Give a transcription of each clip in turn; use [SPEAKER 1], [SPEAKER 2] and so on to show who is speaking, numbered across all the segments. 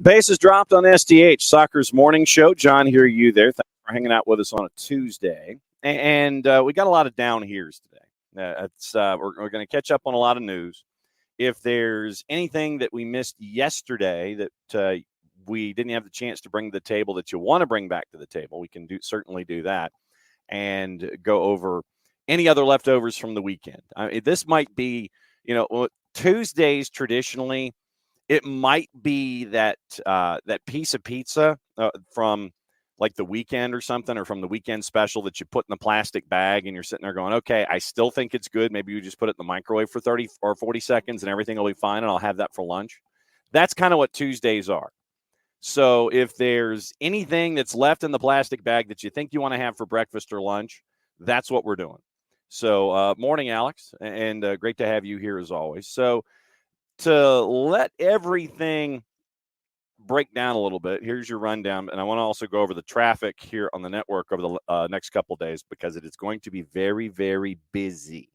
[SPEAKER 1] Bases dropped on SDH, Soccer's morning show. John, here you there. Thanks for hanging out with us on a Tuesday. And we got a lot of down heres today. We're going to catch up on a lot of news. If there's anything that we missed yesterday that we didn't have the chance to bring to the table that you want to bring back to the table, we can certainly do that and go over any other leftovers from the weekend. This might be, Tuesdays traditionally, it might be that piece of pizza from like the weekend or something, or from the weekend special that you put in the plastic bag and you're sitting there going, okay, I still think it's good. Maybe you just put it in the microwave for 30 or 40 seconds and everything will be fine and I'll have that for lunch. That's kind of what Tuesdays are. So if there's anything that's left in the plastic bag that you think you want to have for breakfast or lunch, that's what we're doing. So morning, Alex, and great to have you here as always. So to let everything break down a little bit, here's your rundown, and I want to also go over the traffic here on the network over the next couple of days because it is going to be very, very busy.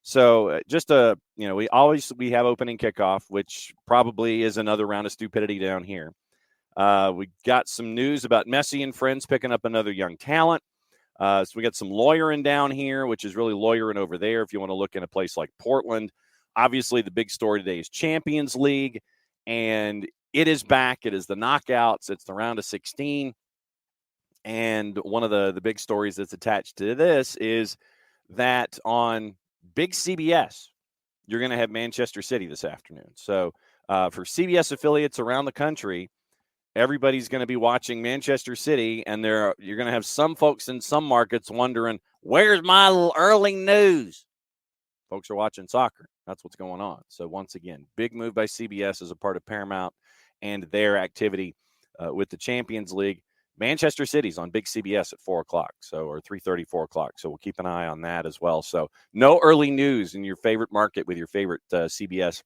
[SPEAKER 1] So we have opening kickoff, which probably is another round of stupidity down here. We got some news about Messi and friends picking up another young talent. So we got some Lawyerin Down Here, which is really Lawyerin over there if you want to look in a place like Portland. Obviously, the big story today is Champions League, and it is back. It is the knockouts. It's the round of 16. And one of the big stories that's attached to this is that on big CBS, you're going to have Manchester City this afternoon. So for CBS affiliates around the country, everybody's going to be watching Manchester City, and you're going to have some folks in some markets wondering, where's my early news? Folks are watching soccer. That's what's going on. So once again, big move by CBS as a part of Paramount and their activity with the Champions League. Manchester City's on big CBS at 4 o'clock, or 3:30, 4 o'clock. So we'll keep an eye on that as well. So no early news in your favorite market with your favorite CBS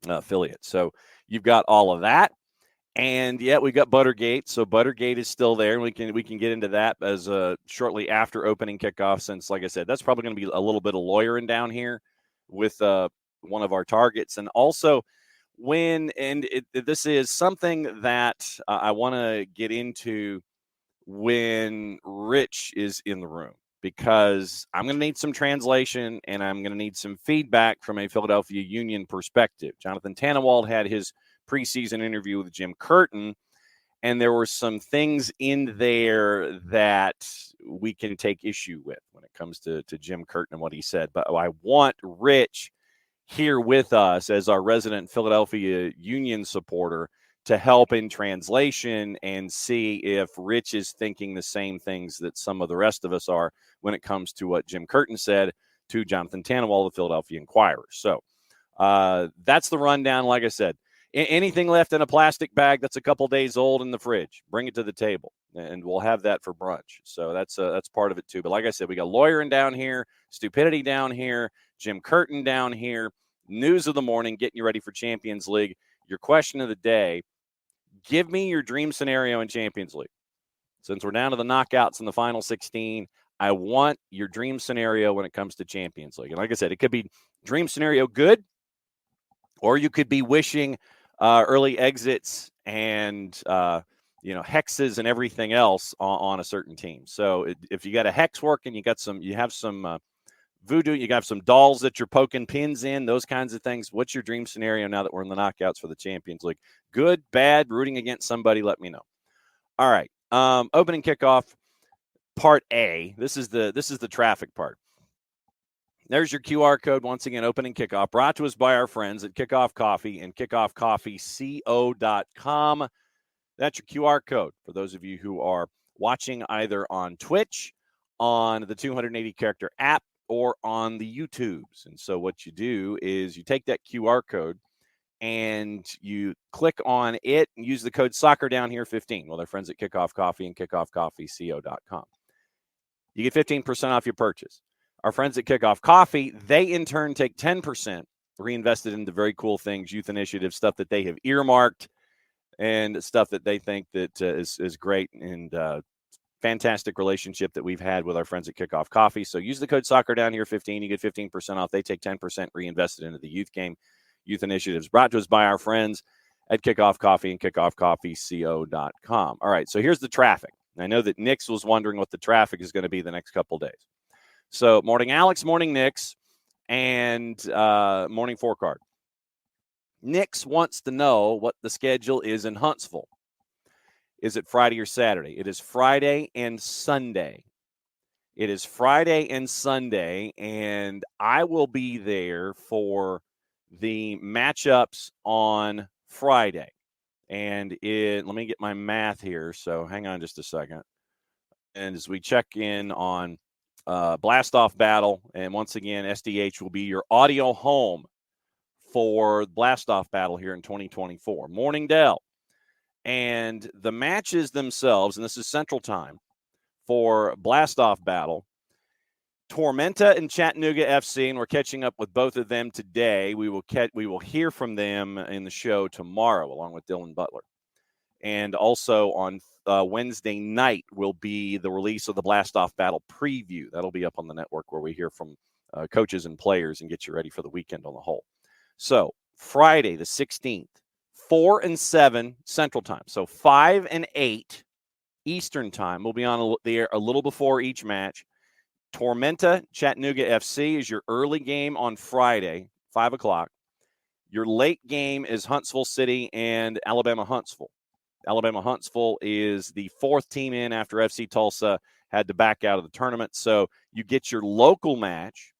[SPEAKER 1] affiliate. So you've got all of that. And we've got Buttergate. So Buttergate is still there. We can get into that as shortly after opening kickoff, since, like I said, that's probably going to be a little bit of Lawyerin Down Here with one of our targets. And also this is something that I want to get into when Rich is in the room, because I'm going to need some translation and I'm going to need some feedback from a Philadelphia Union perspective. Jonathan Tannenwald had his preseason interview with Jim Curtin, and there were some things in there that we can take issue with when it comes to Jim Curtin and what he said. But I want Rich here with us as our resident Philadelphia Union supporter to help in translation and see if Rich is thinking the same things that some of the rest of us are when it comes to what Jim Curtin said to Jonathan Tannenwald, the Philadelphia Inquirer. So that's the rundown. Like I said, anything left in a plastic bag that's a couple days old in the fridge, bring it to the table, and we'll have that for brunch. So that's part of it too. But like I said, we got Lawyerin Down Here, Stupidity Down Here, Jim Curtin Down Here, News of the Morning, getting you ready for Champions League. Your question of the day, give me your dream scenario in Champions League. Since we're down to the knockouts in the final 16, I want your dream scenario when it comes to Champions League. And like I said, it could be dream scenario good, or you could be wishing early exits and hexes and everything else on a certain team. So if you got a hex working, you have some voodoo, you got some dolls that you're poking pins in, those kinds of things. What's your dream scenario now that we're in the knockouts for the Champions League? Good, bad, rooting against somebody? Let me know. All right, opening kickoff, part A. This is the traffic part. There's your QR code. Once again, opening kickoff, brought to us by our friends at Kickoff Coffee and kickoffcoffeeco.com. That's your QR code for those of you who are watching either on Twitch, on the 280-character app, or on the YouTubes. And so what you do is you take that QR code and you click on it and use the code SoccerDownHere15. Well, they're friends at Kickoff Coffee and kickoffcoffeeco.com. You get 15% off your purchase. Our friends at Kickoff Coffee, they in turn take 10% reinvested into very cool things, youth initiatives, stuff that they have earmarked, and stuff that they think that is great, and fantastic relationship that we've had with our friends at Kickoff Coffee. So use the code SoccerDownHere15. You get 15% off. They take 10% reinvested into the youth game, youth initiatives, brought to us by our friends at Kickoff Coffee and kickoffcoffeeco.com. All right, so here's the traffic. I know that Nick's was wondering what the traffic is going to be the next couple days. So morning Alex, morning Nick's, and morning Four Card. Nick's wants to know what the schedule is in Huntsville. Is it Friday or Saturday? It is Friday and Sunday. It is Friday and Sunday, and I will be there for the matchups on Friday. And let me get my math here, so hang on just a second. And as we check in on Blast-Off Battle, and once again, SDH will be your audio home for Blast-Off Battle here in 2024. Morning Dell. And the matches themselves, and this is Central Time for Blast-Off Battle, Tormenta and Chattanooga FC, and we're catching up with both of them today. We will hear from them in the show tomorrow, along with Dylan Butler. And also on Wednesday night will be the release of the Blast-Off Battle preview. That'll be up on the network where we hear from coaches and players and get you ready for the weekend on the whole. So Friday the 16th. 4 and 7 Central Time. So 5 and 8 Eastern Time. We'll be on the air a little before each match. Tormenta, Chattanooga FC is your early game on Friday, 5 o'clock. Your late game is Huntsville City and Alabama Huntsville. Alabama Huntsville is the fourth team in after FC Tulsa had to back out of the tournament. So you get your local match,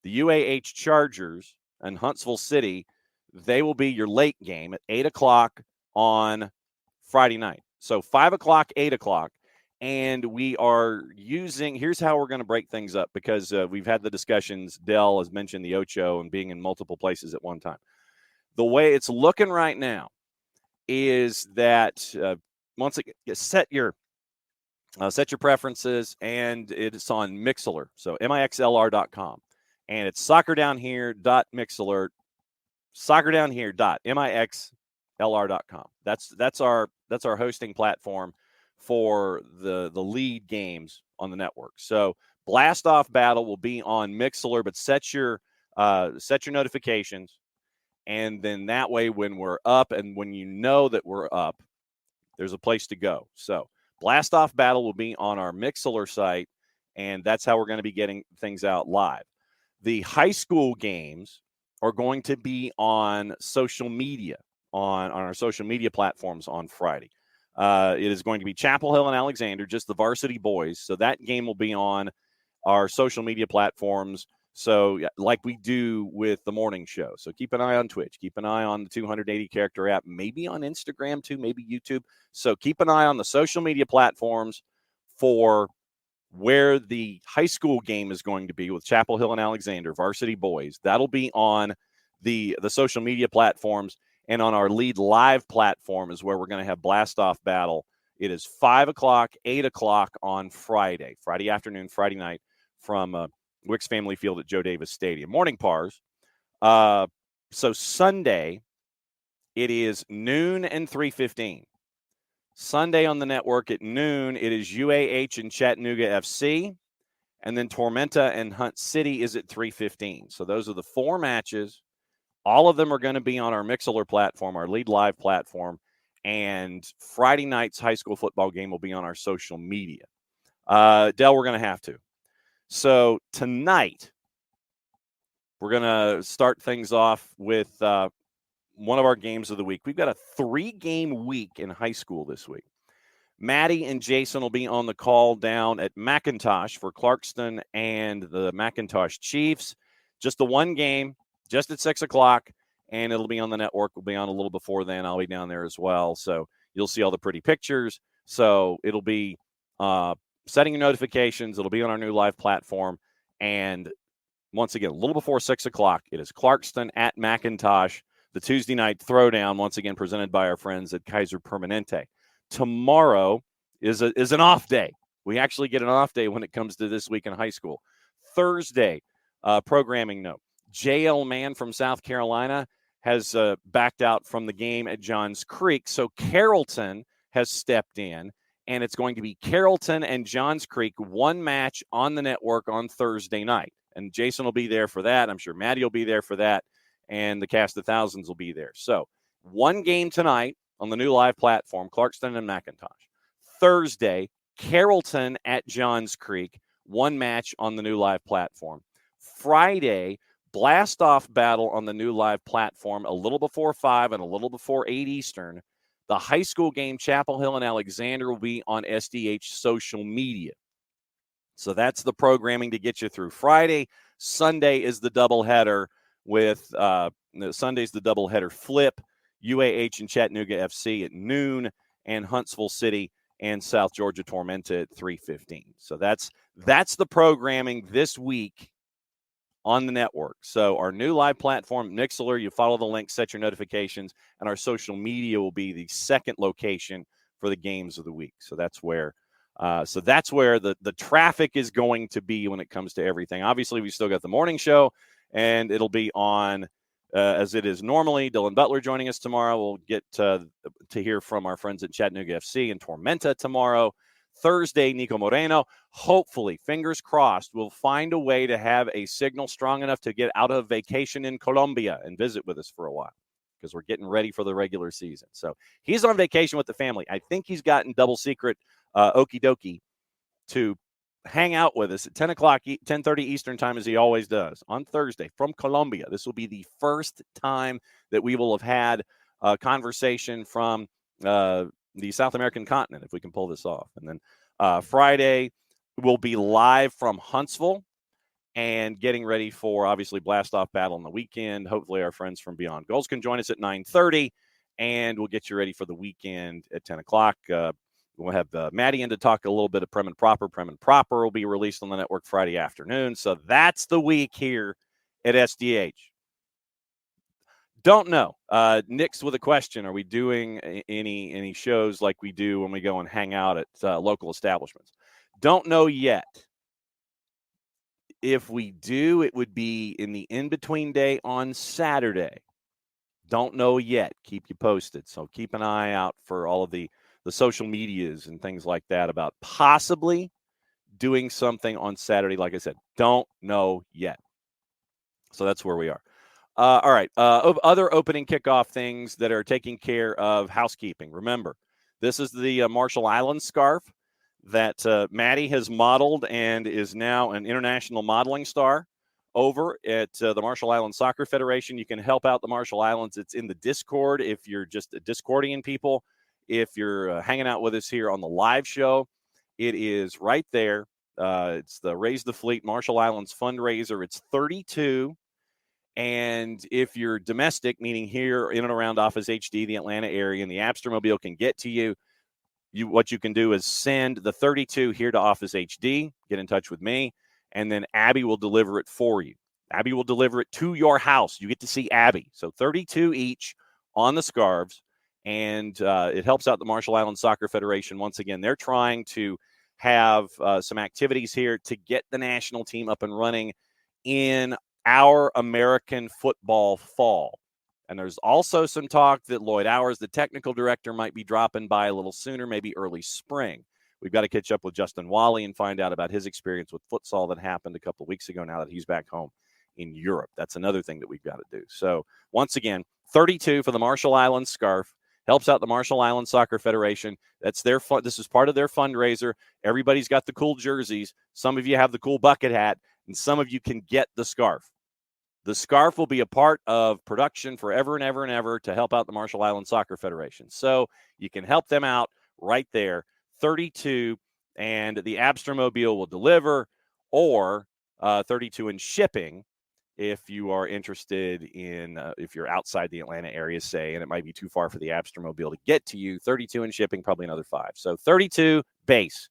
[SPEAKER 1] the UAH Chargers and Huntsville City. They will be your late game at 8 o'clock on Friday night. So 5 o'clock, 8 o'clock. And we are here's how we're going to break things up, because we've had the discussions. Dell has mentioned the Ocho and being in multiple places at one time. The way it's looking right now is that once again, set your preferences, and it's on Mixlr. So mixlr.com. And it's soccerdownhere.mixlr. soccerdownhere.mixlr.com. That's our hosting platform for the lead games on the network. So Blast-Off Battle will be on Mixlr, but set your notifications, and then that way when we're up and when you know that we're up, there's a place to go. So Blast-Off Battle will be on our Mixlr site, and that's how we're going to be getting things out live. The high school games are going to be on social media, on our social media platforms on Friday. It is going to be Chapel Hill and Alexander, just the varsity boys. So that game will be on our social media platforms, so like we do with the morning show. So keep an eye on Twitch. Keep an eye on the 280-character app, maybe on Instagram too, maybe YouTube. So keep an eye on the social media platforms for where the high school game is going to be with Chapel Hill and Alexander, varsity boys. That'll be on the social media platforms, and on our lead live platform is where we're going to have Blast-Off Battle. It is 5 o'clock, 8 o'clock on Friday afternoon, Friday night from Wicks Family Field at Joe Davis Stadium. Morning, Pars. So Sunday, it is noon and 3:15. Sunday on the network at noon, it is UAH and Chattanooga FC. And then Tormenta and Hunt City is at 3:15. So those are the four matches. All of them are going to be on our Mixlr platform, our lead live platform. And Friday night's high school football game will be on our social media. Dell, we're going to have to. So tonight, we're going to start things off with one of our games of the week. We've got a 3-game week in high school this week. Maddie and Jason will be on the call down at McIntosh for Clarkston and the McIntosh Chiefs. Just the one game, just at 6 o'clock, and it'll be on the network. We'll be on a little before then. I'll be down there as well. So you'll see all the pretty pictures. So it'll be setting your notifications. It'll be on our new live platform. And once again, a little before 6 o'clock, it is Clarkston at McIntosh, the Tuesday night throwdown, once again presented by our friends at Kaiser Permanente. Tomorrow is an off day. We actually get an off day when it comes to this week in high school. Thursday, programming note. JL Mann from South Carolina has backed out from the game at Johns Creek. So Carrollton has stepped in, and it's going to be Carrollton and Johns Creek, one match on the network on Thursday night. And Jason will be there for that. I'm sure Maddie will be there for that, and the cast of thousands will be there. So One game tonight on the new live platform, Clarkston and McIntosh. Thursday, Carrollton at Johns Creek. One match on the new live platform. Friday, blast-off battle on the new live platform a little before 5 and a little before 8 Eastern. The high school game, Chapel Hill and Alexander, will be on SDH social media. So that's the programming to get you through Friday. Sunday is the doubleheader with Sunday's the doubleheader flip. UAH and Chattanooga FC at noon, and Huntsville City and South Georgia Tormenta at 3:15. So that's the programming this week on the network. So our new live platform, Mixler, you follow the link, set your notifications, and our social media will be the second location for the games of the week. So that's where the traffic is going to be when it comes to everything. Obviously, we still got the morning show, and it'll be on as it is normally. Dylan Butler joining us tomorrow. We'll get to hear from our friends at Chattanooga FC and Tormenta tomorrow. Thursday, Nico Moreno. Hopefully, fingers crossed, we'll find a way to have a signal strong enough to get out of vacation in Colombia and visit with us for a while, because we're getting ready for the regular season. So he's on vacation with the family. I think he's gotten double secret okie dokie to hang out with us at 10 o'clock, 10:30 Eastern time, as he always does on Thursday from Colombia. This will be the first time that we will have had a conversation from the South American continent, if we can pull this off. And then Friday will be live from Huntsville and getting ready for, obviously, blast-off battle on the weekend. Hopefully our friends from Beyond Goals can join us at 9:30, and we'll get you ready for the weekend at 10 o'clock. We'll have Maddie in to talk a little bit of Prem and Proper. Prem and Proper will be released on the network Friday afternoon. So that's the week here at SDH. Don't know. Nick's with a question. Are we doing any shows like we do when we go and hang out at local establishments? Don't know yet. If we do, it would be in the in-between day on Saturday. Don't know yet. Keep you posted. So keep an eye out for all of the social medias and things like that about possibly doing something on Saturday. Like I said, don't know yet. So that's where we are. All right. Other opening kickoff things that are taking care of housekeeping. Remember, this is the Marshall Islands scarf that Maddie has modeled and is now an international modeling star over at the Marshall Islands Soccer Federation. You can help out the Marshall Islands. It's in the Discord if you're just a Discordian people. If you're hanging out with us here on the live show, it is right there. It's the Raise the Fleet Marshall Islands fundraiser. It's 32. And if you're domestic, meaning here in and around Office HD, the Atlanta area, and the Abstermobile can get to you, what you can do is send the 32 here to Office HD, get in touch with me, and then Abby will deliver it for you. Abby will deliver it to your house. You get to see Abby. So 32 each on the scarves. And it helps out the Marshall Islands Soccer Federation. Once again, they're trying to have some activities here to get the national team up and running in our American football fall. And there's also some talk that Lloyd Hours, the technical director, might be dropping by a little sooner, maybe early spring. We've got to catch up with Justin Wally and find out about his experience with futsal that happened a couple of weeks ago now that he's back home in Europe. That's another thing that we've got to do. So once again, 32 for the Marshall Islands scarf. Helps out the Marshall Islands Soccer Federation. That's their fun. This is part of their fundraiser. Everybody's got the cool jerseys. Some of you have the cool bucket hat, and some of you can get the scarf. The scarf will be a part of production forever and ever and ever to help out the Marshall Islands Soccer Federation. So you can help them out right there. 32, and the Abstermobile will deliver, or 32 in shipping. If you are interested in, if you're outside the Atlanta area, say, and it might be too far for the Abstermobile to get to you, 32 in shipping, probably another 5. So 32 base.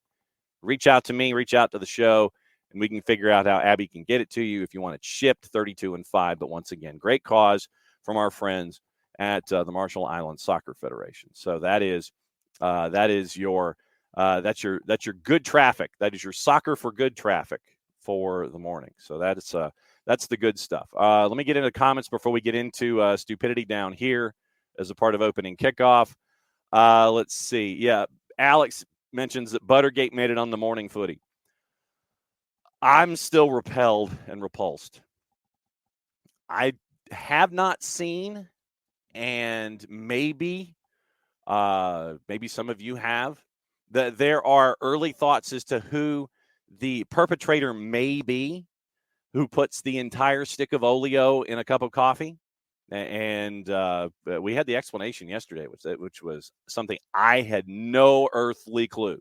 [SPEAKER 1] Reach out to me, reach out to the show, and we can figure out how Abby can get it to you if you want it shipped, 32 and 5. But once again, great cause from our friends at the Marshall Islands Soccer Federation. So that's your good traffic. That is your soccer for good traffic for the morning. So that's the good stuff. Let me get into comments before we get into stupidity down here as a part of opening kickoff. Let's see. Yeah, Alex mentions that Buttergate made it on the morning footy. I'm still repelled and repulsed. I have not seen and maybe some of you have. There are early thoughts as to who the perpetrator may be, who puts the entire stick of oleo in a cup of coffee. And we had the explanation yesterday, which was something I had no earthly clue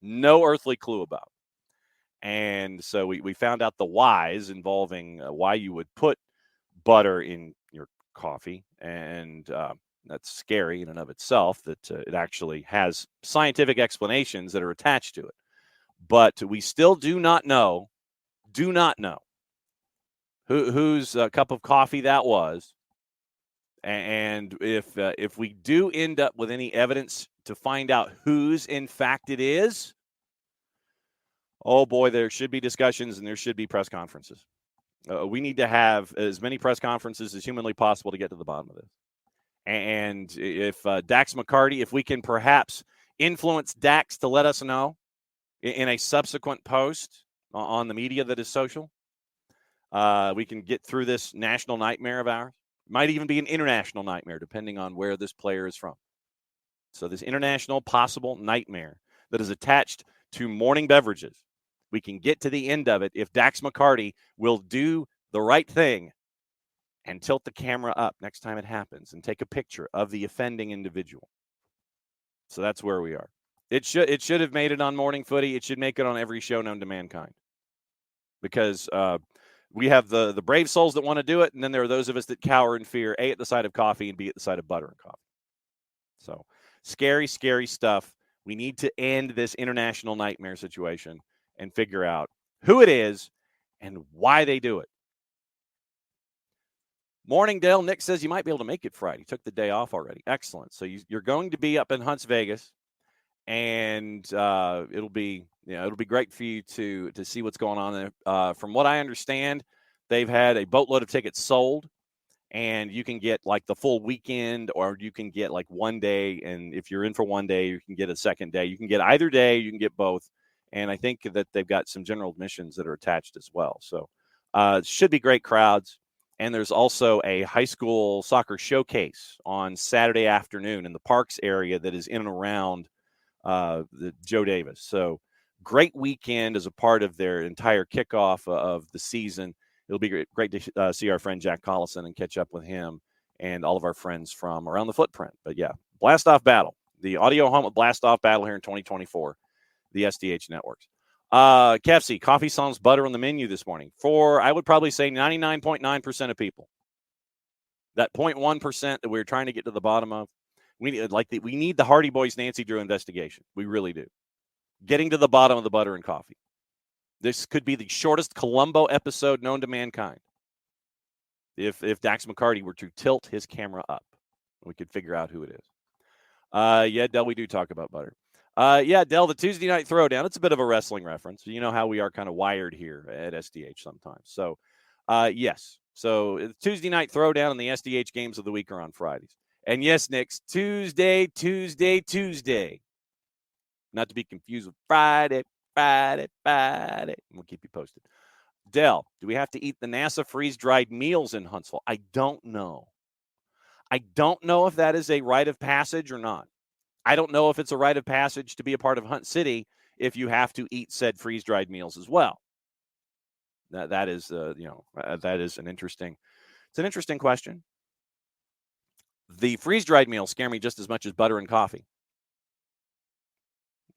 [SPEAKER 1] about. And so we found out the whys involving why you would put butter in your coffee. And that's scary in and of itself, that it actually has scientific explanations that are attached to it. But we still do not know whose cup of coffee that was. And if we do end up with any evidence to find out whose in fact it is, oh boy, there should be discussions and there should be press conferences. We need to have as many press conferences as humanly possible to get to the bottom of this. And if Dax McCarty, if we can perhaps influence Dax to let us know in a subsequent post on the media that is social, we can get through this national nightmare of ours. Might even be an international nightmare, depending on where this player is from. So this international possible nightmare that is attached to morning beverages, we can get to the end of it if Dax McCarty will do the right thing and tilt the camera up next time it happens and take a picture of the offending individual. So that's where we are. It should have made it on Morning Footy. It should make it on every show known to mankind, because we have the brave souls that want to do it, and then there are those of us that cower in fear, A, at the sight of coffee, and B, at the sight of butter and coffee. So scary, scary stuff. We need to end this international nightmare situation and figure out who it is and why they do it. Morning, Dale. Nick says you might be able to make it Friday. Took the day off already. Excellent. So you're going to be up in Hunts Vegas, and it'll be great for you to see what's going on there. From what I understand, they've had a boatload of tickets sold, and you can get like the full weekend, or you can get like one day. And if you're in for one day, you can get a second day. You can get either day. You can get both. And I think that they've got some general admissions that are attached as well. So it should be great crowds. And there's also a high school soccer showcase on Saturday afternoon in the Parks area that is in and around the Joe Davis. So great weekend as a part of their entire kickoff of the season. It'll be great to see our friend Jack Collison and catch up with him and all of our friends from around the footprint. But yeah, Blast Off Battle, the audio home of Blast Off Battle here in 2024, the SDH networks. KFC, coffee sans butter on the menu this morning for, I would probably say, 99.9% of people. That 0.1% that we're trying to get to the bottom of, we need the Hardy Boys Nancy Drew investigation. We really do. Getting to the bottom of the butter and coffee. This could be the shortest Columbo episode known to mankind. If Dax McCarty were to tilt his camera up, we could figure out who it is. Yeah, Del, we do talk about butter. Yeah, Del, the Tuesday night throwdown, it's a bit of a wrestling reference. You know how we are kind of wired here at SDH sometimes. So, yes. So, Tuesday night throwdown and the SDH games of the week are on Fridays. And yes, Nick's Tuesday. Not to be confused with Friday. We'll keep you posted. Del, do we have to eat the NASA freeze-dried meals in Huntsville? I don't know. I don't know if that is a rite of passage or not. I don't know if it's a rite of passage to be a part of Hunt City if you have to eat said freeze-dried meals as well. That is an interesting question. The freeze-dried meals scare me just as much as butter and coffee,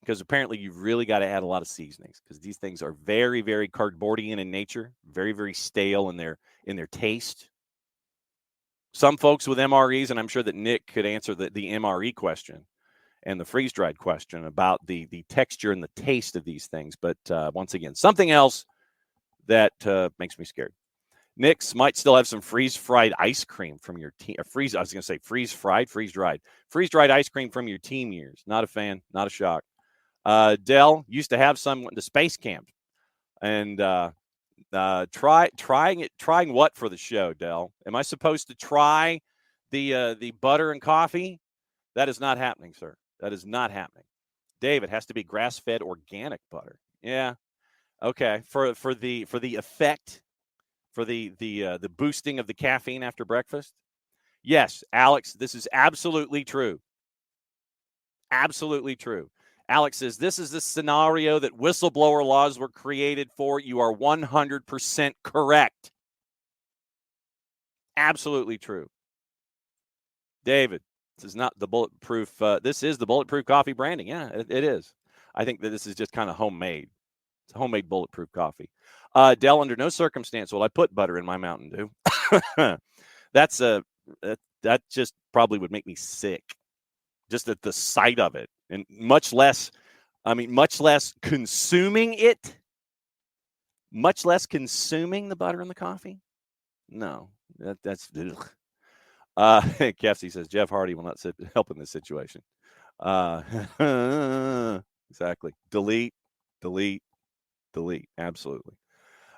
[SPEAKER 1] because apparently you've really got to add a lot of seasonings, because these things are very, very cardboardian in nature, very, very stale in their taste. Some folks with MREs, and I'm sure that Nick could answer the MRE question and the freeze-dried question about the texture and the taste of these things. But once again, something else that makes me scared. Nick's might still have some freeze-fried ice cream from your team. Freeze-dried ice cream from your team years. Not a fan, not a shock. Dell used to have some to space camp, and trying what for the show, Dell? Am I supposed to try the butter and coffee? That is not happening, sir. That is not happening. Dave, it has to be grass-fed organic butter. Yeah. Okay. For the effect, for the boosting of the caffeine after breakfast. Yes, Alex, this is absolutely true. Absolutely true. Alex says, this is the scenario that whistleblower laws were created for. You are 100% correct. Absolutely true. David, this is not the bulletproof. This is the bulletproof coffee branding. Yeah, it is. I think that this is just kind of homemade. It's homemade bulletproof coffee. Dell, under no circumstance will I put butter in my Mountain Dew. That just probably would make me sick, just at the sight of it, and much less consuming it. Much less consuming the butter in the coffee. No, that's. Ugh. Kefsey says Jeff Hardy will not help in this situation. Exactly. Delete. Absolutely.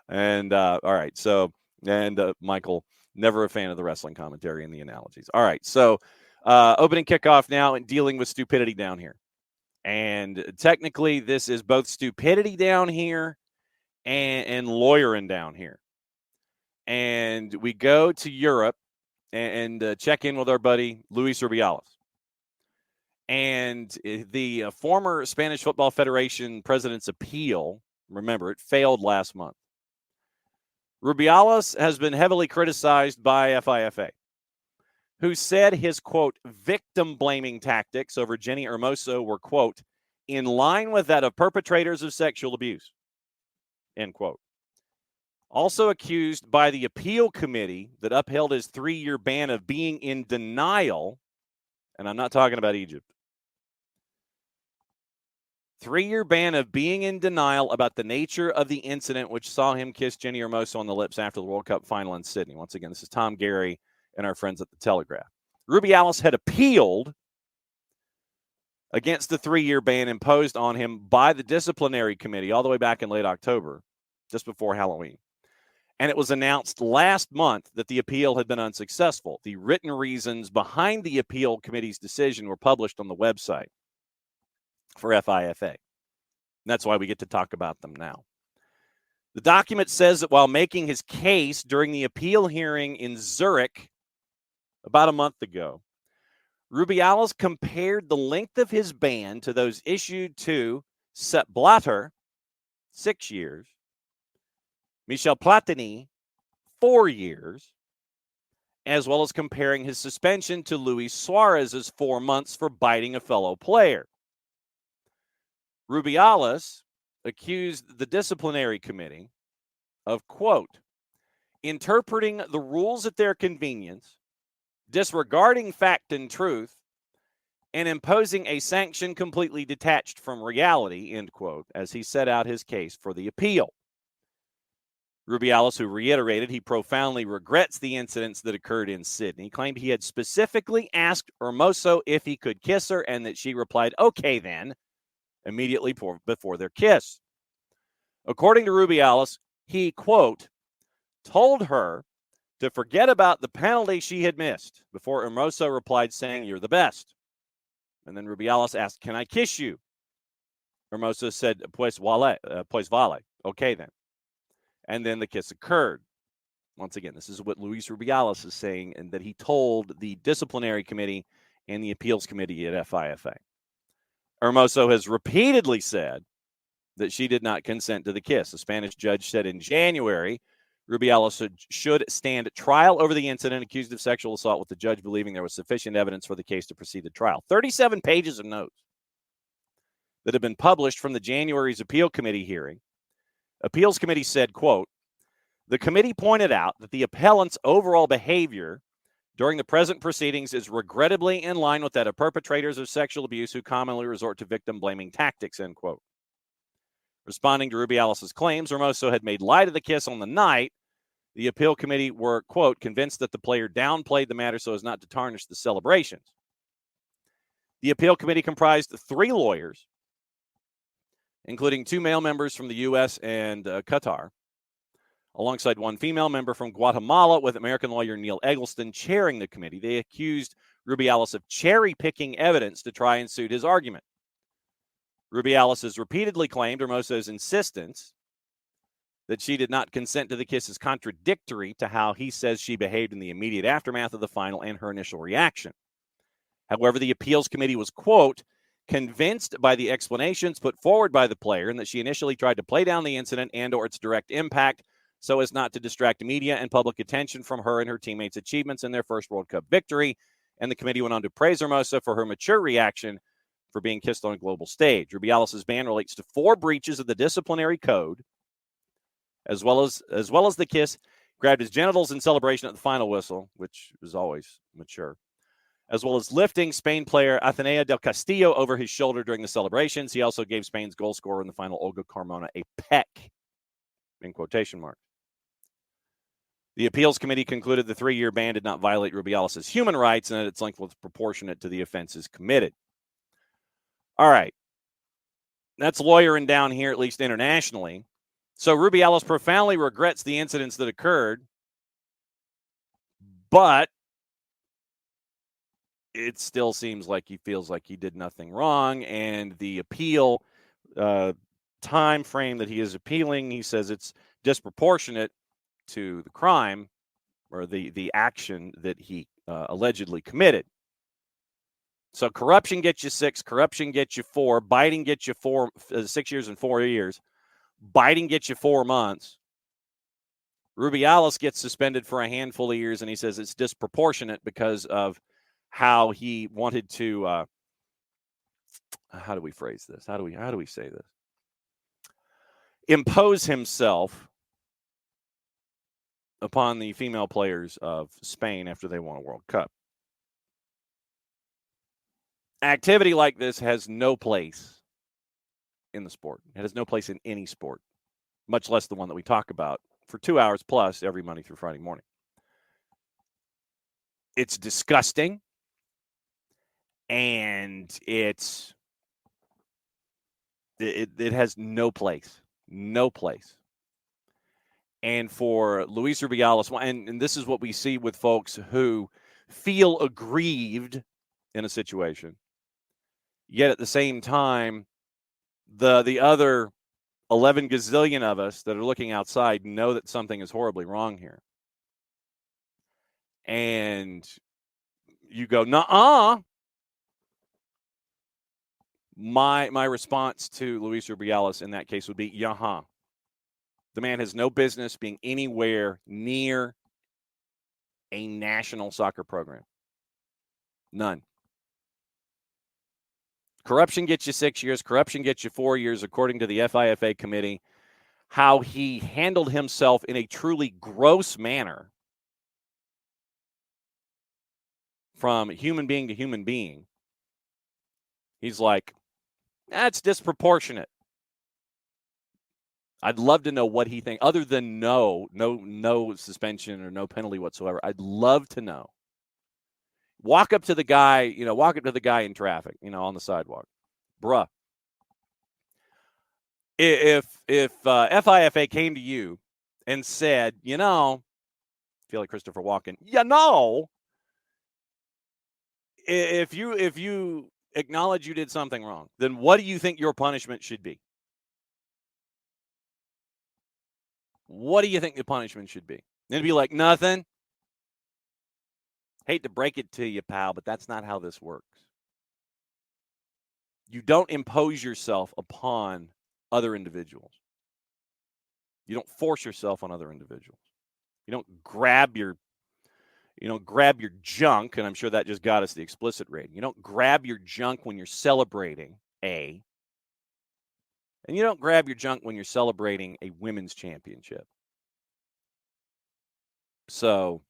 [SPEAKER 1] And all right. So, and Michael, never a fan of the wrestling commentary and the analogies. All right. So, opening kickoff now and dealing with stupidity down here. And technically, this is both stupidity down here and Lawyerin down here. And we go to Europe and check in with our buddy Luis Rubiales. And the former Spanish Football Federation president's appeal, remember, it failed last month. Rubiales has been heavily criticized by FIFA, who said his, quote, victim-blaming tactics over Jenny Hermoso were, quote, in line with that of perpetrators of sexual abuse, end quote. Also accused by the appeal committee that upheld his 3-year ban of being in denial, and I'm not talking about Egypt. 3-year ban of being in denial about the nature of the incident which saw him kiss Jenny Hermoso on the lips after the World Cup final in Sydney. Once again, this is Tom Gary and our friends at the Telegraph. Rubiales had appealed against the 3-year ban imposed on him by the disciplinary committee all the way back in late October, just before Halloween. And it was announced last month that the appeal had been unsuccessful. The written reasons behind the appeal committee's decision were published on the website for FIFA. That's why we get to talk about them now. The document says that while making his case during the appeal hearing in Zurich about a month ago, Rubiales compared the length of his ban to those issued to Sepp Blatter, 6 years, Michel Platini, 4 years, as well as comparing his suspension to Luis Suarez's 4 months for biting a fellow player. Rubiales accused the disciplinary committee of, quote, interpreting the rules at their convenience, disregarding fact and truth, and imposing a sanction completely detached from reality, end quote, as he set out his case for the appeal. Rubiales, who reiterated he profoundly regrets the incidents that occurred in Sydney, claimed he had specifically asked Hermoso if he could kiss her and that she replied, okay then, immediately before their kiss. According to Rubiales, he, quote, told her to forget about the penalty she had missed before Hermoso replied saying, you're the best. And then Rubiales asked, can I kiss you? Hermoso said, pues vale. Okay then. And then the kiss occurred. Once again, this is what Luis Rubiales is saying, and that he told the disciplinary committee and the appeals committee at FIFA. Hermoso has repeatedly said that she did not consent to the kiss. A Spanish judge said in January, Rubiales should stand trial over the incident accused of sexual assault, with the judge believing there was sufficient evidence for the case to proceed to trial. 37 pages of notes that have been published from the January's appeal committee hearing. Appeals committee said, quote, the committee pointed out that the appellant's overall behavior during the present proceedings is regrettably in line with that of perpetrators of sexual abuse who commonly resort to victim-blaming tactics, end quote. Responding to Rubiales' claims, Hermoso had made light of the kiss on the night. The appeal committee were, quote, convinced that the player downplayed the matter so as not to tarnish the celebrations. The appeal committee comprised 3 lawyers, including 2 male members from the U.S. and Qatar, alongside 1 female member from Guatemala, with American lawyer Neil Eggleston chairing the committee. They accused Rubiales of cherry-picking evidence to try and suit his argument. Rubiales has repeatedly claimed Hermoso's insistence that she did not consent to the kiss is contradictory to how he says she behaved in the immediate aftermath of the final and her initial reaction. However, the appeals committee was, quote, convinced by the explanations put forward by the player and that she initially tried to play down the incident and or its direct impact so as not to distract media and public attention from her and her teammates' achievements in their first World Cup victory. And the committee went on to praise Hermosa for her mature reaction for being kissed on a global stage. Rubiales' ban relates to 4 breaches of the disciplinary code, as well as the kiss, grabbed his genitals in celebration at the final whistle, which is always mature, as well as lifting Spain player Atenea del Castillo over his shoulder during the celebrations. He also gave Spain's goal scorer in the final, Olga Carmona, a peck, in quotation marks. The appeals committee concluded the 3-year ban did not violate Rubiales' human rights and that its length was proportionate to the offenses committed. All right. That's Lawyerin Down Here, at least internationally. So Rubiales profoundly regrets the incidents that occurred, but it still seems like he feels like he did nothing wrong. And the appeal time frame that he is appealing, he says it's disproportionate to the crime or the action that he allegedly committed. So corruption gets you 6, corruption gets you 4, biting gets you 6 years and 4 years. Biting gets you 4 months. Rubiales gets suspended for a handful of years, and he says it's disproportionate because of how he wanted to. How do we phrase this? How do we say this? Impose himself upon the female players of Spain after they won a World Cup. Activity like this has no place in the sport. It has no place in any sport, much less the one that we talk about for 2 hours plus every Monday through Friday morning. It's disgusting, and it has no place. And for Luis Rubiales, and this is what we see with folks who feel aggrieved in a situation, yet at the same time, the other 11 gazillion of us that are looking outside know that something is horribly wrong here. And you go, nuh-uh. My response to Luis Rubiales in that case would be, yeah. The man has no business being anywhere near a national soccer program. None. Corruption gets you 6 years. Corruption gets you 4 years, according to the FIFA committee. How he handled himself in a truly gross manner from human being to human being. He's like, that's disproportionate. I'd love to know what he thinks, other than no suspension or no penalty whatsoever. I'd love to know. Walk up to the guy in traffic, on the sidewalk. Bruh. If FIFA came to you and said, I feel like Christopher Walken, if you acknowledge you did something wrong, then what do you think your punishment should be? What do you think the punishment should be? And it'd be like, nothing. Hate to break it to you, pal, but that's not how this works. You don't impose yourself upon other individuals. You don't force yourself on other individuals. You don't grab your junk, and I'm sure that just got us the explicit rating. You don't grab your junk when you're celebrating and you don't grab your junk when you're celebrating a women's championship. So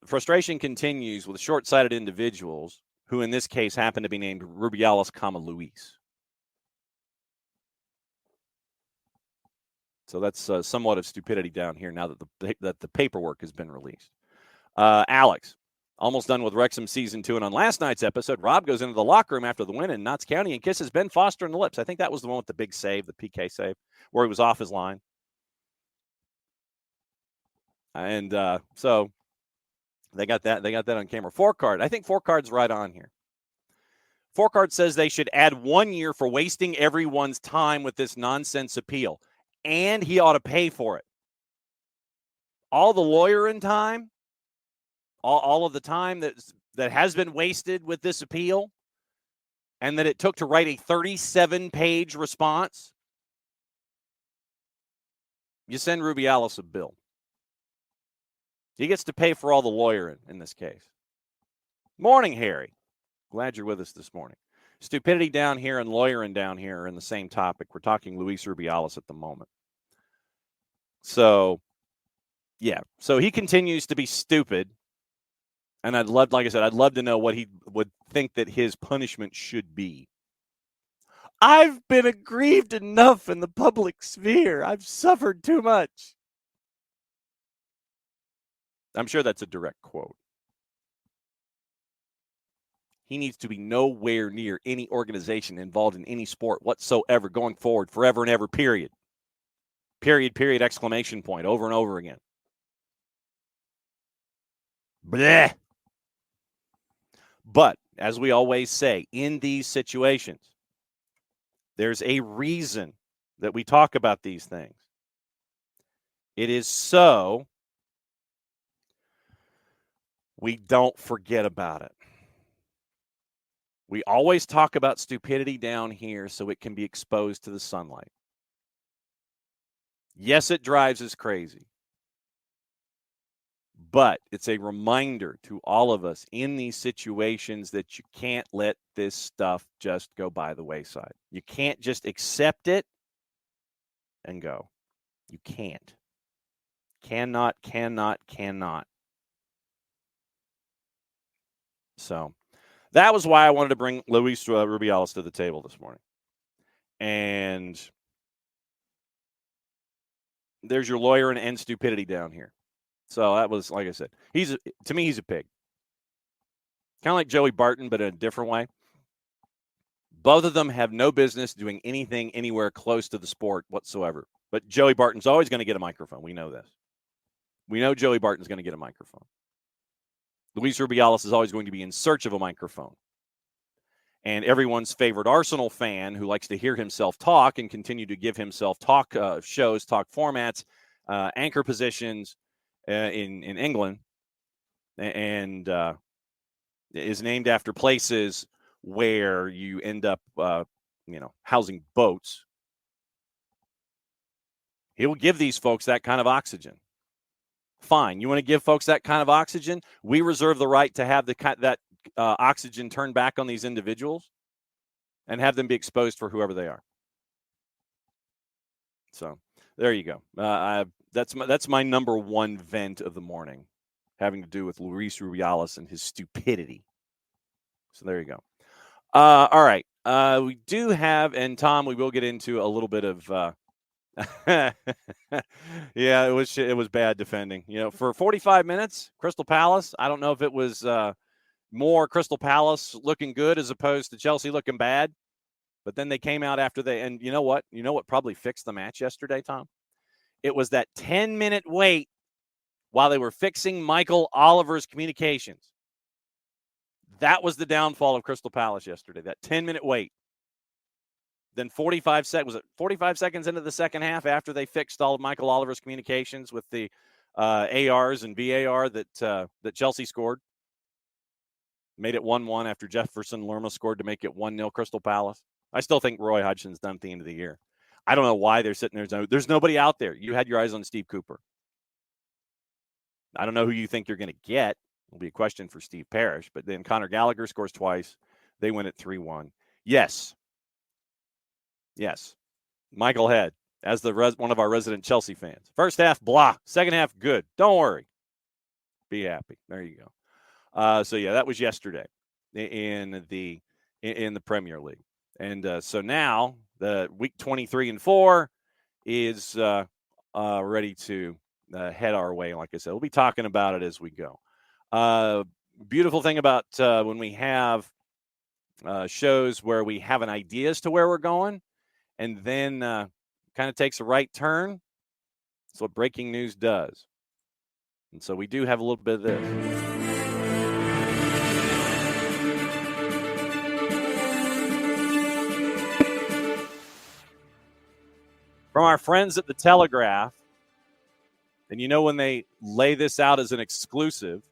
[SPEAKER 1] frustration continues with short-sighted individuals who in this case happen to be named Rubiales, Luis. So that's somewhat of stupidity down here now that the paperwork has been released. Alex, almost done with Wrexham Season 2. And on last night's episode, Rob goes into the locker room after the win in Notts County and kisses Ben Foster on the lips. I think that was the one with the big save, the PK save, where he was off his line. And so they got that on camera. Four-card. I think Four-card's right on here. Four-card says they should add 1 year for wasting everyone's time with this nonsense appeal. and he ought to pay for it. All the lawyering time, all of the time that has been wasted with this appeal, and that it took to write a 37-page response, you send Rubiales a bill. He gets to pay for all the lawyering in this case. Morning, Harry. Glad you're with us this morning. Stupidity down here and Lawyerin down here are in the same topic. We're talking Luis Rubiales at the moment. So, yeah. So he continues to be stupid. And I'd love to know what he would think that his punishment should be. I've been aggrieved enough in the public sphere. I've suffered too much. I'm sure that's a direct quote. He needs to be nowhere near any organization involved in any sport whatsoever going forward, forever and ever, period. Period, exclamation point, over and over again. Bleh. But, as we always say, in these situations, there's a reason that we talk about these things. It is so we don't forget about it. We always talk about stupidity down here so it can be exposed to the sunlight. Yes, it drives us crazy. But it's a reminder to all of us in these situations that you can't let this stuff just go by the wayside. You can't just accept it and go. You can't. Cannot. So that was why I wanted to bring Luis Rubiales to the table this morning. And there's your lawyer and stupidity down here. So that was, like I said, to me, he's a pig. Kind of like Joey Barton, but in a different way. Both of them have no business doing anything anywhere close to the sport whatsoever. But Joey Barton's always going to get a microphone. We know this. We know Joey Barton's going to get a microphone. Luis Rubiales is always going to be in search of a microphone. And everyone's favorite Arsenal fan who likes to hear himself talk and continue to give himself talk shows, talk formats, anchor positions in England, and is named after places where you end up, housing boats. He will give these folks that kind of oxygen. Fine. You want to give folks that kind of oxygen? We reserve the right to have that oxygen turned back on these individuals and have them be exposed for whoever they are. So there you go. That's my number one vent of the morning, having to do with Luis Rubiales and his stupidity. So there you go. All right. We do have, and Tom, we will get into a little bit of yeah, it was bad defending. For 45 minutes, Crystal Palace, I don't know if it was more Crystal Palace looking good as opposed to Chelsea looking bad, but then they came out after and you know what probably fixed the match yesterday, Tom? It was that 10-minute wait while they were fixing Michael Oliver's communications. That was the downfall of Crystal Palace yesterday, that 10-minute wait. Then 45 seconds into the second half after they fixed all of Michael Oliver's communications with the ARs and VAR that Chelsea scored. Made it 1-1 after Jefferson Lerma scored to make it 1-0 Crystal Palace. I still think Roy Hodgson's done at the end of the year. I don't know why they're sitting there. There's nobody out there. You had your eyes on Steve Cooper. I don't know who you think you're going to get. It'll be a question for Steve Parrish. But then Conor Gallagher scores twice. They win at 3-1. Yes. Michael Head, as one of our resident Chelsea fans. First half, blah. Second half, good. Don't worry. Be happy. There you go. So yeah, that was yesterday in the Premier League, and so now the week 23 and 4 is ready to head our way. Like I said, we'll be talking about it as we go. Beautiful thing about when we have shows where we have an idea as to where we're going, and then kind of takes a right turn. That's what breaking news does. And so we do have a little bit of this. From our friends at the Telegraph, and you know when they lay this out as an exclusive,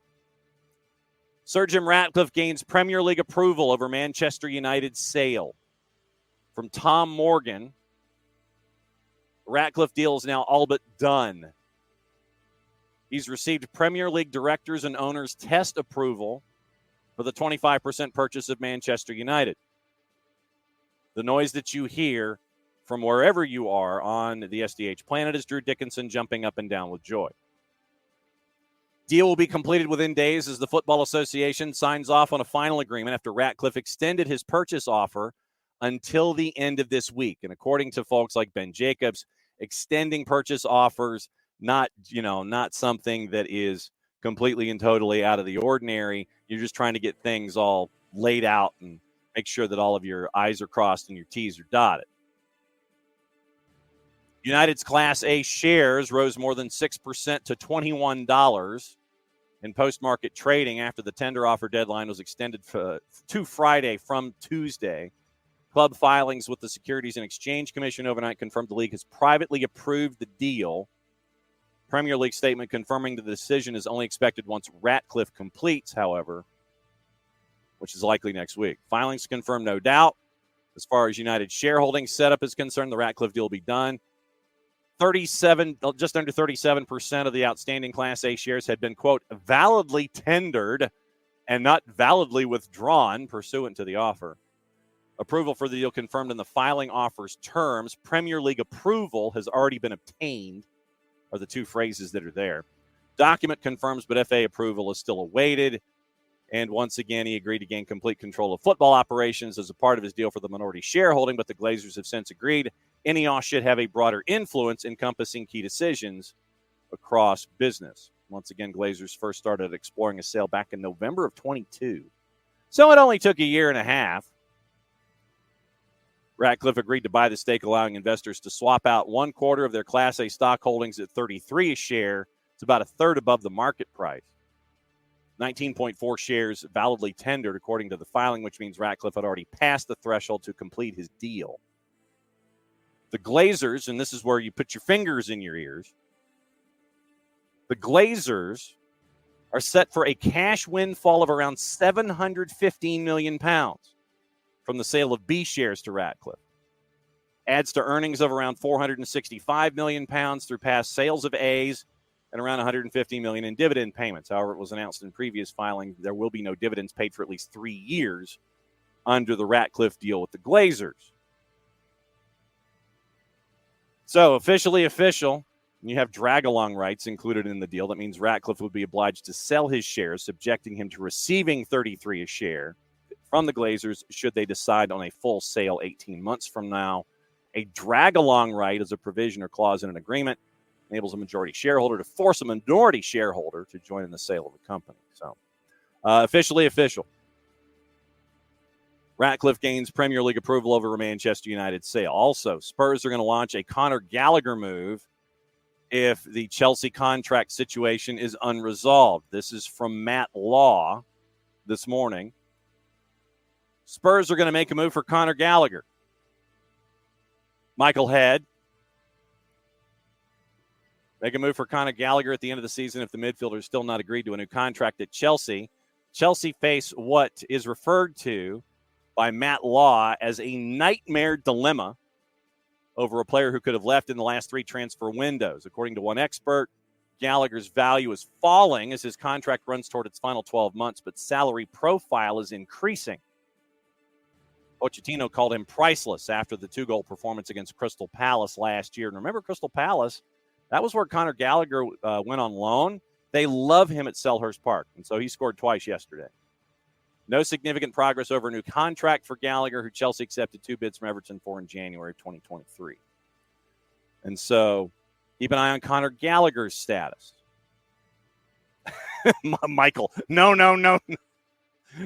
[SPEAKER 1] Sir Jim Ratcliffe gains Premier League approval over Manchester United's sale. From Tom Morgan, Ratcliffe deal is now all but done. He's received Premier League directors and owners' test approval for the 25% purchase of Manchester United. The noise that you hear from wherever you are on the SDH planet is Drew Dickinson jumping up and down with joy. Deal will be completed within days as the Football Association signs off on a final agreement after Ratcliffe extended his purchase offer until the end of this week. And according to folks like Ben Jacobs, extending purchase offers, not something that is completely and totally out of the ordinary. You're just trying to get things all laid out and make sure that all of your I's are crossed and your T's are dotted. United's Class A shares rose more than 6% to $21 in post-market trading after the tender offer deadline was extended to Friday from Tuesday. Club filings with the Securities and Exchange Commission overnight confirmed the league has privately approved the deal. Premier League statement confirming the decision is only expected once Ratcliffe completes, however, which is likely next week. Filings confirm no doubt. As far as United shareholding setup is concerned, the Ratcliffe deal will be done. Just under 37% of the outstanding Class A shares had been, quote, validly tendered and not validly withdrawn pursuant to the offer. Approval for the deal confirmed in the filing offer's terms. Premier League approval has already been obtained, are the two phrases that are there. Document confirms, but FA approval is still awaited. And once again, he agreed to gain complete control of football operations as a part of his deal for the minority shareholding, but the Glazers have since agreed NEOS should have a broader influence encompassing key decisions across business. Once again, Glazers first started exploring a sale back in November of 22. So it only took a year and a half. Ratcliffe agreed to buy the stake, allowing investors to swap out 1/4 of their Class A stock holdings at $33 a share. It's about a third above the market price. 19.4 shares validly tendered, according to the filing, which means Ratcliffe had already passed the threshold to complete his deal. The Glazers, and this is where you put your fingers in your ears, the Glazers are set for a cash windfall of around £715 million from the sale of B shares to Ratcliffe. Adds to earnings of around £465 million through past sales of A's and around $150 million in dividend payments. However, it was announced in previous filing there will be no dividends paid for at least 3 years under the Ratcliffe deal with the Glazers. So, officially official, you have drag-along rights included in the deal. That means Ratcliffe would be obliged to sell his shares, subjecting him to receiving $33 a share from the Glazers should they decide on a full sale 18 months from now. A drag-along right is a provision or clause in an agreement. Enables a majority shareholder to force a minority shareholder to join in the sale of the company. So, officially official. Ratcliffe gains Premier League approval over Manchester United sale. Also, Spurs are going to launch a Conor Gallagher move if the Chelsea contract situation is unresolved. This is from Matt Law this morning. Spurs are going to make a move for Conor Gallagher. Michael Head. Make a move for Conor Gallagher at the end of the season if the midfielder is still not agreed to a new contract at Chelsea. Chelsea face what is referred to by Matt Law as a nightmare dilemma over a player who could have left in the last 3 transfer windows. According to one expert, Gallagher's value is falling as his contract runs toward its final 12 months, but salary profile is increasing. Pochettino called him priceless after the 2-goal performance against Crystal Palace last year. And remember Crystal Palace? That was where Conor Gallagher went on loan. They love him at Selhurst Park, and so he scored twice yesterday. No significant progress over a new contract for Gallagher, who Chelsea accepted 2 bids from Everton for in January of 2023. And so keep an eye on Conor Gallagher's status. Michael, no.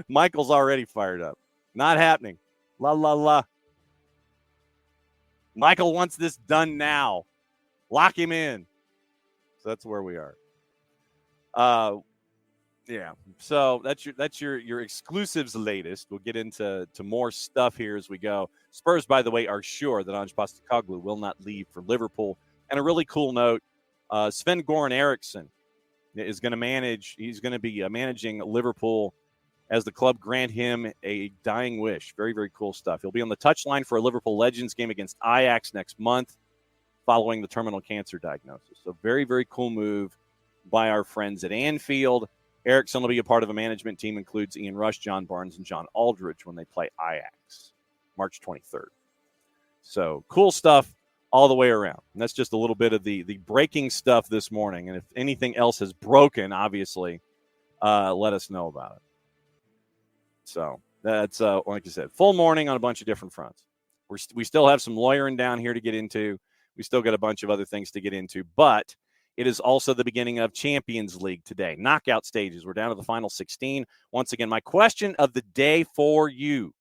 [SPEAKER 1] Michael's already fired up. Not happening. La. Michael wants this done now. Lock him in. So that's where we are. Yeah. So that's your exclusives latest. We'll get into more stuff here as we go. Spurs, by the way, are sure that Ange Postecoglou will not leave for Liverpool. And a really cool note: Sven-Goran Eriksson is going to manage. He's going to be managing Liverpool as the club grant him a dying wish. Very, very cool stuff. He'll be on the touchline for a Liverpool Legends game against Ajax next month, following the terminal cancer diagnosis. So very, very cool move by our friends at Anfield. Ericsson will be a part of a management team, includes Ian Rush, John Barnes, and John Aldridge when they play Ajax, March 23rd. So cool stuff all the way around. And that's just a little bit of the breaking stuff this morning. And if anything else has broken, obviously, let us know about it. So that's, like I said, full morning on a bunch of different fronts. We still have some Lawyerin Down Here to get into. We still got a bunch of other things to get into, but it is also the beginning of Champions League today. Knockout stages. We're down to the final 16. Once again, my question of the day for you.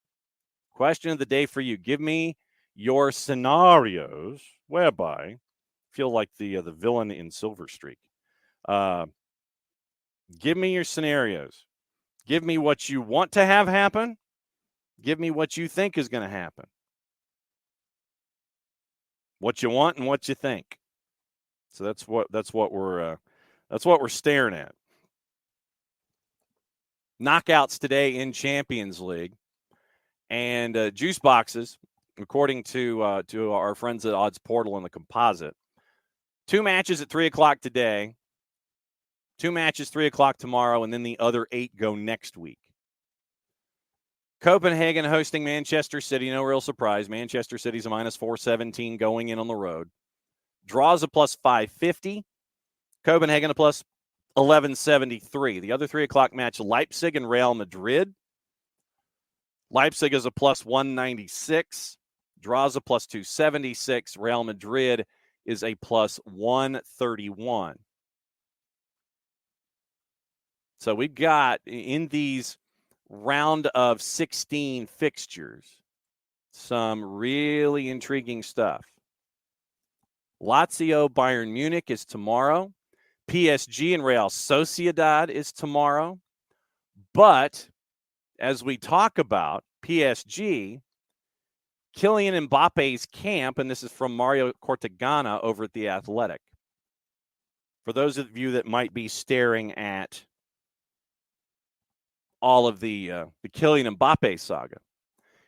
[SPEAKER 1] Give me your scenarios whereby, feel like the villain in Silver Streak. Give me your scenarios. Give me what you want to have happen. Give me what you think is going to happen. What you want and what you think. So that's what we're staring at. Knockouts today in Champions League, and juice boxes, according to our friends at Odds Portal and the Composite. 2 matches at 3:00 today. 2 matches 3:00 tomorrow, and then the other 8 go next week. Copenhagen hosting Manchester City. No real surprise. Manchester City's a minus 417 going in on the road. Draws a plus 550. Copenhagen a plus 1173. The other 3:00 match, Leipzig and Real Madrid. Leipzig is a plus 196. Draws a plus 276. Real Madrid is a plus 131. So we've got in these round of 16 fixtures some really intriguing stuff. Lazio Bayern Munich is tomorrow. PSG and Real Sociedad is tomorrow. But as we talk about PSG, Kylian Mbappe's camp, and this is from Mario Cortegana over at The Athletic. For those of you that might be staring at all of the Kylian Mbappe saga,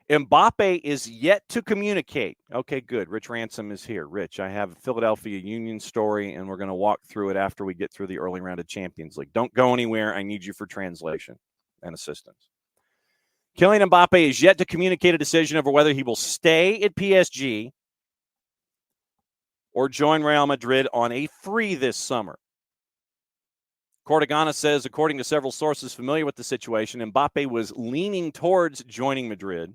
[SPEAKER 1] Mbappe is yet to communicate. Okay, good. Rich Ransom is here. Rich, I have a Philadelphia Union story, and we're going to walk through it after we get through the early round of Champions League. Don't go anywhere. I need you for translation and assistance. Kylian Mbappe is yet to communicate a decision over whether he will stay at PSG or join Real Madrid on a free this summer. Cortegana says, according to several sources familiar with the situation, Mbappe was leaning towards joining Madrid,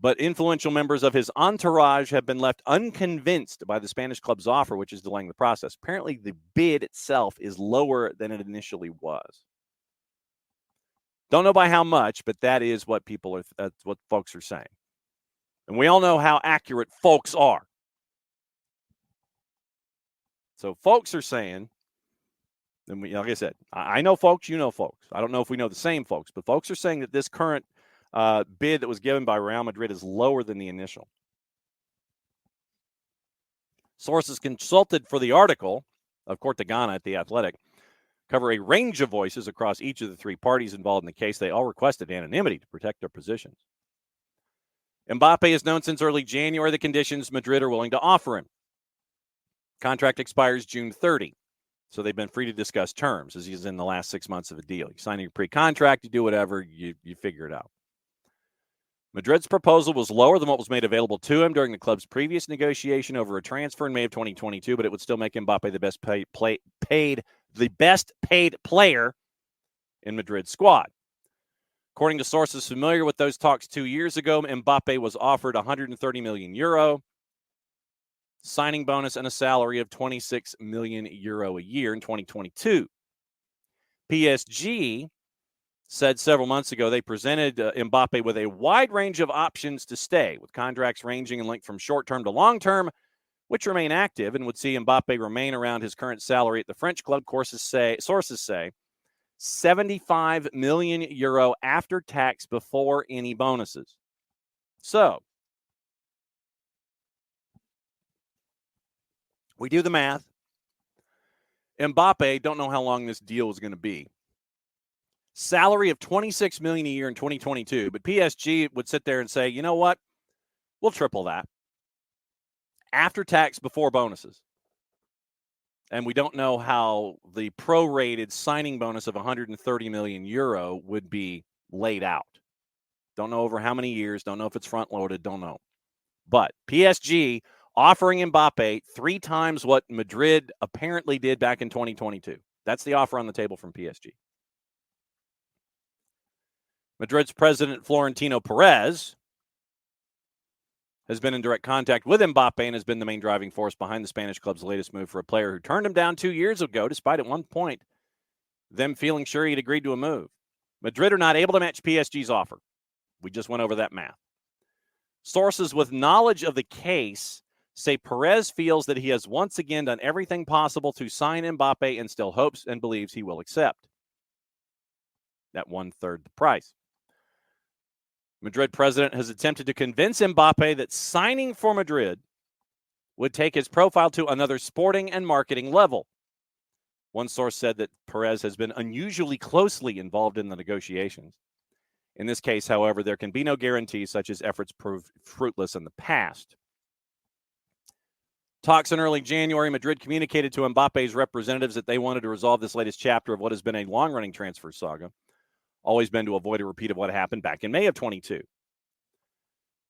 [SPEAKER 1] but influential members of his entourage have been left unconvinced by the Spanish club's offer, which is delaying the process. Apparently, the bid itself is lower than it initially was. Don't know by how much, but that is what that's what folks are saying. And we all know how accurate folks are. So folks are saying, and like I said, I know folks, you know folks. I don't know if we know the same folks, but folks are saying that this current bid that was given by Real Madrid is lower than the initial. Sources consulted for the article of Cortegana at The Athletic cover a range of voices across each of the 3 parties involved in the case. They all requested anonymity to protect their positions. Mbappe has known since early January the conditions Madrid are willing to offer him. Contract expires June 30. So they've been free to discuss terms as he's in the last 6 months of a deal. You sign your pre-contract, you do whatever, you figure it out. Madrid's proposal was lower than what was made available to him during the club's previous negotiation over a transfer in May of 2022, but it would still make Mbappe the best paid player in Madrid's squad. According to sources familiar with those talks 2 years ago, Mbappe was offered 130 million euro, signing bonus, and a salary of 26 million euro a year in 2022. PSG said several months ago they presented Mbappe with a wide range of options to stay, with contracts ranging in length from short-term to long-term, which remain active and would see Mbappe remain around his current salary at the French club. Sources say €75 million after tax before any bonuses. So, we do the math. Mbappe, don't know how long this deal is going to be. Salary of $26 million a year in 2022, but PSG would sit there and say, you know what? We'll triple that. After tax, before bonuses. And we don't know how the prorated signing bonus of €130 million would be laid out. Don't know over how many years. Don't know if it's front-loaded. Don't know. But PSG offering Mbappe 3 times what Madrid apparently did back in 2022. That's the offer on the table from PSG. Madrid's president, Florentino Perez, has been in direct contact with Mbappe and has been the main driving force behind the Spanish club's latest move for a player who turned him down 2 years ago, despite at one point them feeling sure he'd agreed to a move. Madrid are not able to match PSG's offer. We just went over that math. Sources with knowledge of the case say Perez feels that he has once again done everything possible to sign Mbappe and still hopes and believes he will accept at 1/3 the price. Madrid president has attempted to convince Mbappe that signing for Madrid would take his profile to another sporting and marketing level. One source said that Perez has been unusually closely involved in the negotiations. In this case, however, there can be no guarantee such as efforts proved fruitless in the past. Talks in early January, Madrid communicated to Mbappe's representatives that they wanted to resolve this latest chapter of what has been a long-running transfer saga. Always been to avoid a repeat of what happened back in May of 22.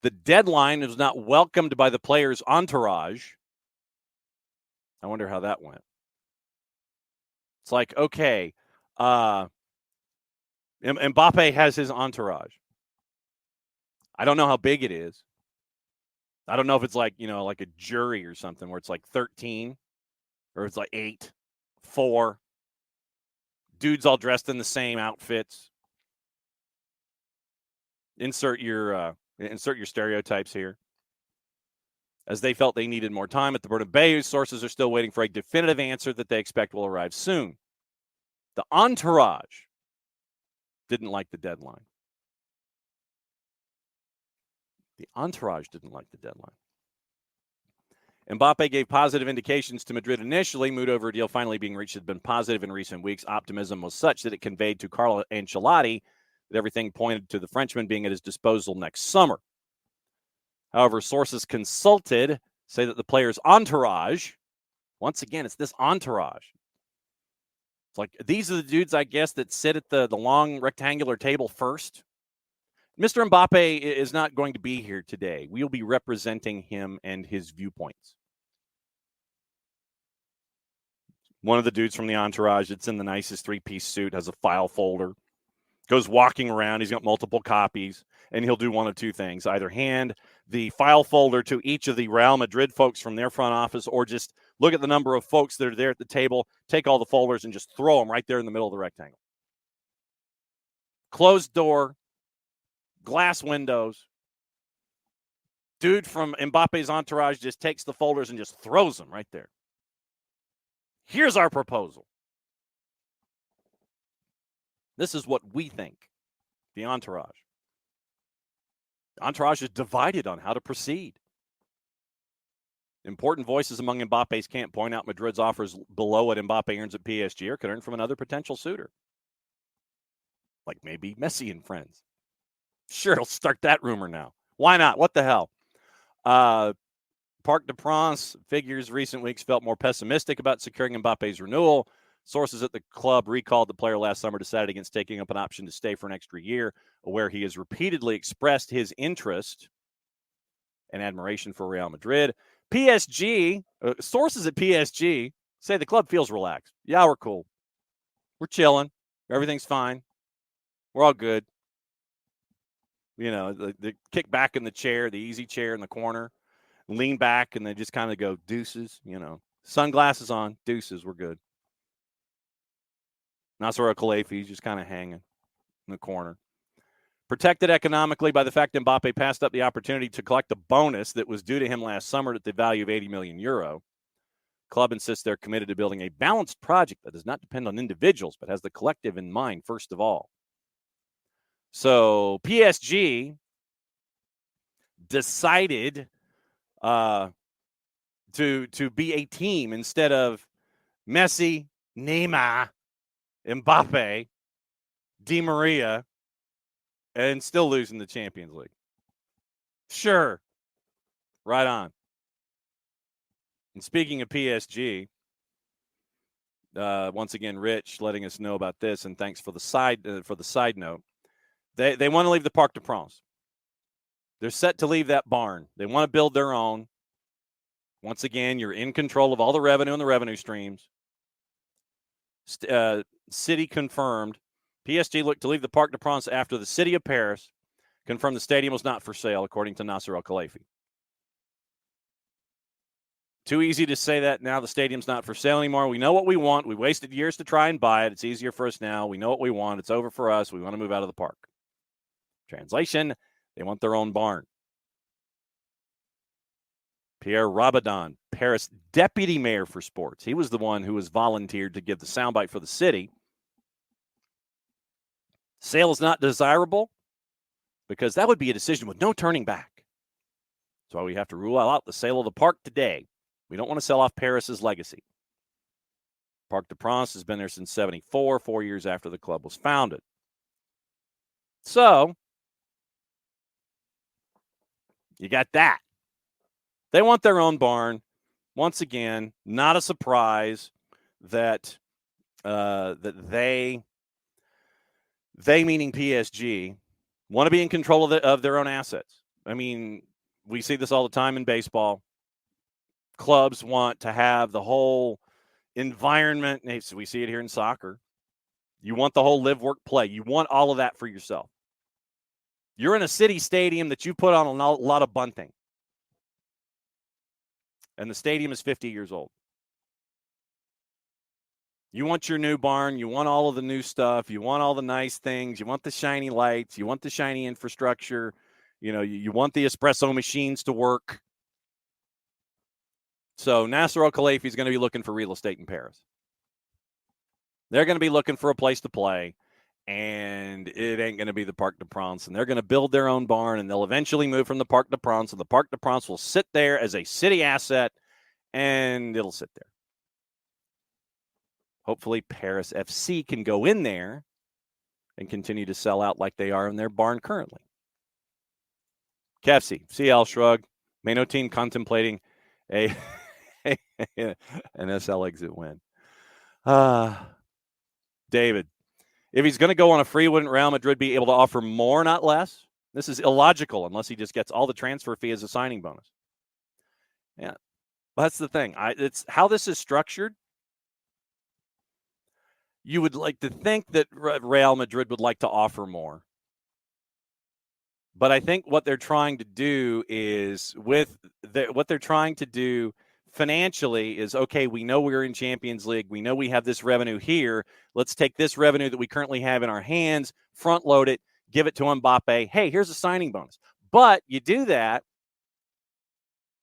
[SPEAKER 1] The deadline was not welcomed by the player's entourage. I wonder how that went. It's like, okay, Mbappe has his entourage. I don't know how big it is. I don't know if it's like, like a jury or something where it's like 13 or it's like 8, 4. Dudes all dressed in the same outfits. Insert your stereotypes here. As they felt they needed more time at the Bernabeu, sources are still waiting for a definitive answer that they expect will arrive soon. The entourage didn't like the deadline. The entourage didn't like the deadline. Mbappe gave positive indications to Madrid initially. Mood over a deal finally being reached had been positive in recent weeks. Optimism was such that it conveyed to Carlo Ancelotti that everything pointed to the Frenchman being at his disposal next summer. However, sources consulted say that the player's entourage, once again, it's this entourage. It's like, these are the dudes, I guess, that sit at the long rectangular table first. Mr. Mbappe is not going to be here today. We'll be representing him and his viewpoints. One of the dudes from the entourage that's in the nicest 3-piece suit has a file folder, goes walking around. He's got multiple copies, and he'll do one of two things. Either hand the file folder to each of the Real Madrid folks from their front office, or just look at the number of folks that are there at the table, take all the folders, and just throw them right there in the middle of the rectangle. Closed door, glass windows. Dude from Mbappe's entourage just takes the folders and just throws them right there. Here's our proposal. This is what we think. The entourage. The entourage is divided on how to proceed. Important voices among Mbappe's camp point out Madrid's offers below what Mbappe earns at PSG or could earn from another potential suitor. Like maybe Messi and friends. Sure, he'll start that rumor now. Why not? What the hell? Parc des Princes figures recent weeks felt more pessimistic about securing Mbappe's renewal. Sources at the club recalled the player last summer decided against taking up an option to stay for an extra year, where he has repeatedly expressed his interest and admiration for Real Madrid. PSG, sources at PSG say the club feels relaxed. Yeah, we're cool. We're chilling. Everything's fine. We're all good. The kick back in the chair, the easy chair in the corner, lean back, and then just kind of go deuces, Sunglasses on, deuces, we're good. Nasser Khelaify just kind of hanging in the corner. Protected economically by the fact Mbappe passed up the opportunity to collect the bonus that was due to him last summer at the value of €80 million. Club insists they're committed to building a balanced project that does not depend on individuals, but has the collective in mind first of all. So PSG decided to be a team instead of Messi, Neymar, Mbappe, Di Maria, and still losing the Champions League. Sure. Right on. And speaking of PSG, once again, Rich letting us know about this, and thanks for the side note. They want to leave the Parc des Princes. They're set to leave that barn. They want to build their own. Once again, you're in control of all the revenue and the revenue streams. City confirmed. PSG looked to leave the Parc des Princes after the city of Paris confirmed the stadium was not for sale, according to Nasser Al-Khelaifi. Too easy to say that now the stadium's not for sale anymore. We know what we want. We wasted years to try and buy it. It's easier for us now. We know what we want. It's over for us. We want to move out of the park. Translation, they want their own barn. Pierre Rabadon, Paris deputy mayor for sports. He was the one who was volunteered to give the soundbite for the city. Sale is not desirable because that would be a decision with no turning back. That's why we have to rule out the sale of the park today. We don't want to sell off Paris's legacy. Parc des Princes has been there since 1974, 4 years after the club was founded. So, you got that. They want their own barn. Once again, not a surprise that they meaning PSG, want to be in control of their own assets. I mean, we see this all the time in baseball. Clubs want to have the whole environment. We see it here in soccer. You want the whole live, work, play. You want all of that for yourself. You're in a city stadium that you put on a lot of bunting. And the stadium is 50 years old. You want your new barn. You want all of the new stuff. You want all the nice things. You want the shiny lights. You want the shiny infrastructure. You know, you want the espresso machines to work. So Nasser Al-Khelaifi is going to be looking for real estate in Paris. They're going to be looking for a place to play, and it ain't going to be the Parc des Princes. And they're going to build their own barn, and they'll eventually move from the Parc des Princes, and the Parc des Princes will sit there as a city asset, and it'll sit there. Hopefully Paris FC can go in there and continue to sell out like they are in their barn currently. KFC, CL shrug. May no team contemplating an SL exit win. David, if he's going to go on a free, wouldn't Real Madrid be able to offer more, not less? This is illogical unless he just gets all the transfer fee as a signing bonus. Yeah, that's the thing. It's how this is structured. You would like to think that Real Madrid would like to offer more. But I think what they're trying to do is what they're trying to do financially is, okay, we know we're in Champions League. We know we have this revenue here. Let's take this revenue that we currently have in our hands, front load it, give it to Mbappe. Hey, here's a signing bonus. But you do that.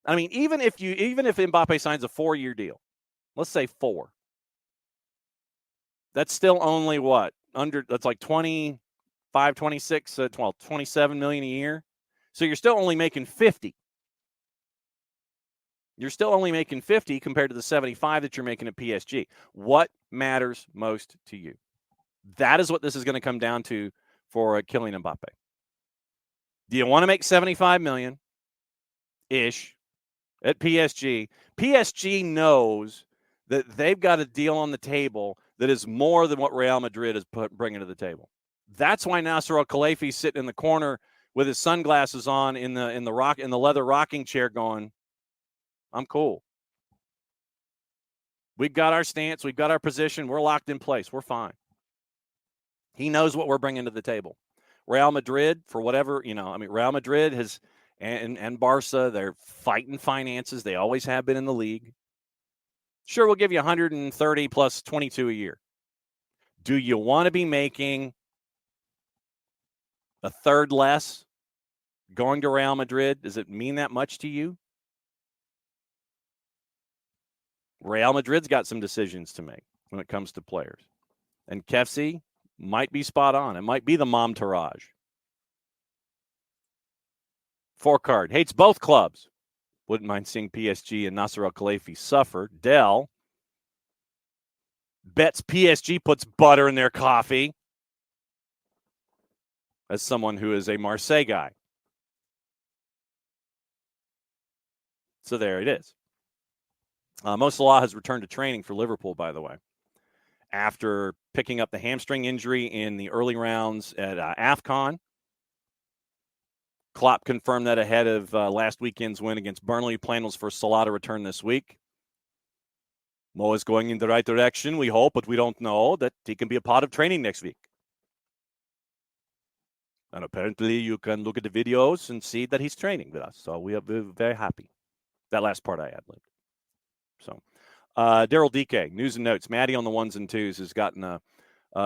[SPEAKER 1] I mean, even if Mbappe signs a 4-year deal, let's say 4, that's still only what? That's like 25, 26, 27 million a year. So you're still only making 50. You're still only making 50 compared to the 75 that you're making at PSG. What matters most to you? That is what this is going to come down to for Kylian Mbappe. Do you want to make 75 million-ish at PSG? PSG knows that they've got a deal on the table that is more than what Real Madrid is bringing to the table. That's why Nasser Al-Khelaifi sitting in the corner with his sunglasses on in the leather rocking chair going, I'm cool. We've got our stance. We've got our position. We're locked in place. We're fine. He knows what we're bringing to the table. Real Madrid, for whatever, Real Madrid has, and Barca, they're fighting finances. They always have been in the league. Sure, we'll give you 130 plus 22 a year. Do you want to be making a third less going to Real Madrid? Does it mean that much to you? Real Madrid's got some decisions to make when it comes to players. And Kefsi might be spot on. It might be the momtourage. 4-card. Hates both clubs. Wouldn't mind seeing PSG and Nasser Al-Khelaifi suffer. Dell bets PSG puts butter in their coffee. As someone who is a Marseille guy. So there it is. Mo Salah has returned to training for Liverpool, by the way, after picking up the hamstring injury in the early rounds at AFCON. Klopp confirmed that ahead of last weekend's win against Burnley. Plan was for Salah to return this week. Mo is going in the right direction, we hope, but we don't know that he can be a part of training next week. And apparently you can look at the videos and see that he's training with us. So we're very happy. That last part I ad-libbed. So Daryl DK, news and notes. Maddie on the ones and twos has gotten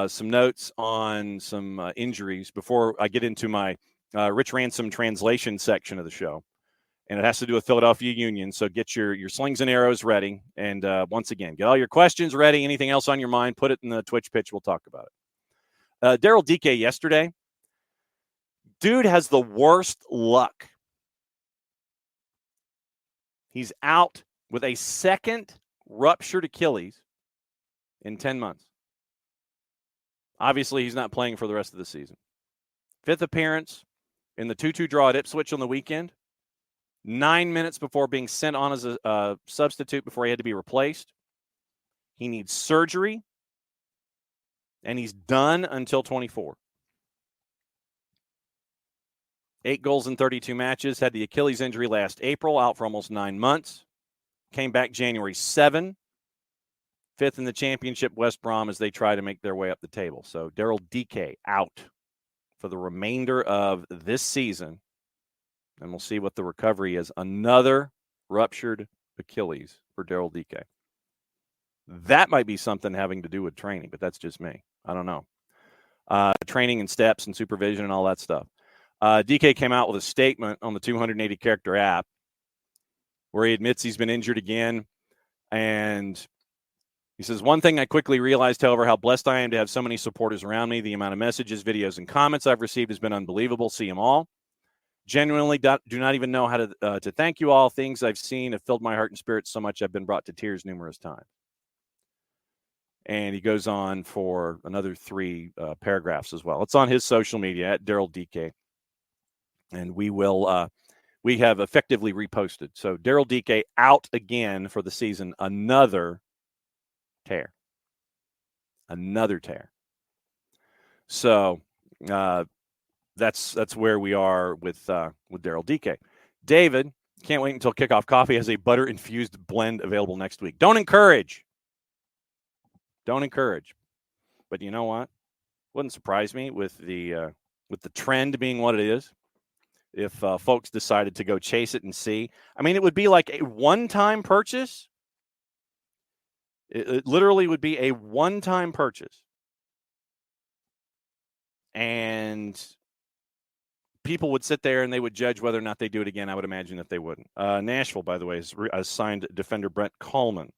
[SPEAKER 1] some notes on some injuries before I get into my Rich Ransom translation section of the show. And it has to do with Philadelphia Union. So get your slings and arrows ready. And once again, get all your questions ready. Anything else on your mind, put it in the Twitch pitch. We'll talk about it. Daryl DK yesterday. Dude has the worst luck. He's out with a second ruptured Achilles in 10 months. Obviously, he's not playing for the rest of the season. 5th appearance in the 2-2 draw at Ipswich on the weekend. 9 minutes before being sent on as a substitute before he had to be replaced. He needs surgery, and he's done until 24. 8 goals in 32 matches. Had the Achilles injury last April, out for almost 9 months. Came back January 7. 5th in the championship, West Brom, as they try to make their way up the table. So Daryl DK out for the remainder of this season. And we'll see what the recovery is. Another ruptured Achilles for Daryl DK. That might be something having to do with training, but that's just me. I don't know. Training and steps and supervision and all that stuff. DK came out with a statement on the 280-character app where he admits he's been injured again. And he says, one thing I quickly realized, however, how blessed I am to have so many supporters around me. The amount of messages, videos, and comments I've received has been unbelievable. See them all. Genuinely do not even know how to thank you all. Things I've seen have filled my heart and spirit so much I've been brought to tears numerous times. And he goes on for another 3 paragraphs as well. It's on his social media at Daryl DK. And we have effectively reposted. So Daryl DK out again for the season. Another tear. So that's where we are with Daryl DK. David, can't wait until Kickoff Coffee has a butter-infused blend available next week. Don't encourage. But you know what? Wouldn't surprise me with the trend being what it is. If folks decided to go chase it and see. I mean, it would be like a one-time purchase. It literally would be a one-time purchase. And people would sit there and they would judge whether or not they do it again. I would imagine that they wouldn't. Nashville, by the way, has signed defender Brent Coleman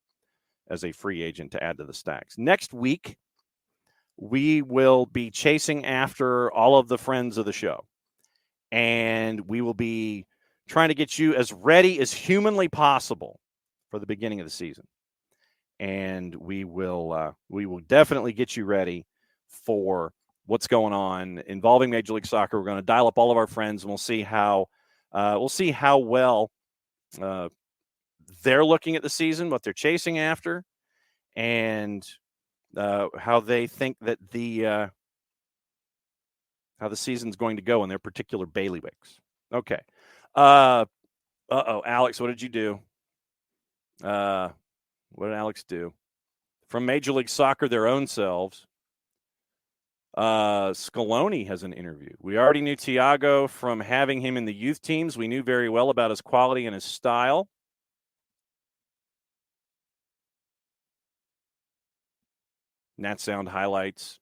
[SPEAKER 1] as a free agent to add to the stacks. Next week, we will be chasing after all of the friends of the show. And we will be trying to get you as ready as humanly possible for the beginning of the season. And we will definitely get you ready for what's going on involving Major League Soccer. We're going to dial up all of our friends, and we'll see how well they're looking at the season, what they're chasing after, and how they think that how the season's going to go in their particular bailiwicks. Okay. Alex, what did you do? What did Alex do? From Major League Soccer, their own selves, Scaloni has an interview. We already knew Thiago from having him in the youth teams. We knew very well about his quality and his style. Nat Sound highlights.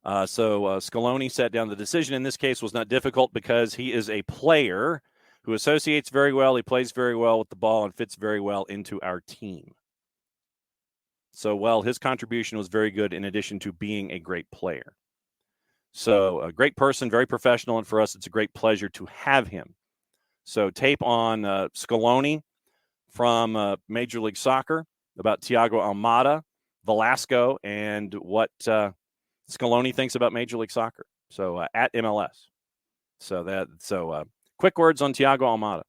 [SPEAKER 1] So Scaloni sat down. The decision in this case was not difficult because he is a player who associates very well. He plays very well with the ball and fits very well into our team. So, well, his contribution was very good in addition to being a great player. So, a great person, very professional, and for us, it's a great pleasure to have him. So, tape on Scaloni from Major League Soccer about Thiago Almada, Velasco, and what Scaloni thinks about Major League Soccer. So, at MLS. So, quick words on Thiago Almada.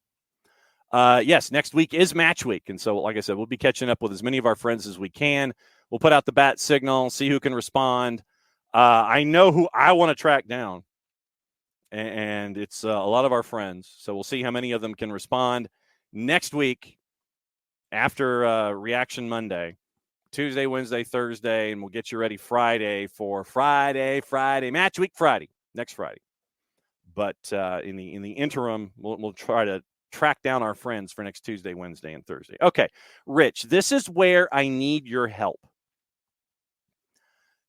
[SPEAKER 1] Yes, next week is match week. And so, like I said, we'll be catching up with as many of our friends as we can. We'll put out the bat signal, see who can respond. I know who I want to track down, and it's a lot of our friends. So we'll see how many of them can respond next week after Reaction Monday, Tuesday, Wednesday, Thursday, and we'll get you ready Friday for Friday, match week Friday, next Friday. But in the interim, we'll try to track down our friends for next Tuesday, Wednesday, and Thursday. Okay, Rich, this is where I need your help.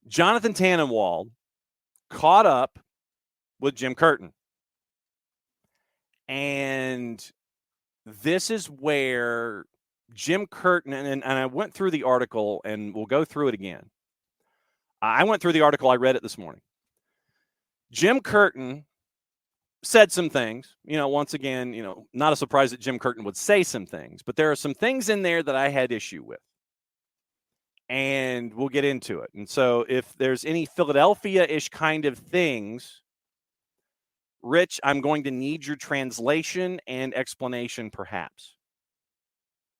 [SPEAKER 1] Jonathan Tannenwald caught up with Jim Curtin. And this is where Jim Curtin, and I went through the article, and we'll go through it again. I went through the article. I read it this morning. Jim Curtin said some things, once again, not a surprise that Jim Curtin would say some things, but there are some things in there that I had issue with. And we'll get into it. And so if there's any Philadelphia-ish kind of things, Rich, I'm going to need your translation and explanation perhaps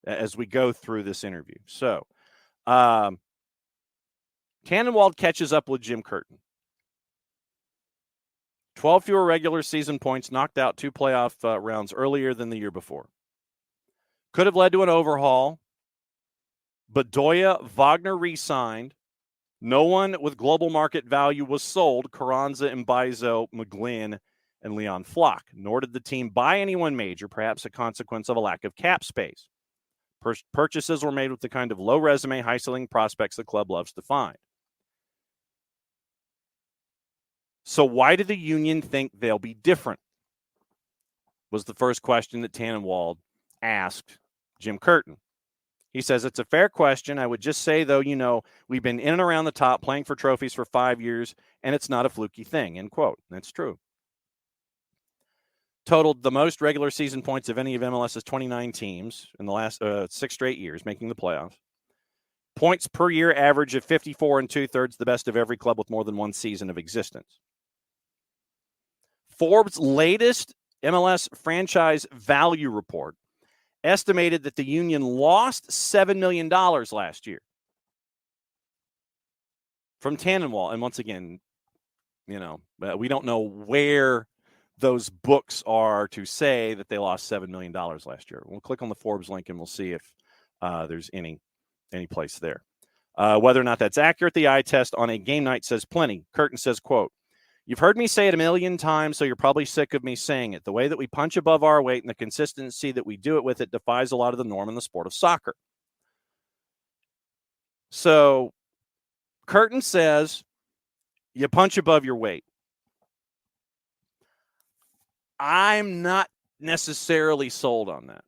[SPEAKER 1] as we go through this interview. So Tannenwald catches up with Jim Curtin. 12 fewer regular season points, knocked out 2 playoff rounds earlier than the year before. Could have led to an overhaul. Bedoya, Wagner re-signed. No one with global market value was sold. Carranza, Mbaizo, McGlynn, and Leon Flock. Nor did the team buy anyone major, perhaps a consequence of a lack of cap space. Purchases were made with the kind of low resume, high ceiling prospects the club loves to find. So why do the Union think they'll be different? Was the first question that Tannenwald asked Jim Curtin. He says, it's a fair question. I would just say, though, we've been in and around the top playing for trophies for 5 years, and it's not a fluky thing, end quote. That's true. Totaled the most regular season points of any of MLS's 29 teams in the last 6 straight years, making the playoffs. Points per year average of 54 2/3, the best of every club with more than one season of existence. Forbes' latest MLS franchise value report estimated that the Union lost $7 million last year from Tannenwald. And once again, we don't know where those books are to say that they lost $7 million last year. We'll click on the Forbes link and we'll see if there's any place there. Whether or not that's accurate, the eye test on a game night says plenty. Curtin says, quote, "You've heard me say it a million times, so you're probably sick of me saying it. The way that we punch above our weight and the consistency that we do it with, it defies a lot of the norm in the sport of soccer." So Curtin says you punch above your weight. I'm not necessarily sold on that.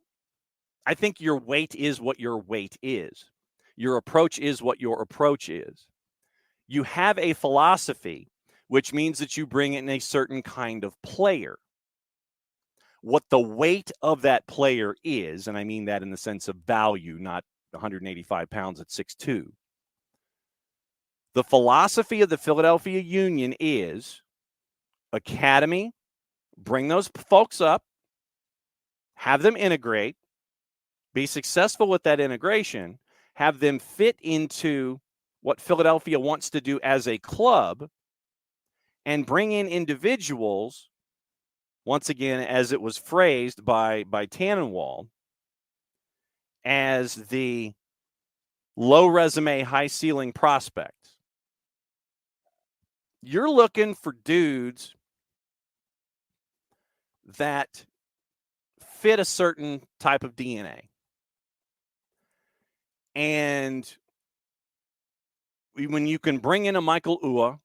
[SPEAKER 1] I think your weight is what your weight is. Your approach is what your approach is. You have a philosophy, which means that you bring in a certain kind of player. What the weight of that player is, and I mean that in the sense of value, not 185 pounds at 6'2". The philosophy of the Philadelphia Union is academy, bring those folks up, have them integrate, be successful with that integration, have them fit into what Philadelphia wants to do as a club, and bring in individuals, once again, as it was phrased by Tannenwald, as the low resume, high ceiling prospects. You're looking for dudes that fit a certain type of DNA. And when you can bring in a Michael Ua,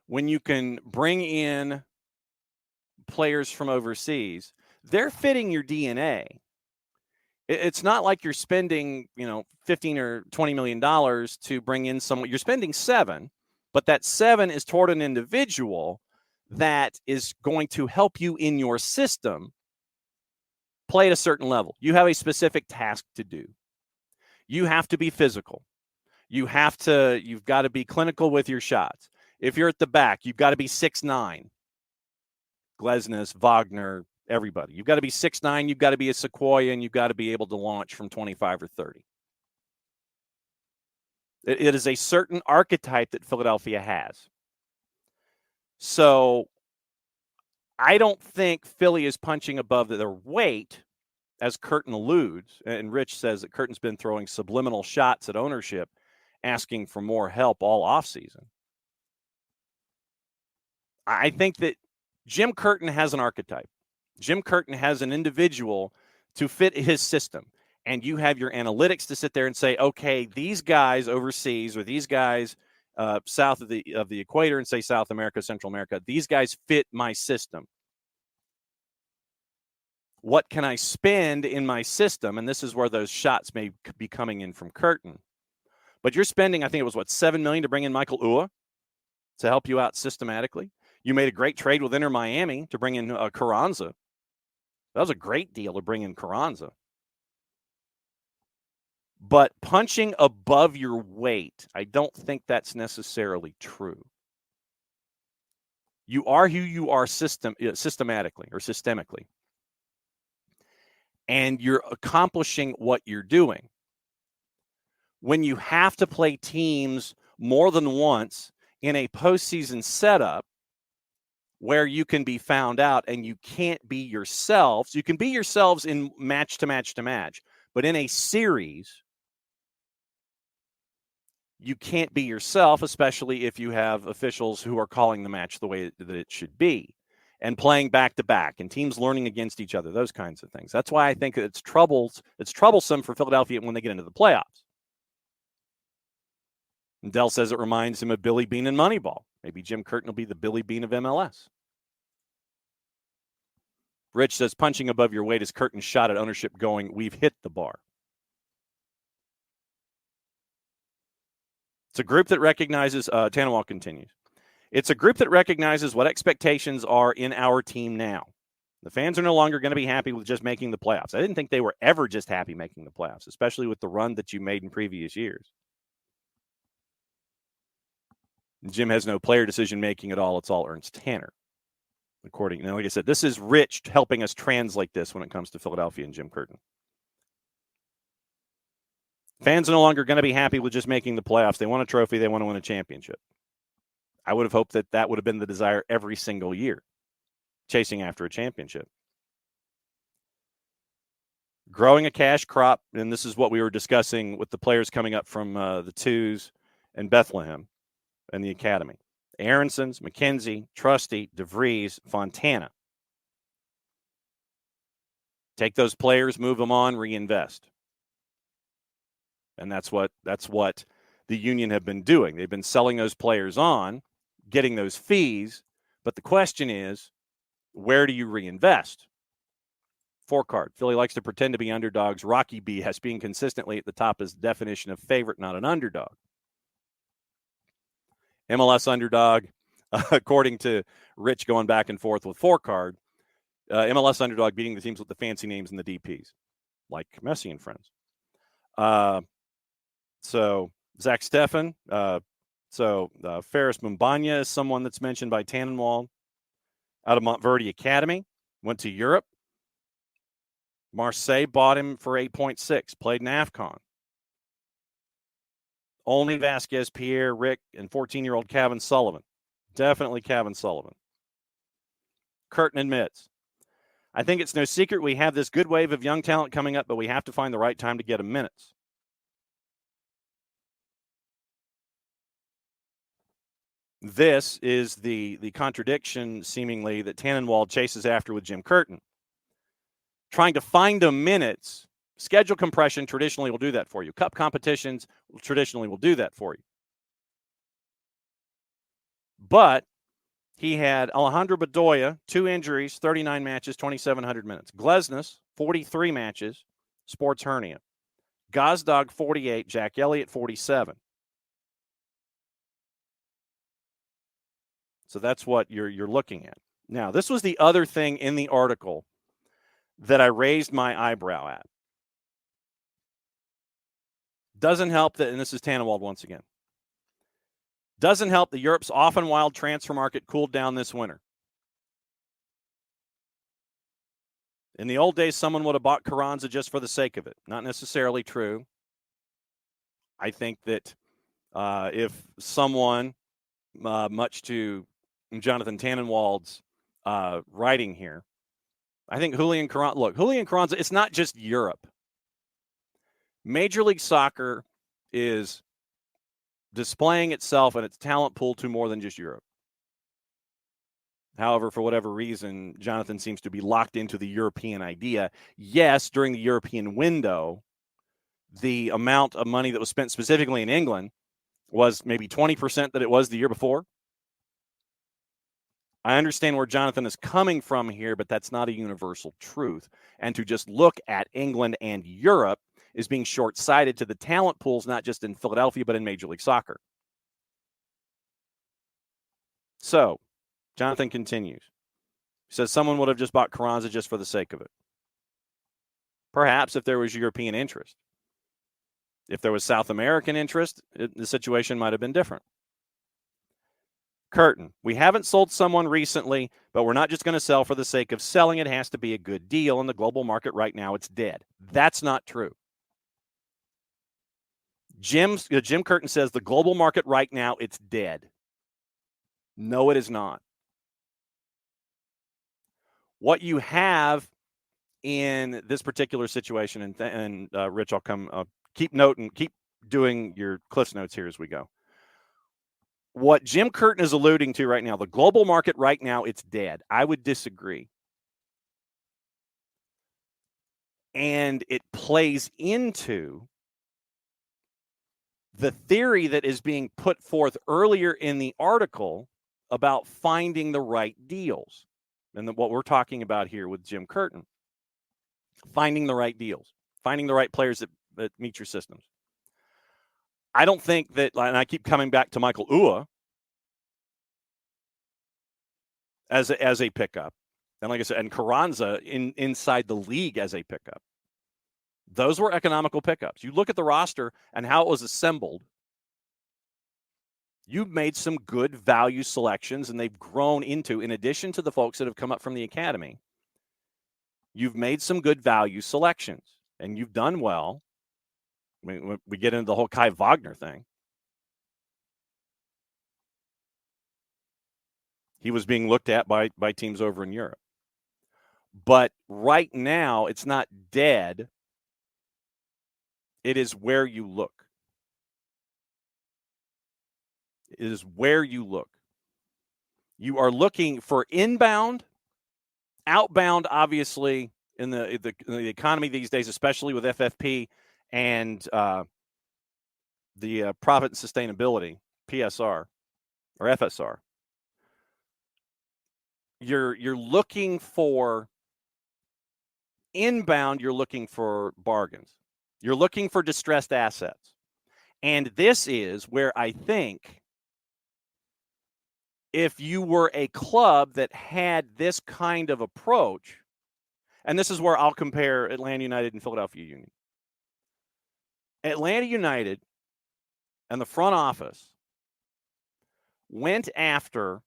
[SPEAKER 1] when you can bring in players from overseas, they're fitting your DNA. It's not like you're spending, $15 or $20 million to bring in someone. You're spending $7 million, but that $7 million is toward an individual that is going to help you in your system play at a certain level. You have a specific task to do. You have to be physical. You've got to be clinical with your shots. If you're at the back, you've got to be 6'9". Glesnes, Wagner, everybody. You've got to be 6'9", you've got to be a Sequoia, and you've got to be able to launch from 25 or 30. It is a certain archetype that Philadelphia has. So I don't think Philly is punching above their weight, as Curtin alludes, and Rich says that Curtin's been throwing subliminal shots at ownership, asking for more help all offseason. I think that Jim Curtin has an archetype. Jim Curtin has an individual to fit his system. And you have your analytics to sit there and say, okay, these guys overseas or these guys south of the equator and say South America, Central America, these guys fit my system. What can I spend in my system? And this is where those shots may be coming in from Curtin. But you're spending, I think it was, $7 million to bring in Michael Ua to help you out systematically. You made a great trade with Inter Miami to bring in Carranza. That was a great deal to bring in Carranza. But punching above your weight, I don't think that's necessarily true. You are who you are systematically or systemically. And you're accomplishing what you're doing. When you have to play teams more than once in a postseason setup where you can be found out and you can't be yourselves, you can be yourselves in match to match to match, but in a series, you can't be yourself, especially if you have officials who are calling the match the way that it should be and playing back-to-back and teams learning against each other, those kinds of things. That's why I think it's troublesome for Philadelphia when they get into the playoffs. And Dell says it reminds him of Billy Beane in Moneyball. Maybe Jim Curtin will be the Billy Beane of MLS. Rich says, punching above your weight is Curtin's shot at ownership going, we've hit the bar. It's a group that recognizes, Tannenwald continues, it's a group that recognizes what expectations are in our team now. The fans are no longer going to be happy with just making the playoffs. I didn't think they were ever just happy making the playoffs, especially with the run that you made in previous years. Jim has no player decision-making at all. It's all Ernst Tanner. Like I said, this is Rich helping us translate this when it comes to Philadelphia and Jim Curtin. Fans are no longer going to be happy with just making the playoffs. They want a trophy. They want to win a championship. I would have hoped that would have been the desire every single year, chasing after a championship. Growing a cash crop, and this is what we were discussing with the players coming up from the twos and Bethlehem and the academy. Aaronsons, McKenzie, Trusty, DeVries, Fontana. Take those players, move them on, reinvest. And that's what the Union have been doing. They've been selling those players on, getting those fees. But the question is, where do you reinvest? 4-card. Philly likes to pretend to be underdogs. Rocky B has being consistently at the top is the definition of favorite, not an underdog. MLS underdog, according to Rich going back and forth with 4-card, MLS underdog beating the teams with the fancy names and the DPs, like Messi and friends. So Zach Steffen. Ferris Mumbanya is someone that's mentioned by Tannenwald out of Montverde Academy. Went to Europe. Marseille bought him for 8.6. Played in AFCON. Only Vasquez, Pierre, Rick, and 14-year-old Kevin Sullivan. Definitely Kevin Sullivan. Curtin admits, I think it's no secret we have this good wave of young talent coming up, but we have to find the right time to get them minutes. This is the contradiction, seemingly, that Tannenwald chases after with Jim Curtin. Trying to find them minutes. Schedule compression traditionally will do that for you. Cup competitions traditionally will do that for you. But he had Alejandro Bedoya, 2 injuries, 39 matches, 2,700 minutes. Glesnes, 43 matches, sports hernia. Gazdag, 48, Jack Elliott, 47. So that's what you're looking at. Now, this was the other thing in the article that I raised my eyebrow at. Doesn't help that, and this is Tannenwald once again, doesn't help that Europe's often wild transfer market cooled down this winter. In the old days, someone would have bought Carranza just for the sake of it. Not necessarily true. I think that if someone, much to Jonathan Tannenwald's writing here, I think Julian Carranza, it's not just Europe. Major League Soccer is displaying itself and its talent pool to more than just Europe. However, for whatever reason, Jonathan seems to be locked into the European idea. Yes, during the European window, the amount of money that was spent specifically in England was maybe 20% that it was the year before. I understand where Jonathan is coming from here, but that's not a universal truth. And to just look at England and Europe is being short-sighted to the talent pools, not just in Philadelphia, but in Major League Soccer. So, Jonathan continues. He says someone would have just bought Carranza just for the sake of it. Perhaps if there was European interest. If there was South American interest, the situation might have been different. Curtin, we haven't sold someone recently, but we're not just going to sell for the sake of selling. It has to be a good deal. In the global market right now, it's dead. That's not true. Jim Curtin says the global market right now, it's dead. No, it is not. What you have in this particular situation, and Rich, I'll keep noting, keep doing your Cliff's notes here as we go. What Jim Curtin is alluding to right now, the global market right now, it's dead. I would disagree. And it plays into the theory that is being put forth earlier in the article about finding the right deals. And what we're talking about here with Jim Curtin, finding the right deals, finding the right players that meet your systems. I don't think that, and I keep coming back to Michael Ua as a pickup. And like I said, and Carranza inside the league as a pickup. Those were economical pickups. You look at the roster and how it was assembled. You've made some good value selections, and they've grown into, in addition to the folks that have come up from the academy, you've made some good value selections, and you've done well. I mean, we get into the whole Kai Wagner thing. He was being looked at by teams over in Europe. But right now, it's not dead. It is where you look. It is where you look. You are looking for inbound, outbound, obviously, in the economy these days, especially with FFP and the profit and sustainability, PSR or FSR. You're looking for inbound, you're looking for bargains. You're looking for distressed assets. And this is where I think if you were a club that had this kind of approach, and this is where I'll compare Atlanta United and Philadelphia Union. Atlanta United and the front office went after,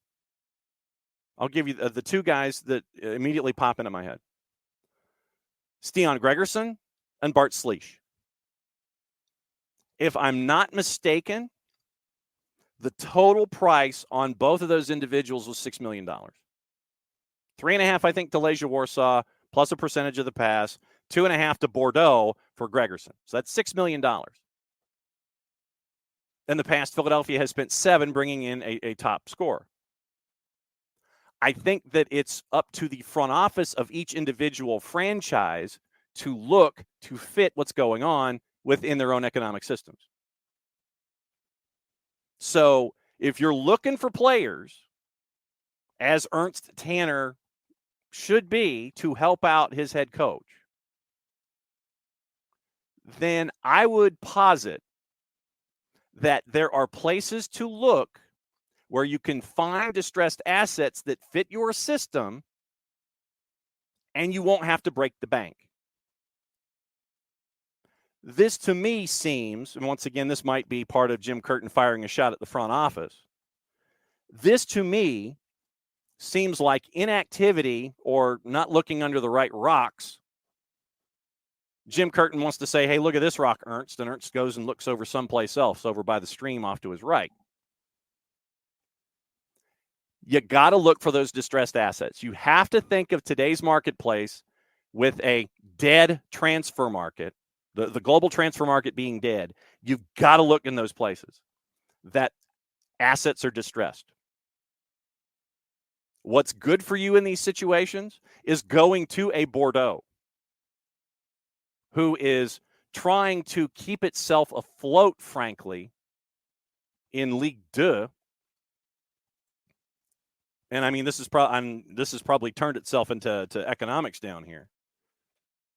[SPEAKER 1] I'll give you the two guys that immediately pop into my head. Stian Gregerson and Bart Sliech. If I'm not mistaken, the total price on both of those individuals was $6 million. 3.5, I think, to Legia Warsaw, plus a percentage of the pass. 2.5 to Bordeaux for Gregerson. So that's $6 million. In the past, Philadelphia has spent 7 bringing in a top scorer. I think that it's up to the front office of each individual franchise to look to fit what's going on within their own economic systems. So if you're looking for players as Ernst Tanner should be to help out his head coach, then I would posit that there are places to look where you can find distressed assets that fit your system and you won't have to break the bank. This to me seems, and once again, this might be part of Jim Curtin firing a shot at the front office. This to me seems like inactivity or not looking under the right rocks. Jim Curtin wants to say, hey, look at this rock, Ernst. And Ernst goes and looks over someplace else, over by the stream off to his right. You got to look for those distressed assets. You have to think of today's marketplace with a dead transfer market, the global transfer market being dead. You've got to look in those places that assets are distressed. What's good for you in these situations is going to a Bordeaux who is trying to keep itself afloat, frankly, in Ligue 2. And I mean, this has probably turned itself into economics down here.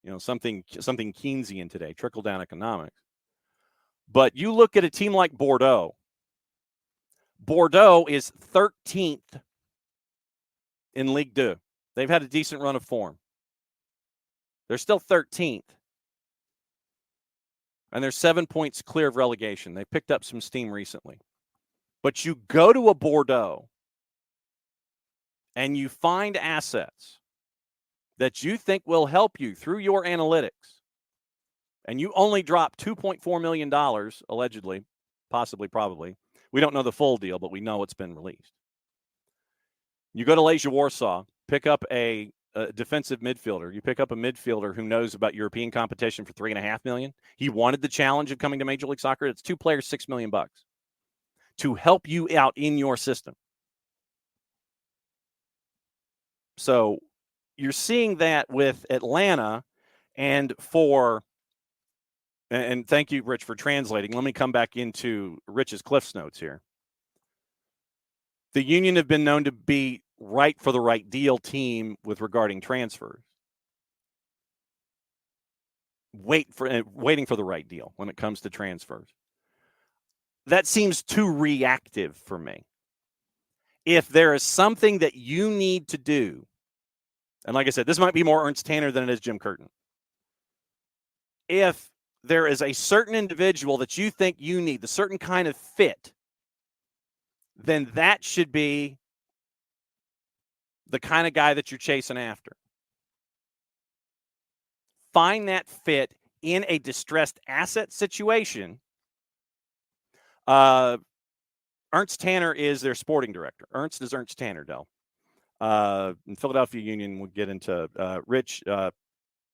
[SPEAKER 1] You know, something Keynesian today, trickle down economics. But you look at a team like Bordeaux. Bordeaux is 13th in Ligue 2. They've had a decent run of form. They're still 13th. And they're 7 points clear of relegation. They picked up some steam recently. But you go to a Bordeaux and you find assets that you think will help you through your analytics, and you only drop $2.4 million, allegedly, possibly, probably. We don't know the full deal, but we know it's been released. You go to Legia Warsaw, pick up a defensive midfielder. You pick up a midfielder who knows about European competition for $3.5 million. He wanted the challenge of coming to Major League Soccer. It's 2 players, $6 million to help you out in your system. So you're seeing that with Atlanta, and thank you, Rich, for translating. Let me come back into Rich's Cliff's notes here. The Union have been known to be right for the right deal team with regarding transfers. Waiting for the right deal when it comes to transfers. That seems too reactive for me. If there is something that you need to do, and like I said, this might be more Ernst Tanner than it is Jim Curtin. If there is a certain individual that you think you need, the certain kind of fit, then that should be the kind of guy that you're chasing after. Find that fit in a distressed asset situation. Ernst Tanner is their sporting director. Ernst is Ernst Tanner, Dell. In Philadelphia Union, we'll get into Rich.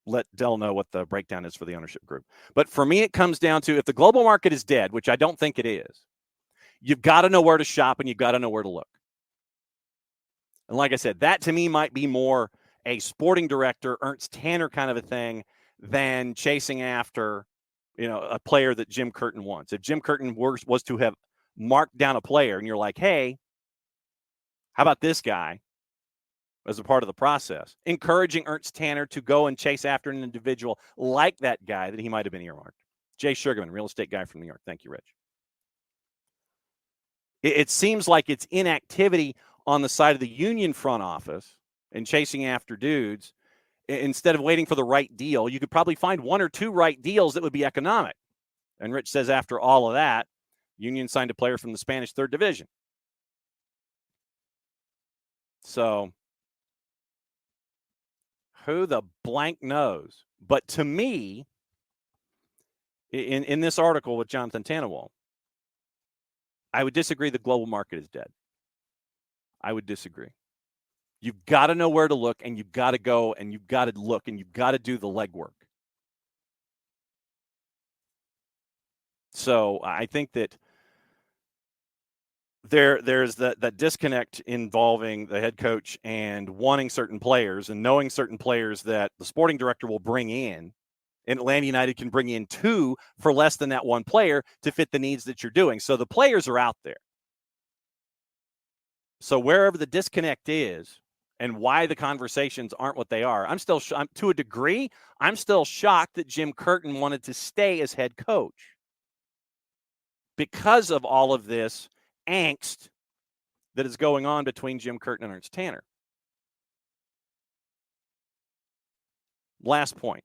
[SPEAKER 1] Let Dell know what the breakdown is for the ownership group. But for me, it comes down to if the global market is dead, which I don't think it is, you've got to know where to shop and you've got to know where to look. And like I said, that to me might be more a sporting director, Ernst Tanner kind of a thing than chasing after, a player that Jim Curtin wants. If Jim Curtin was to have marked down a player and you're like, hey, how about this guy as a part of the process? Encouraging Ernst Tanner to go and chase after an individual like that guy that he might have been earmarked. Jay Sugarman, real estate guy from New York. Thank you, Rich. It seems like it's inactivity on the side of the Union front office and chasing after dudes. Instead of waiting for the right deal, you could probably find 1 or 2 right deals that would be economic. And Rich says after all of that, Union signed a player from the Spanish 3rd Division. So who the blank knows? But to me, in this article with Jonathan Tannenwald, I would disagree the global market is dead. I would disagree. You've got to know where to look, and you've got to go, and you've got to look, and you've got to do the legwork. So I think that there's that disconnect involving the head coach and wanting certain players and knowing certain players that the sporting director will bring in, and Atlanta United can bring in 2 for less than that 1 player to fit the needs that you're doing. So the players are out there. So wherever the disconnect is and why the conversations aren't what they are, to a degree, I'm still shocked that Jim Curtin wanted to stay as head coach because of all of this angst that is going on between Jim Curtin and Ernst Tanner. Last point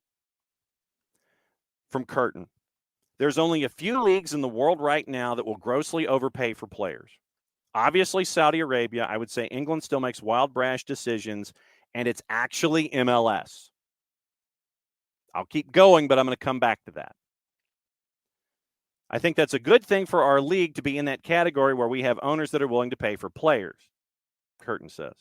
[SPEAKER 1] from Curtin. There's only a few leagues in the world right now that will grossly overpay for players. Obviously, Saudi Arabia. I would say England still makes wild, brash decisions, and it's actually MLS. I'll keep going, but I'm going to come back to that. I think that's a good thing for our league to be in that category where we have owners that are willing to pay for players, Curtin says.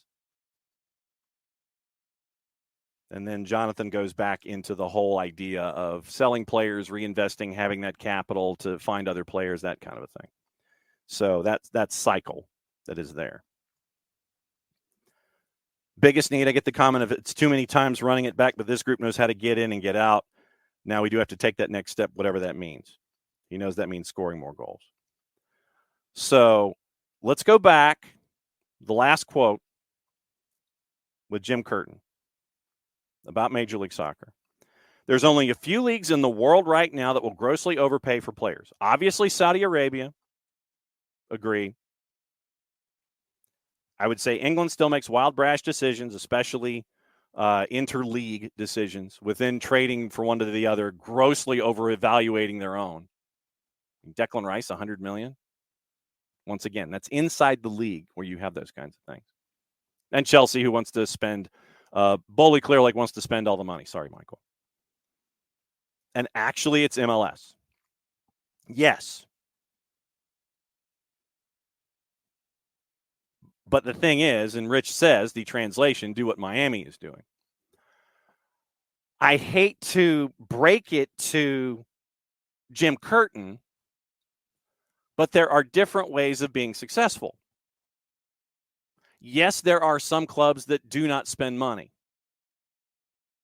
[SPEAKER 1] And then Jonathan goes back into the whole idea of selling players, reinvesting, having that capital to find other players, that kind of a thing. So that cycle that is there. Biggest need, I get the comment of it's too many times running it back, but this group knows how to get in and get out. Now we do have to take that next step, whatever that means. He knows that means scoring more goals. So let's go back. The last quote with Jim Curtin about Major League Soccer. There's only a few leagues in the world right now that will grossly overpay for players. Obviously, Saudi Arabia. Agree. I would say England still makes wild, brash decisions, especially interleague decisions within trading for one to the other, grossly over-evaluating their own. Declan Rice, $100 million. Once again, that's inside the league where you have those kinds of things. And Chelsea, who wants to spend, Bully Clearlake wants to spend all the money. Sorry, Michael. And actually, it's MLS. Yes. But the thing is, and Rich says, the translation, do what Miami is doing. I hate to break it to Jim Curtin, but there are different ways of being successful. Yes, there are some clubs that do not spend money.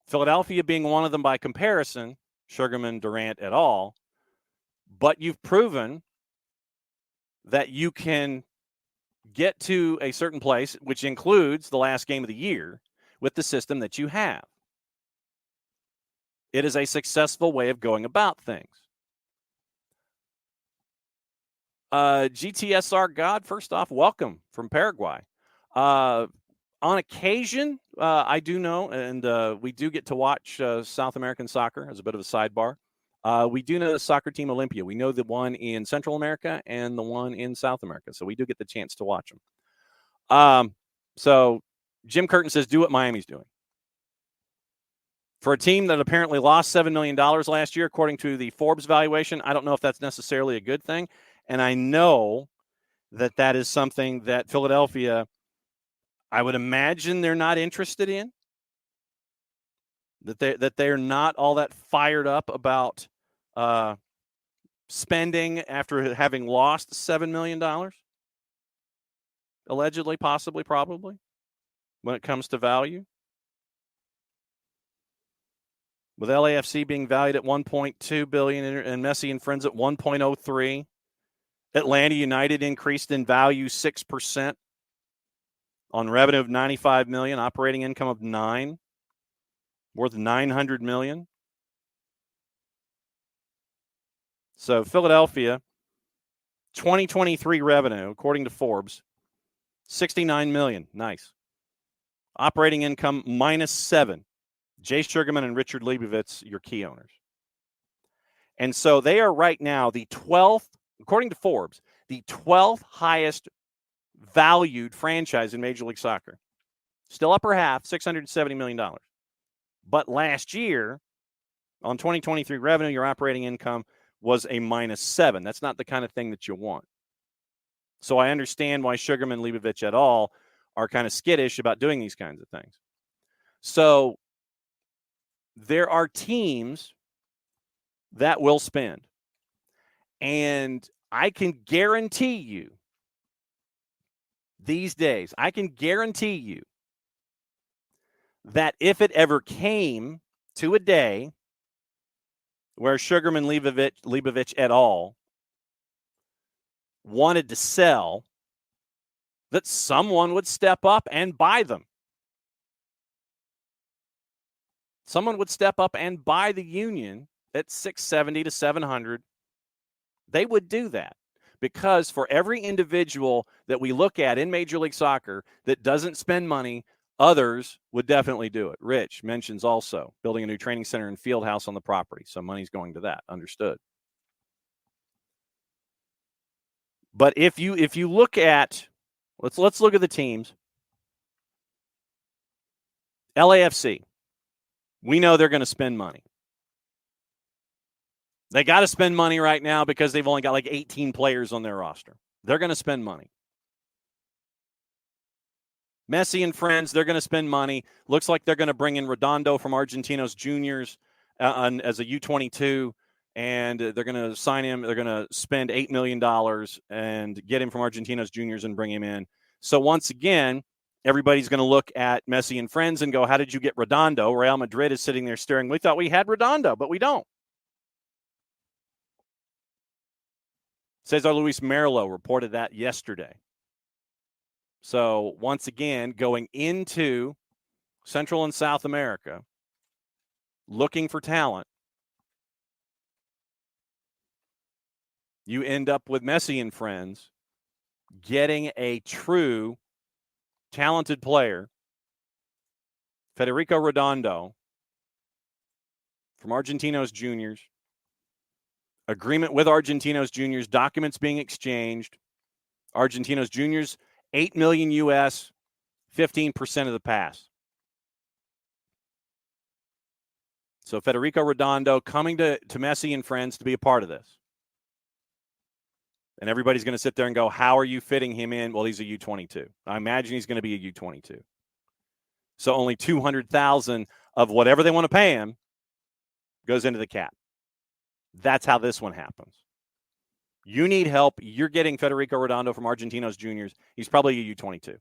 [SPEAKER 1] Philadelphia being one of them by comparison, Sugarman, Durant et al. But you've proven that you can get to a certain place, which includes the last game of the year, with the system that you have. It is a successful way of going about things. GTSR God, first off, welcome from Paraguay. On occasion, I do know, and we do get to watch South American soccer as a bit of a sidebar. We do know the soccer team Olympia. We know the one in Central America and the one in South America. So we do get the chance to watch them. So Jim Curtin says, do what Miami's doing. For a team that apparently lost $7 million last year, according to the Forbes valuation, I don't know if that's necessarily a good thing. And I know that that is something that Philadelphia, I would imagine they're not interested in. That they're not all that fired up about spending after having lost $7 million. Allegedly, possibly, probably, when it comes to value. With LAFC being valued at $1.2 billion and Messi and friends at $1.03. Atlanta United increased in value 6% on revenue of $95 million, operating income of $9 million, worth $900 million. So Philadelphia, 2023 revenue, according to Forbes, $69 million. Nice. Operating income -7. Jay Sugarman and Richard Leibovitz, your key owners. And so they are right now the 12th, according to Forbes, the 12th highest valued franchise in Major League Soccer. Still upper half, $670 million. But last year, on 2023 revenue, your operating income was a -7. That's not the kind of thing that you want. So I understand why Sugarman, Leibovitz et al. Are kind of skittish about doing these kinds of things. So there are teams that will spend. And I can guarantee you these days, I can guarantee you that if it ever came to a day where Sugarman, Leibovitz et al. Wanted to sell, that someone would step up and buy them. Someone would step up and buy the Union at 670 to 700. They would do that because for every individual that we look at in Major League Soccer that doesn't spend money, others would definitely do it. Rich mentions also building a new training center and field house on the property. So money's going to that. Understood. But if you look at, let's look at the teams. LAFC, we know they're going to spend money. They got to spend money right now because they've only got like 18 players on their roster. They're going to spend money. Messi and friends, they're going to spend money. Looks like they're going to bring in Redondo from Argentinos Juniors as a U22, and they're going to sign him. They're going to spend $8 million and get him from Argentinos Juniors and bring him in. So once again, everybody's going to look at Messi and friends and go, how did you get Redondo? Real Madrid is sitting there staring. We thought we had Redondo, but we don't. Cesar Luis Merlo reported that yesterday. So once again, going into Central and South America, looking for talent, you end up with Messi and friends getting a true talented player, Federico Redondo from Argentinos Juniors. Agreement with Argentinos Juniors, documents being exchanged. Argentinos Juniors, $8 million US, 15% of the pass. So Federico Redondo coming to Messi and friends to be a part of this. And everybody's going to sit there and go, how are you fitting him in? Well, he's a U22. I imagine he's going to be a U22. So only $200,000 of whatever they want to pay him goes into the cap. That's how this one happens. You need help. You're getting Federico Redondo from Argentinos Juniors. He's probably a U22.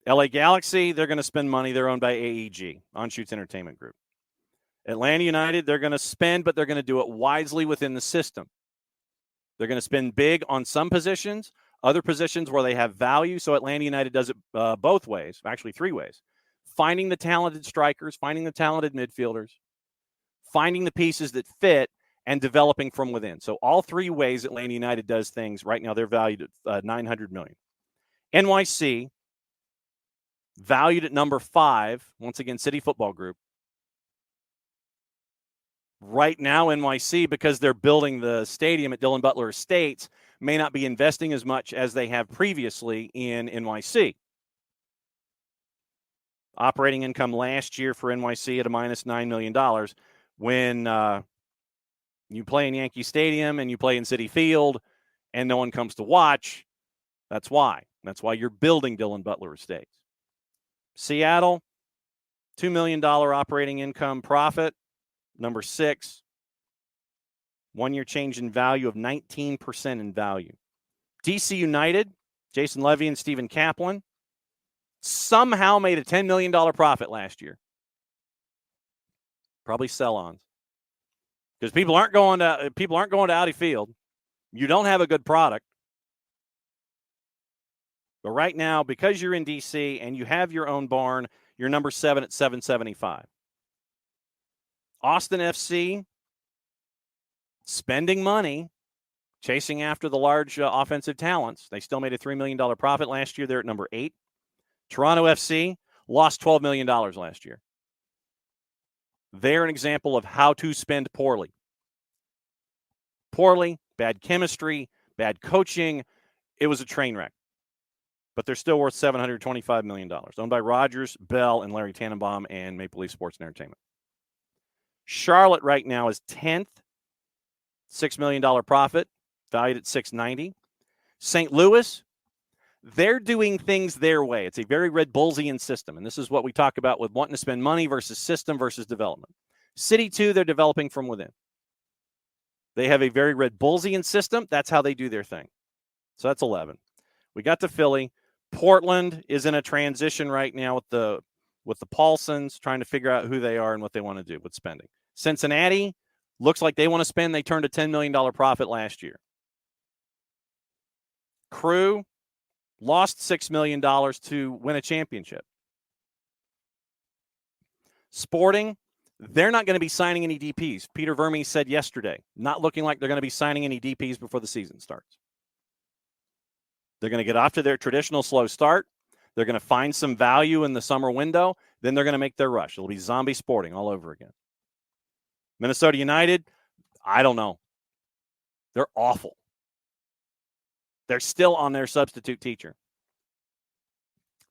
[SPEAKER 1] LA Galaxy, they're going to spend money. They're owned by AEG, Anschutz Entertainment Group. Atlanta United, they're going to spend, but they're going to do it wisely within the system. They're going to spend big on some positions, other positions where they have value. So Atlanta United does it both ways, actually three ways. Finding the talented strikers, finding the talented midfielders, finding the pieces that fit, and developing from within. So all three ways Atlanta United does things. Right now, they're valued at $900 million. NYC, valued at number 5, once again, City Football Group. Right now, NYC, because they're building the stadium at Dillon Butler Estates, may not be investing as much as they have previously in NYC. Operating income last year for NYC at a minus $9 million. When you play in Yankee Stadium and you play in Citi Field and no one comes to watch, that's why. That's why you're building Dillon Butler Estates. Seattle, $2 million operating income profit. Number 6, 1-year change in value of 19% in value. DC United, Jason Levy and Stephen Kaplan, somehow made a $10 million profit last year. Probably sell-ons. Because people aren't going to Audi Field. You don't have a good product. But right now, because you're in DC and you have your own barn, you're number 7 at 775. Austin FC, spending money, chasing after the large offensive talents. They still made a $3 million profit last year. They're at number 8. Toronto FC lost $12 million last year. They're an example of how to spend poorly. Poorly, bad chemistry, bad coaching. It was a train wreck. But they're still worth $725 million. Owned by Rogers, Bell, and Larry Tannenbaum and Maple Leaf Sports and Entertainment. Charlotte right now is 10th, $6 million profit, valued at $690. St. Louis, they're doing things their way. It's a very Red Bullsian system, and this is what we talk about with wanting to spend money versus system versus development. City 2, they're developing from within. They have a very Red Bullsian system. That's how they do their thing. So that's 11. We got to Philly. Portland is in a transition right now with the Paulsons, trying to figure out who they are and what they want to do with spending. Cincinnati looks like they want to spend. They turned a $10 million profit last year. Crew lost $6 million to win a championship. Sporting, they're not going to be signing any DPs. Peter Vermes said yesterday, not looking like they're going to be signing any DPs before the season starts. They're going to get off to their traditional slow start. They're going to find some value in the summer window. Then they're going to make their rush. It'll be zombie Sporting all over again. Minnesota United, I don't know. They're awful. They're still on their substitute teacher.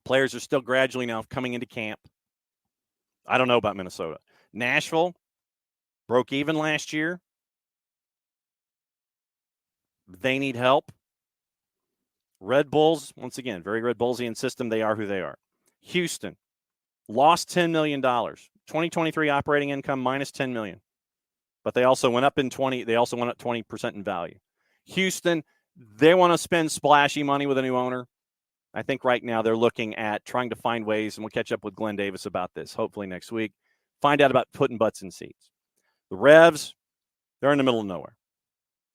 [SPEAKER 1] Players are still gradually now coming into camp. I don't know about Minnesota. Nashville broke even last year. They need help. Red Bulls, once again, very Red Bullsian system. They are who they are. Houston lost $10 million. 2023 operating income minus $10 million. But they also went up 20% in value. Houston, they want to spend splashy money with a new owner. I think right now they're looking at trying to find ways, and we'll catch up with Glenn Davis about this hopefully next week. Find out about putting butts in seats. The Revs, they're in the middle of nowhere.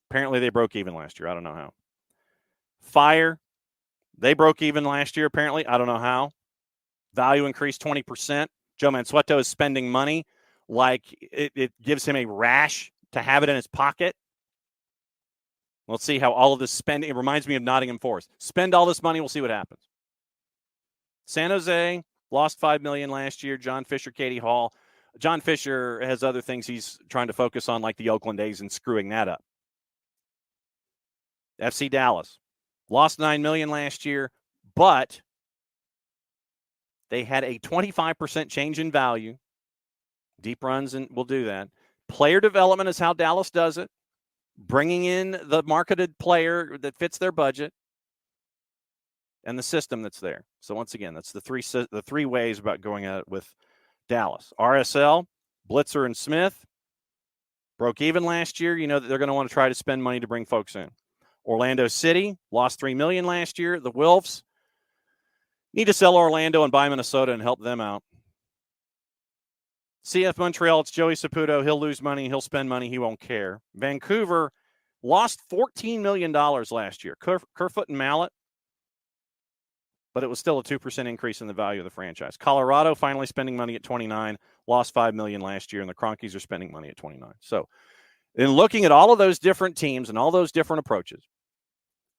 [SPEAKER 1] Apparently they broke even last year. I don't know how. Fire, they broke even last year apparently. I don't know how. Value increased 20%. Joe Mansueto is spending money like it gives him a rash to have it in his pocket. We'll see how all of this spending, it reminds me of Nottingham Forest. Spend all this money, we'll see what happens. San Jose lost $5 million last year. John Fisher, Katie Hall. John Fisher has other things he's trying to focus on, like the Oakland A's, and screwing that up. FC Dallas lost $9 million last year, but they had a 25% change in value. Deep runs and will do that. Player development is how Dallas does it. Bringing in the marketed player that fits their budget and the system that's there. So once again, that's the three ways about going at it with Dallas. RSL, Blitzer and Smith broke even last year. You know that they're going to want to try to spend money to bring folks in. Orlando City lost $3 million last year. The Wilfs need to sell Orlando and buy Minnesota and help them out. CF Montreal, it's Joey Saputo. He'll lose money. He'll spend money. He won't care. Vancouver lost $14 million last year. Kerfoot and Mallet. But it was still a 2% increase in the value of the franchise. Colorado finally spending money at 29, lost $5 million last year, and the Cronkies are spending money at 29. So in looking at all of those different teams and all those different approaches,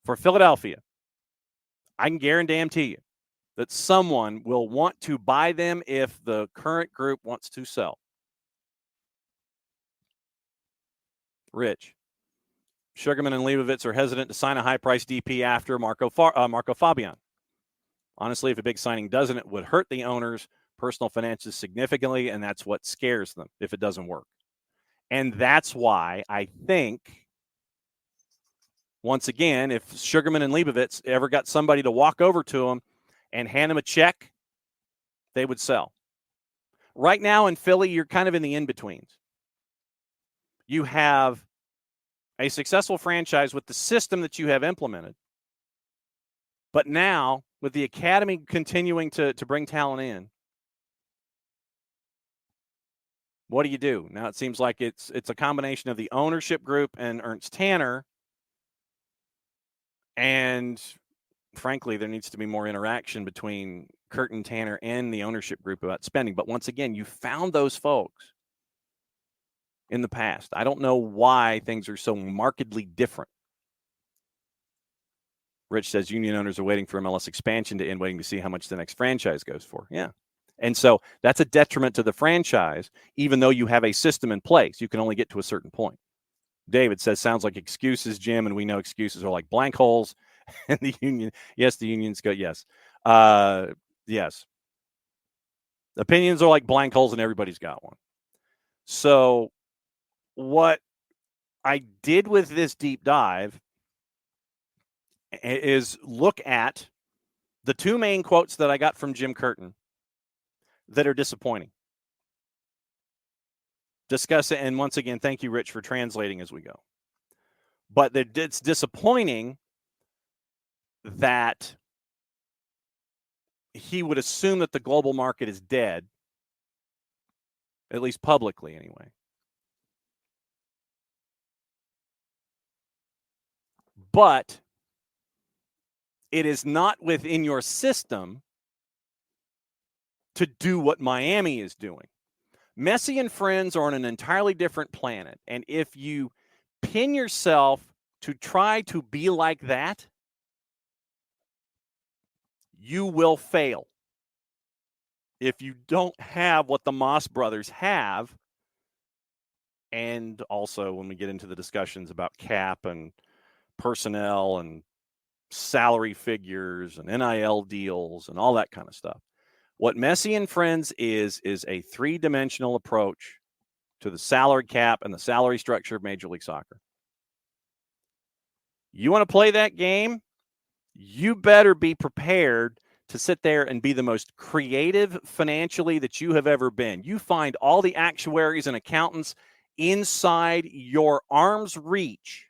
[SPEAKER 1] for Philadelphia, I can guarantee you that someone will want to buy them if the current group wants to sell. Rich. Sugarman and Leibovitz are hesitant to sign a high-priced DP after Marco Fabian. Honestly, if a big signing doesn't, it would hurt the owners' personal finances significantly, and that's what scares them if it doesn't work. And that's why I think, once again, if Sugarman and Leibovitz ever got somebody to walk over to them and hand them a check, they would sell. Right now in Philly, you're kind of in the in-betweens. You have a successful franchise with the system that you have implemented. But now, with the academy continuing to bring talent in, what do? Now it seems like it's a combination of the ownership group and Ernst Tanner. And frankly, there needs to be more interaction between Kurt and Tanner and the ownership group about spending. But once again, you found those folks in the past. I don't know why things are so markedly different. Rich says union owners are waiting for MLS expansion to end, waiting to see how much the next franchise goes for. Yeah. And so that's a detriment to the franchise, even though you have a system in place. You can only get to a certain point. David says, sounds like excuses, Jim, and we know excuses are like blank holes. And the union, yes, the unions go, yes. Yes. Opinions are like blank holes, and everybody's got one. So what I did with this deep dive is look at the two main quotes that I got from Jim Curtin that are disappointing. Discuss it, and once again, thank you, Rich, for translating as we go. But it's disappointing that he would assume that the global market is dead, at least publicly anyway. But It is not within your system to do what Miami is doing. Messi and friends are on an entirely different planet. And if you pin yourself to try to be like that, you will fail. If you don't have what the Moss brothers have, and also when we get into the discussions about cap and personnel and salary figures and NIL deals and all that kind of stuff. What Messi and friends is a three-dimensional approach to the salary cap and the salary structure of Major League Soccer. You want to play that game? You better be prepared to sit there and be the most creative financially that you have ever been. You find all the actuaries and accountants inside your arm's reach.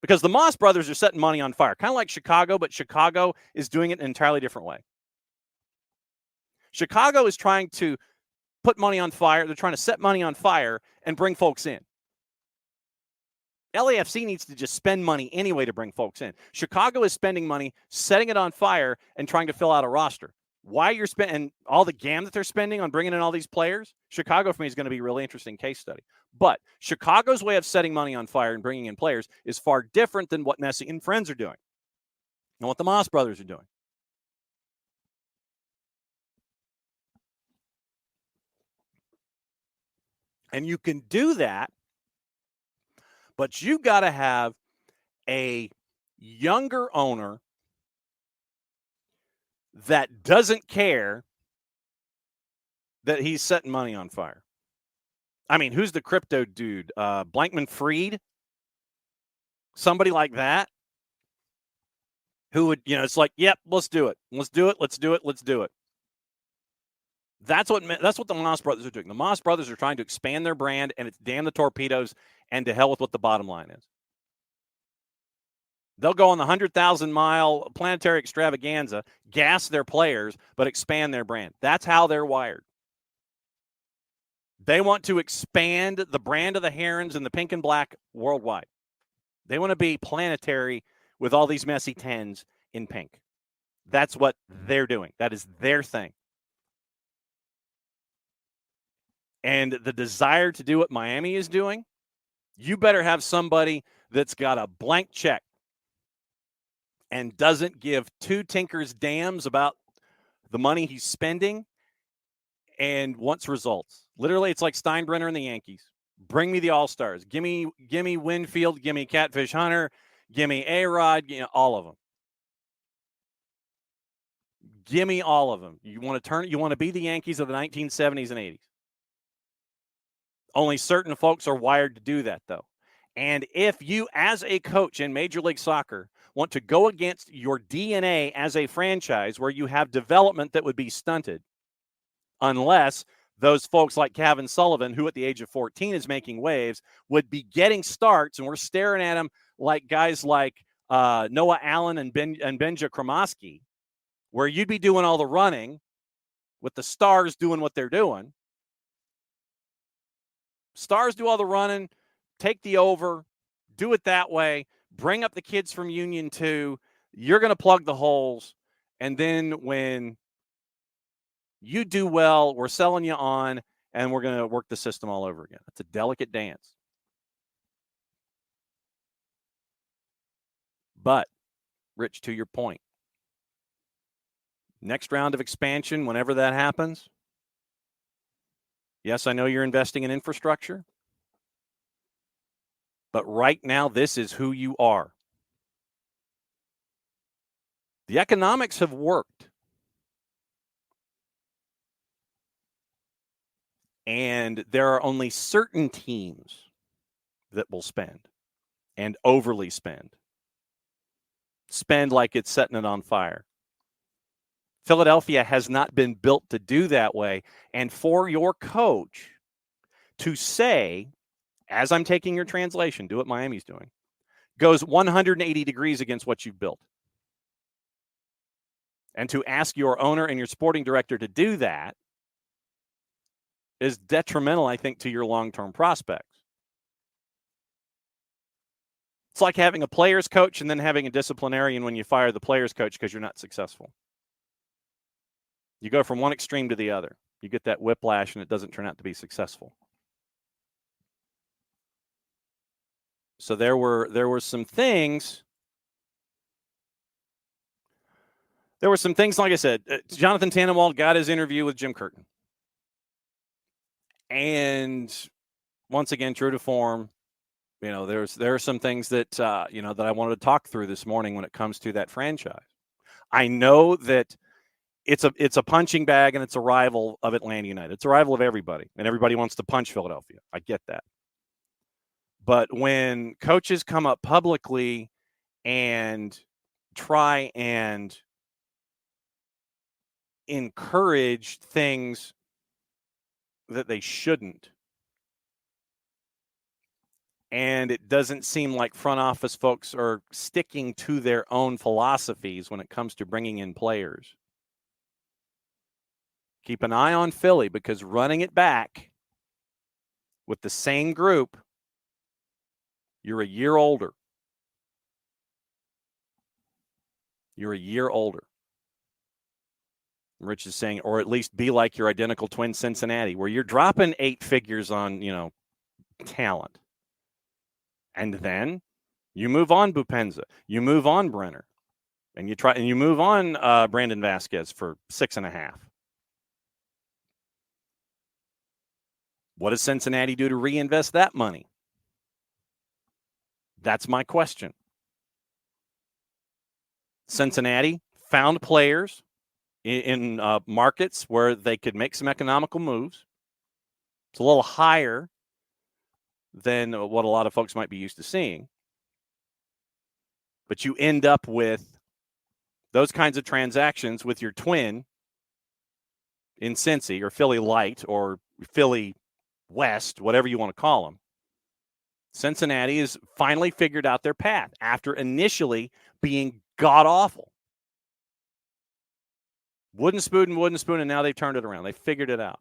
[SPEAKER 1] Because the Moss brothers are setting money on fire, kind of like Chicago, but Chicago is doing it in an entirely different way. Chicago is trying to put money on fire. They're trying to set money on fire and bring folks in. LAFC needs to just spend money anyway to bring folks in. Chicago is spending money, setting it on fire, and trying to fill out a roster. Why you're spending all the gam that they're spending on bringing in all these players, Chicago for me is going to be a really interesting case study. But Chicago's way of setting money on fire and bringing in players is far different than what Messi and friends are doing and what the Moss brothers are doing. And you can do that, but you got to have a younger owner that doesn't care that he's setting money on fire. I mean, who's the crypto dude? Blankman-Fried? Somebody like that? Who would, it's like, yep, let's do it. Let's do it. Let's do it. Let's do it. That's what the Moss brothers are doing. The Moss brothers are trying to expand their brand, and it's damn the torpedoes and to hell with what the bottom line is. They'll go on the 100,000-mile planetary extravaganza, gas their players, but expand their brand. That's how they're wired. They want to expand the brand of the Herons and the pink and black worldwide. They want to be planetary with all these Messi 10s in pink. That's what they're doing. That is their thing. And the desire to do what Miami is doing, you better have somebody that's got a blank check and doesn't give two tinkers dams about the money he's spending and wants results. Literally, it's like Steinbrenner and the Yankees. Bring me the All-Stars. Give me Winfield. Give me Catfish Hunter. Give me A-Rod. All of them. Give me all of them. You want to be the Yankees of the 1970s and 80s. Only certain folks are wired to do that, though. And if you, as a coach in Major League Soccer, want to go against your DNA as a franchise where you have development that would be stunted, unless those folks like Kevin Sullivan, who at the age of 14 is making waves, would be getting starts, and we're staring at him like guys like Noah Allen and Benja Kremoski, where you'd be doing all the running with the stars doing what they're doing. Stars do all the running, take the over, do it that way, bring up the kids from Union 2. You're going to plug the holes, and then when you do well, we're selling you on, and we're going to work the system all over again. It's a delicate dance. But, Rich, to your point, next round of expansion, whenever that happens, yes, I know you're investing in infrastructure, but right now, this is who you are. The economics have worked. And there are only certain teams that will spend and overly spend. Spend like it's setting it on fire. Philadelphia has not been built to do that way. And for your coach to say, as I'm taking your translation, do what Miami's doing, goes 180 degrees against what you've built. And to ask your owner and your sporting director to do that is detrimental, I think, to your long-term prospects. It's like having a player's coach and then having a disciplinarian when you fire the player's coach because you're not successful. You go from one extreme to the other. You get that whiplash and it doesn't turn out to be successful. So there were some things. There were some things, like I said, Jonathan Tannenwald got his interview with Jim Curtin. And once again, true to form, there are some things that, that I wanted to talk through this morning when it comes to that franchise. I know that it's a punching bag and it's a rival of Atlanta United. It's a rival of everybody, and everybody wants to punch Philadelphia. I get that. But when coaches come up publicly and try and encourage things that they shouldn't, and it doesn't seem like front office folks are sticking to their own philosophies when it comes to bringing in players, keep an eye on Philly, because running it back with the same group, you're a year older. You're a year older. Rich is saying, or at least be like your identical twin Cincinnati, where you're dropping 8 figures on, talent. And then you move on Bupenza. You move on Brenner. And you move on Brandon Vasquez for 6.5. What does Cincinnati do to reinvest that money? That's my question. Cincinnati found players in markets where they could make some economical moves. It's a little higher than what a lot of folks might be used to seeing. But you end up with those kinds of transactions with your twin in Cincy, or Philly Light, or Philly West, whatever you want to call them. Cincinnati has finally figured out their path after initially being god-awful. Wooden spoon, and now they've turned it around. They figured it out.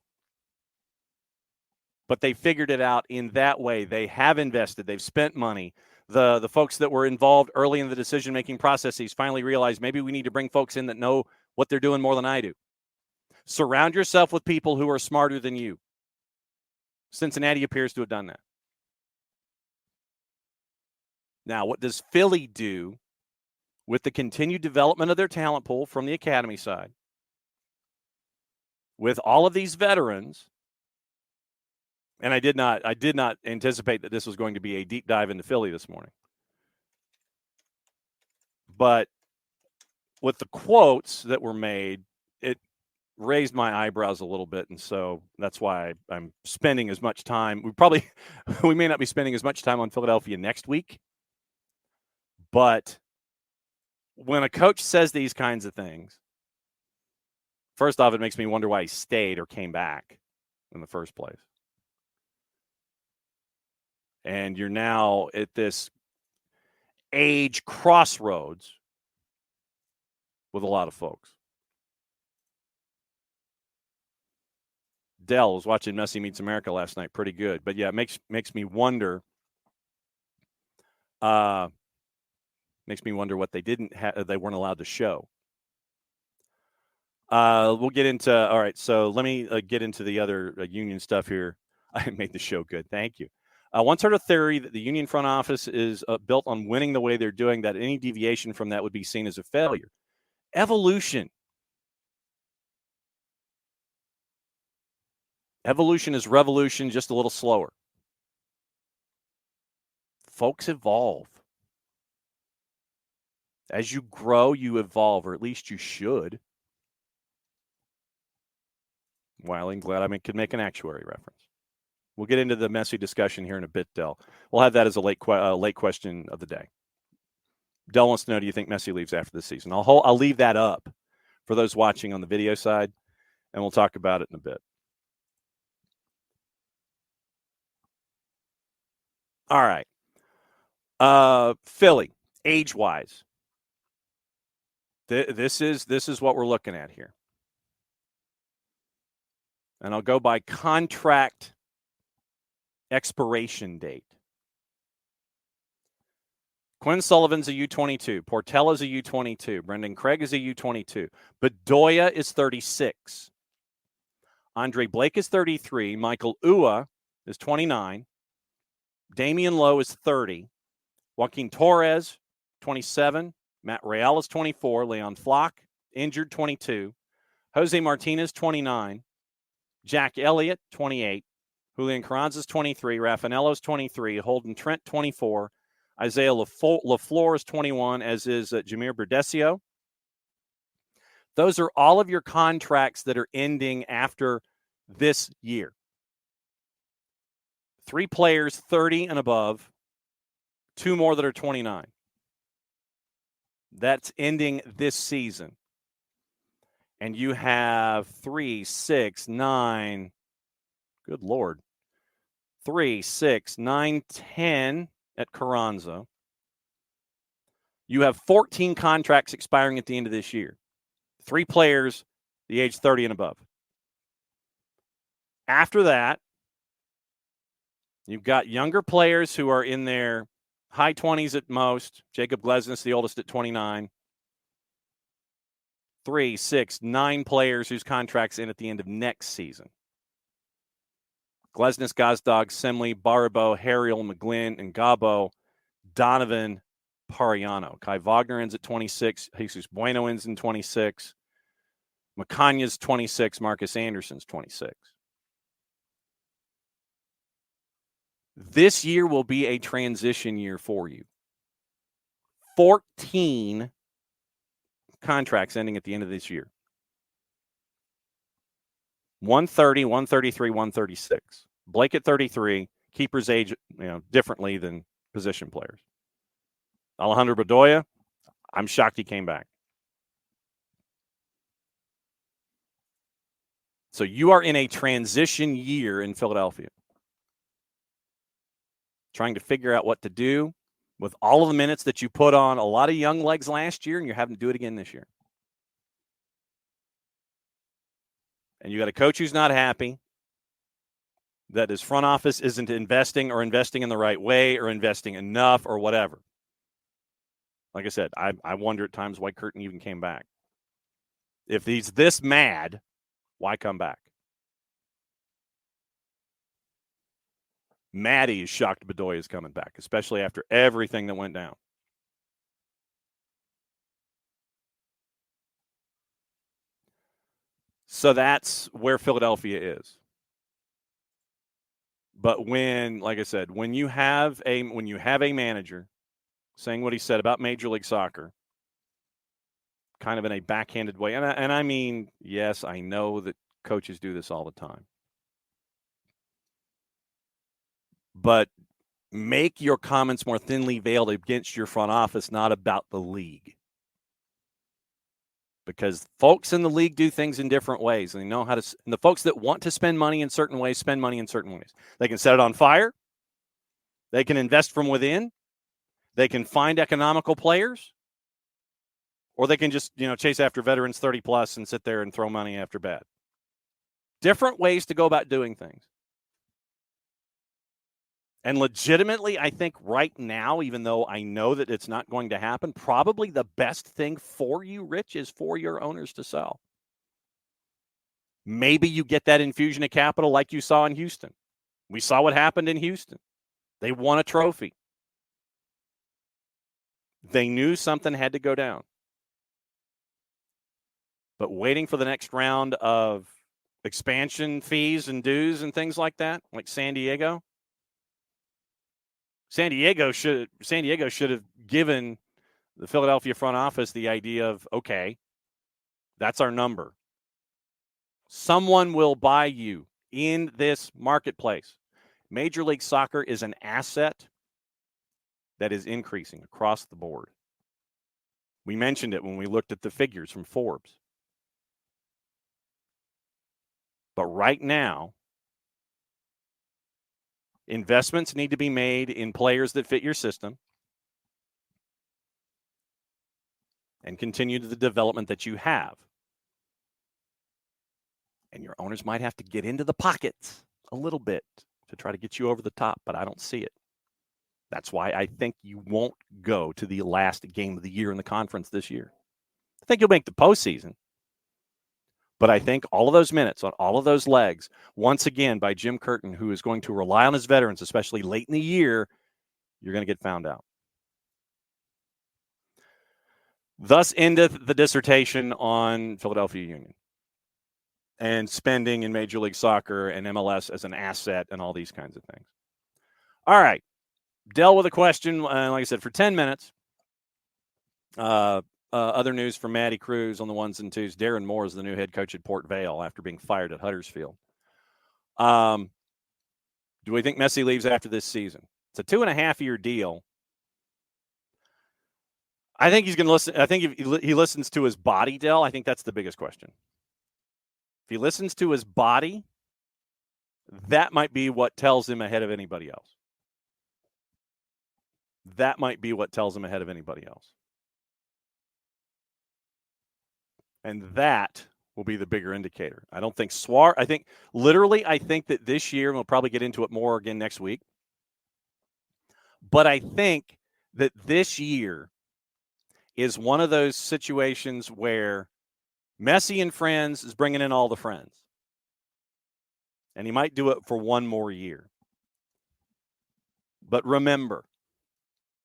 [SPEAKER 1] But they figured it out in that way. They have invested. They've spent money. The folks that were involved early in the decision-making processes finally realized maybe we need to bring folks in that know what they're doing more than I do. Surround yourself with people who are smarter than you. Cincinnati appears to have done that. Now, what does Philly do with the continued development of their talent pool from the academy side? With all of these veterans, and I did not anticipate that this was going to be a deep dive into Philly this morning. But with the quotes that were made, it raised my eyebrows a little bit, and so that's why I'm spending as much time. We may not be spending as much time on Philadelphia next week, but when a coach says these kinds of things, first off, it makes me wonder why he stayed or came back in the first place. And you're now at this age crossroads with a lot of folks. Dell was watching Messi Meets America last night. Pretty good. But, yeah, it makes me wonder. Makes me wonder what they they weren't allowed to show. We'll get into – all right, so let me get into the other union stuff here. I made the show good. Thank you. Once heard a theory that the union front office is built on winning the way they're doing, that any deviation from that would be seen as a failure. Evolution. Evolution is revolution, just a little slower. Folks evolve. As you grow, you evolve, or at least you should. Wiley, glad I could make an actuary reference. We'll get into the Messi discussion here in a bit, Dell. We'll have that as a late question of the day. Dell wants to know, do you think Messi leaves after this season? I'll leave that up for those watching on the video side, and we'll talk about it in a bit. All right. Philly, age-wise. This is what we're looking at here. And I'll go by contract expiration date. Quinn Sullivan's a U22. Portella's a U22. Brendan Craig is a U22. Bedoya is 36. Andre Blake is 33. Michael Ua is 29. Damian Lowe is 30. Joaquin Torres, 27. Matt Real is 24. Leon Flock, injured, 22. Jose Martinez, 29. Jack Elliott, 28. Julian Carranza's 23. Raffanelo's 23. Holden Trent, 24. Isaiah LaFleur is 21, as is Jameer Berdesio. Those are all of your contracts that are ending after this year. 3 players, 30 and above. 2 more that are 29. That's ending this season. And you have 3, 6, 9. Good Lord. 3, 6, 9, 10 at Carranza. You have 14 contracts expiring at the end of this year. 3 players, the age 30 and above. After that, you've got younger players who are in their high 20s at most. Jacob Glesnes, the oldest, at 29. 3, 6, 9 players whose contracts end at the end of next season. Glesnes, Gazdag, Semley, Barabo, Harriel, McGlynn, and Gabo, Donovan, Pariano. Kai Wagner ends at 26. Jesus Bueno ends in 26. Macanya's 26. Marcus Anderson's 26. This year will be a transition year for you. 14 contracts ending at the end of this year. 130, 133, 136. Blake at 33. Keepers age, differently than position players. Alejandro Bedoya, I'm shocked he came back. So you are in a transition year in Philadelphia. Trying to figure out what to do with all of the minutes that you put on a lot of young legs last year, and you're having to do it again this year. And you got a coach who's not happy, that his front office isn't investing in the right way or investing enough or whatever. Like I said, I wonder at times why Curtin even came back. If he's this mad, why come back? Maddie is shocked Bedoya is coming back, especially after everything that went down. So that's where Philadelphia is. But like I said, when you have a manager saying what he said about Major League Soccer, kind of in a backhanded way, and I mean, yes, I know that coaches do this all the time, but make your comments more thinly veiled against your front office, not about the league. Because folks in the league do things in different ways. And they know how to. And the folks that want to spend money in certain ways spend money in certain ways. They can set it on fire. They can invest from within. They can find economical players. Or they can just, chase after veterans 30 plus and sit there and throw money after bad. Different ways to go about doing things. And legitimately, I think right now, even though I know that it's not going to happen, probably the best thing for you, Rich, is for your owners to sell. Maybe you get that infusion of capital like you saw in Houston. We saw what happened in Houston. They won a trophy. They knew something had to go down. But waiting for the next round of expansion fees and dues and things like that, like San Diego should have given the Philadelphia front office the idea of, okay, that's our number. Someone will buy you in this marketplace. Major League Soccer is an asset that is increasing across the board. We mentioned it when we looked at the figures from Forbes. But right now, investments need to be made in players that fit your system and continue the development that you have. And your owners might have to get into the pockets a little bit to try to get you over the top, but I don't see it. That's why I think you won't go to the last game of the year in the conference this year. I think you'll make the postseason. But I think all of those minutes on all of those legs, once again, by Jim Curtin, who is going to rely on his veterans, especially late in the year, you're going to get found out. Thus endeth the dissertation on Philadelphia Union and spending in Major League Soccer and MLS as an asset and all these kinds of things. All right. Dealt with a question, like I said, for 10 minutes. Other news from Matty Cruz on the ones and twos. Darren Moore is the new head coach at Port Vale after being fired at Huddersfield. Do we think Messi leaves after this season? It's a 2.5-year deal. I think he's going to listen. I think if he listens to his body, Dell, I think that's the biggest question. If he listens to his body, that might be what tells him ahead of anybody else. That might be what tells him ahead of anybody else. And that will be the bigger indicator. I don't think I think that this year, and we'll probably get into it more again next week, but I think that this year is one of those situations where Messi and friends is bringing in all the friends. And he might do it for one more year. But remember,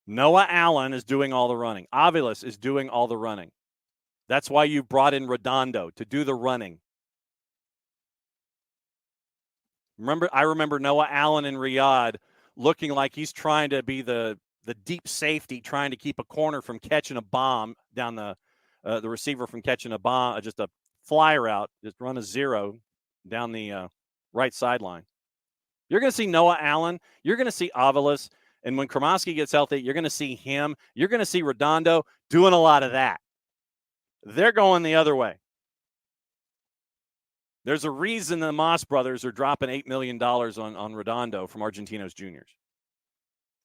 [SPEAKER 1] Noah Allen is doing all the running. Aviles is doing all the running. That's why you brought in Redondo to do the running. I remember Noah Allen in Riyadh looking like he's trying to be the deep safety, trying to keep a corner from catching a bomb down the receiver from catching a bomb, just a flyer out, just run a zero down the right sideline. You're going to see Noah Allen. You're going to see Aviles. And when Kromoski gets healthy, you're going to see him. You're going to see Redondo doing a lot of that. They're going the other way. There's a reason the Moss brothers are dropping $8 million on Redondo from Argentinos Juniors.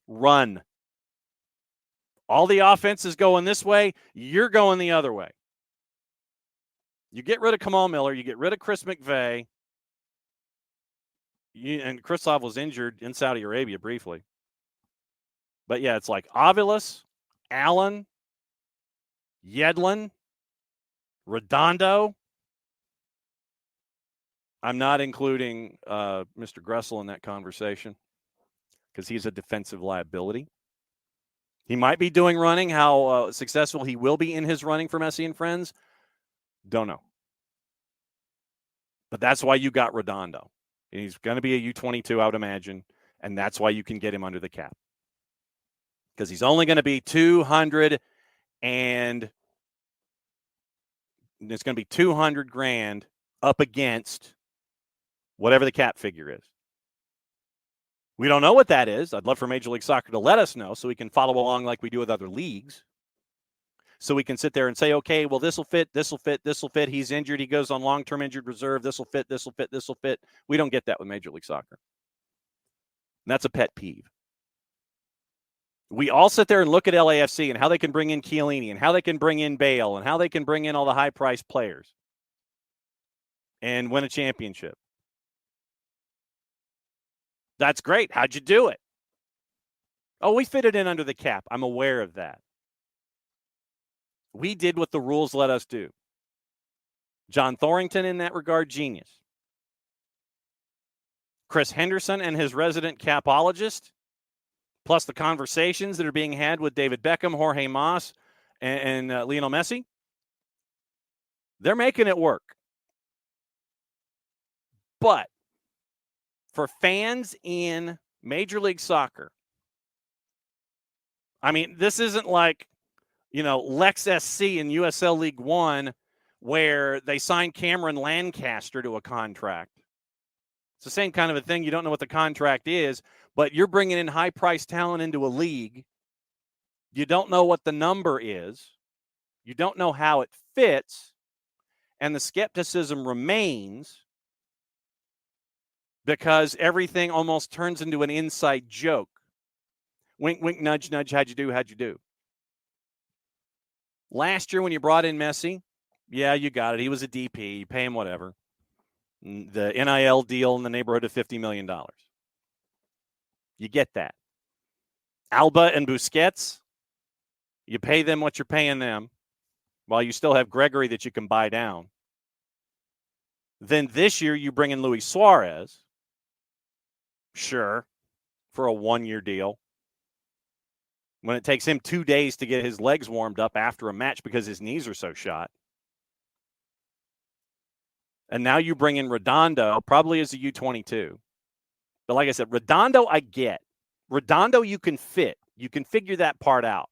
[SPEAKER 1] Run. All the offense is going this way. You're going the other way. You get rid of Kamal Miller. You get rid of Chris McVeigh. And Kristoff was injured in Saudi Arabia briefly. But, yeah, it's like Aviles, Allen, Yedlin, Redondo. I'm not including Mr. Gressel in that conversation because he's a defensive liability. He might be doing running. How successful he will be in his running for Messi and friends, don't know. But that's why you got Redondo. And he's going to be a U22, I would imagine, and that's why you can get him under the cap. Because he's only going to be 200 and it's going to be $200,000 up against whatever the cap figure is. We don't know what that is. I'd love for Major League Soccer to let us know so we can follow along like we do with other leagues. So we can sit there and say, okay, well, this will fit, this will fit, this will fit. He's injured. He goes on long-term injured reserve. This will fit, this will fit, this will fit. We don't get that with Major League Soccer. And that's a pet peeve. We all sit there and look at LAFC and how they can bring in Chiellini and how they can bring in Bale and how they can bring in all the high-priced players and win a championship. That's great. How'd you do it? Oh, we fit it in under the cap. I'm aware of that. We did what the rules let us do. John Thorrington, in that regard, genius. Chris Henderson and his resident capologist, plus the conversations that are being had with David Beckham, Jorge Mas, and Lionel Messi, they're making it work. But for fans in Major League Soccer, I mean, this isn't like, Lex SC in USL League One where they signed Cameron Lancaster to a contract. It's the same kind of a thing. You don't know what the contract is, but you're bringing in high-priced talent into a league. You don't know what the number is. You don't know how it fits, and the skepticism remains because everything almost turns into an inside joke. Wink, wink, nudge, nudge, how'd you do? Last year when you brought in Messi, yeah, you got it. He was a DP. You pay him whatever. The NIL deal in the neighborhood of $50 million. You get that. Alba and Busquets, you pay them what you're paying them while you still have Gregory that you can buy down. Then this year you bring in Luis Suarez, sure, for a 1-year deal. When it takes him 2 days to get his legs warmed up after a match because his knees are so shot. And now you bring in Redondo, probably as a U22. But like I said, Redondo I get. Redondo you can fit. You can figure that part out.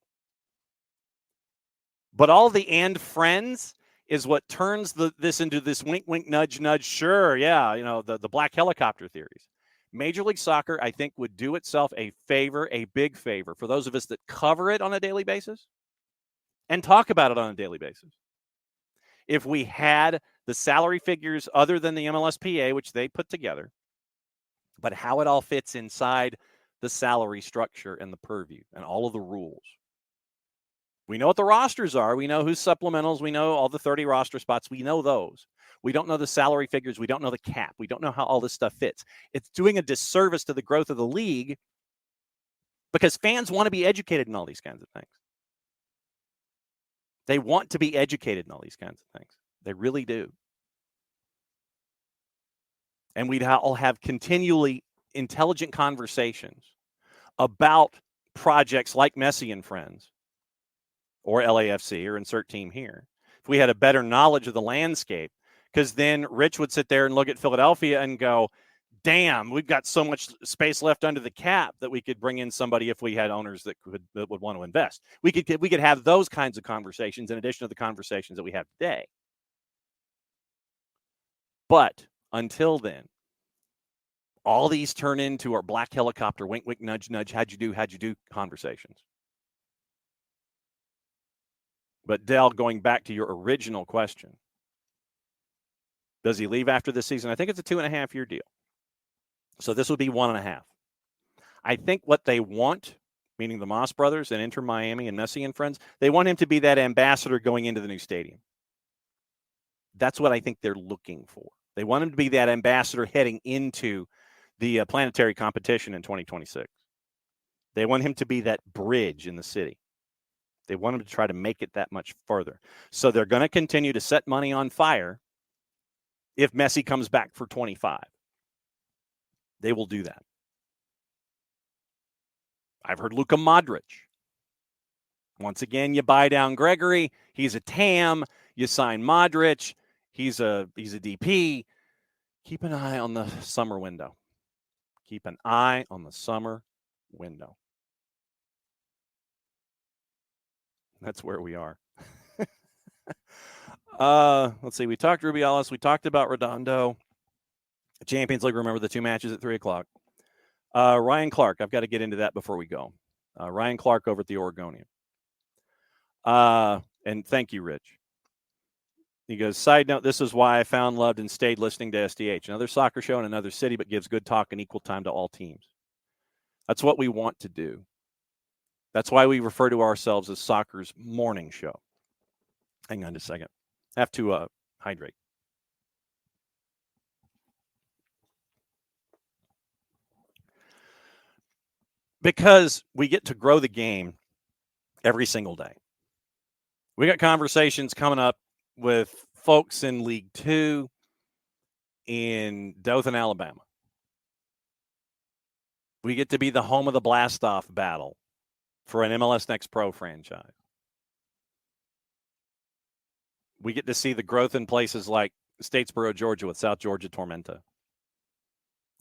[SPEAKER 1] But all the and friends is what turns this into this wink, wink, nudge, nudge. Sure, yeah, the black helicopter theories. Major League Soccer, I think, would do itself a favor, a big favor, for those of us that cover it on a daily basis and talk about it on a daily basis. If we had the salary figures other than the MLSPA, which they put together, but how it all fits inside the salary structure and the purview and all of the rules. We know what the rosters are. We know who's supplementals. We know all the 30 roster spots. We know those. We don't know the salary figures. We don't know the cap. We don't know how all this stuff fits. It's doing a disservice to the growth of the league because fans want to be educated in all these kinds of things. They want to be educated in all these kinds of things. They really do. And we'd all have continually intelligent conversations about projects like Messi and Friends or LAFC or insert team here. If we had a better knowledge of the landscape, because then Rich would sit there and look at Philadelphia and go, damn, we've got so much space left under the cap that we could bring in somebody if we had owners that would want to invest. We could have those kinds of conversations in addition to the conversations that we have today. But until then, all these turn into our black helicopter, wink, wink, nudge, nudge, how'd you do conversations. But Dell, going back to your original question, does he leave after this season? I think it's a 2.5-year deal. So this would be 1.5. I think what they want, meaning the Moss brothers and Inter Miami and Messi and Friends, they want him to be that ambassador going into the new stadium. That's what I think they're looking for. They want him to be that ambassador heading into the planetary competition in 2026. They want him to be that bridge in the city. They want him to try to make it that much further. So they're going to continue to set money on fire if Messi comes back for 25. They will do that. I've heard Luka Modric. Once again, you buy down Gregory. He's a TAM. You sign Modric. He's a DP. Keep an eye on the summer window. Keep an eye on the summer window. That's where we are. Let's see. We talked Rubiales. We talked about Redondo. Champions League, remember the 2 matches at 3 o'clock. Ryan Clark. I've got to get into that before we go. Ryan Clark over at the Oregonian. And thank you, Rich. He goes, side note, this is why I found, loved, and stayed listening to SDH. Another soccer show in another city, but gives good talk and equal time to all teams. That's what we want to do. That's why we refer to ourselves as soccer's morning show. Hang on just a second. I have to hydrate. Because we get to grow the game every single day. We got conversations coming up with folks in League 2 in Dothan, Alabama. We get to be the home of the blast-off battle for an MLS Next Pro franchise. We get to see the growth in places like Statesboro, Georgia with South Georgia Tormenta.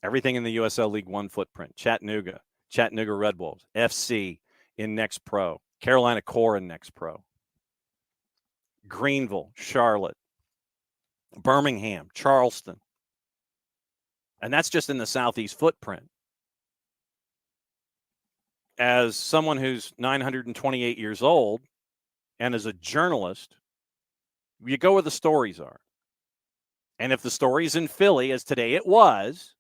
[SPEAKER 1] Everything in the USL League One footprint. Chattanooga Red Wolves, FC in Next Pro, Carolina Core in Next Pro, Greenville, Charlotte, Birmingham, Charleston. And that's just in the Southeast footprint. As someone who's 928 years old and as a journalist, you go where the stories are. And if the story's in Philly, as today it was,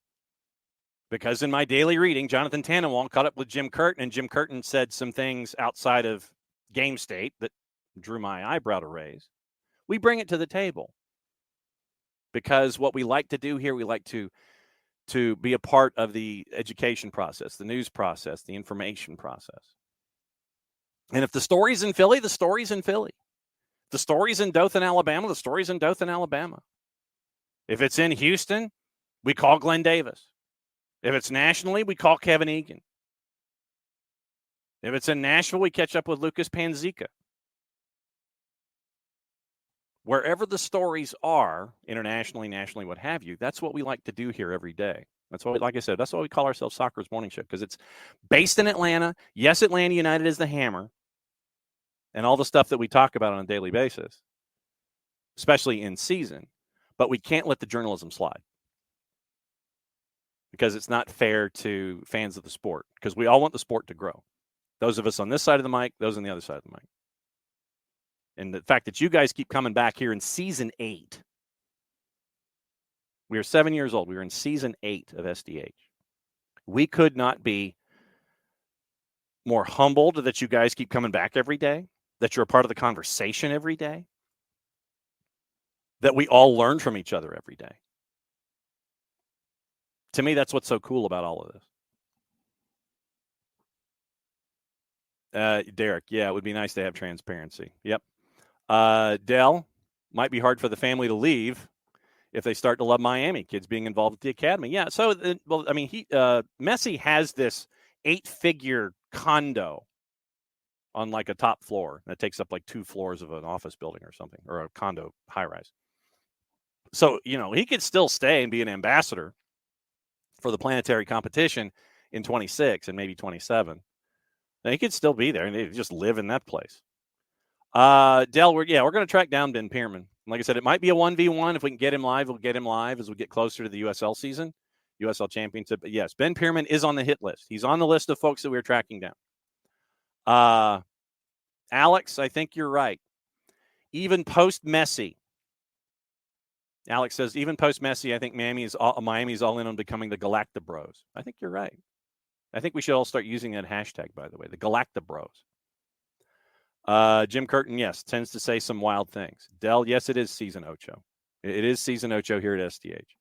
[SPEAKER 1] because in my daily reading, Jonathan Tannenwald caught up with Jim Curtin, and Jim Curtin said some things outside of game state that drew my eyebrow to raise. We bring it to the table. Because what we like to do here, we like to to be a part of the education process, the news process, the information process. And if the story's in Philly, the story's in Philly. The story's in Dothan, Alabama, the story's in Dothan, Alabama. If it's in Houston, we call Glenn Davis. If it's nationally, we call Kevin Egan. If it's in Nashville, we catch up with Lucas Panzica. Wherever the stories are, internationally, nationally, what have you, that's what we like to do here every day. That's what, like I said, that's why we call ourselves Soccer's Morning Show, because it's based in Atlanta. Yes, Atlanta United is the hammer, and all the stuff that we talk about on a daily basis, especially in season. But we can't let the journalism slide, because it's not fair to fans of the sport, because we all want the sport to grow. Those of us on this side of the mic, those on the other side of the mic. And the fact that you guys keep coming back here in season 8. We are 7 years old. We are in season 8 of SDH. We could not be more humbled that you guys keep coming back every day, that you're a part of the conversation every day, that we all learn from each other every day. To me, that's what's so cool about all of this. Derek, yeah, it would be nice to have transparency. Yep. Dell, might be hard for the family to leave if they start to love Miami, kids being involved with the academy. Yeah, so, Messi has this 8-figure condo on like a top floor that takes up like 2 floors of an office building or something, or a condo high-rise. So, he could still stay and be an ambassador for the planetary competition in 26 and maybe 27. Now, he could still be there, and they just live in that place. Dell, we're going to track down Ben Pierman. Like I said, it might be a 1v1. If we can get him live, we'll get him live as we get closer to the USL season, USL Championship. But yes, Ben Pierman is on the hit list. He's on the list of folks that we're tracking down. Alex, I think you're right. Even post-Messi, Alex says, even post-Messi, I think Miami's all in on becoming the Galactabros. I think you're right. I think we should all start using that hashtag, by the way, the Galactabros. Jim Curtin, yes, tends to say some wild things. Dell, yes, it is season ocho. It is season ocho here at SDH.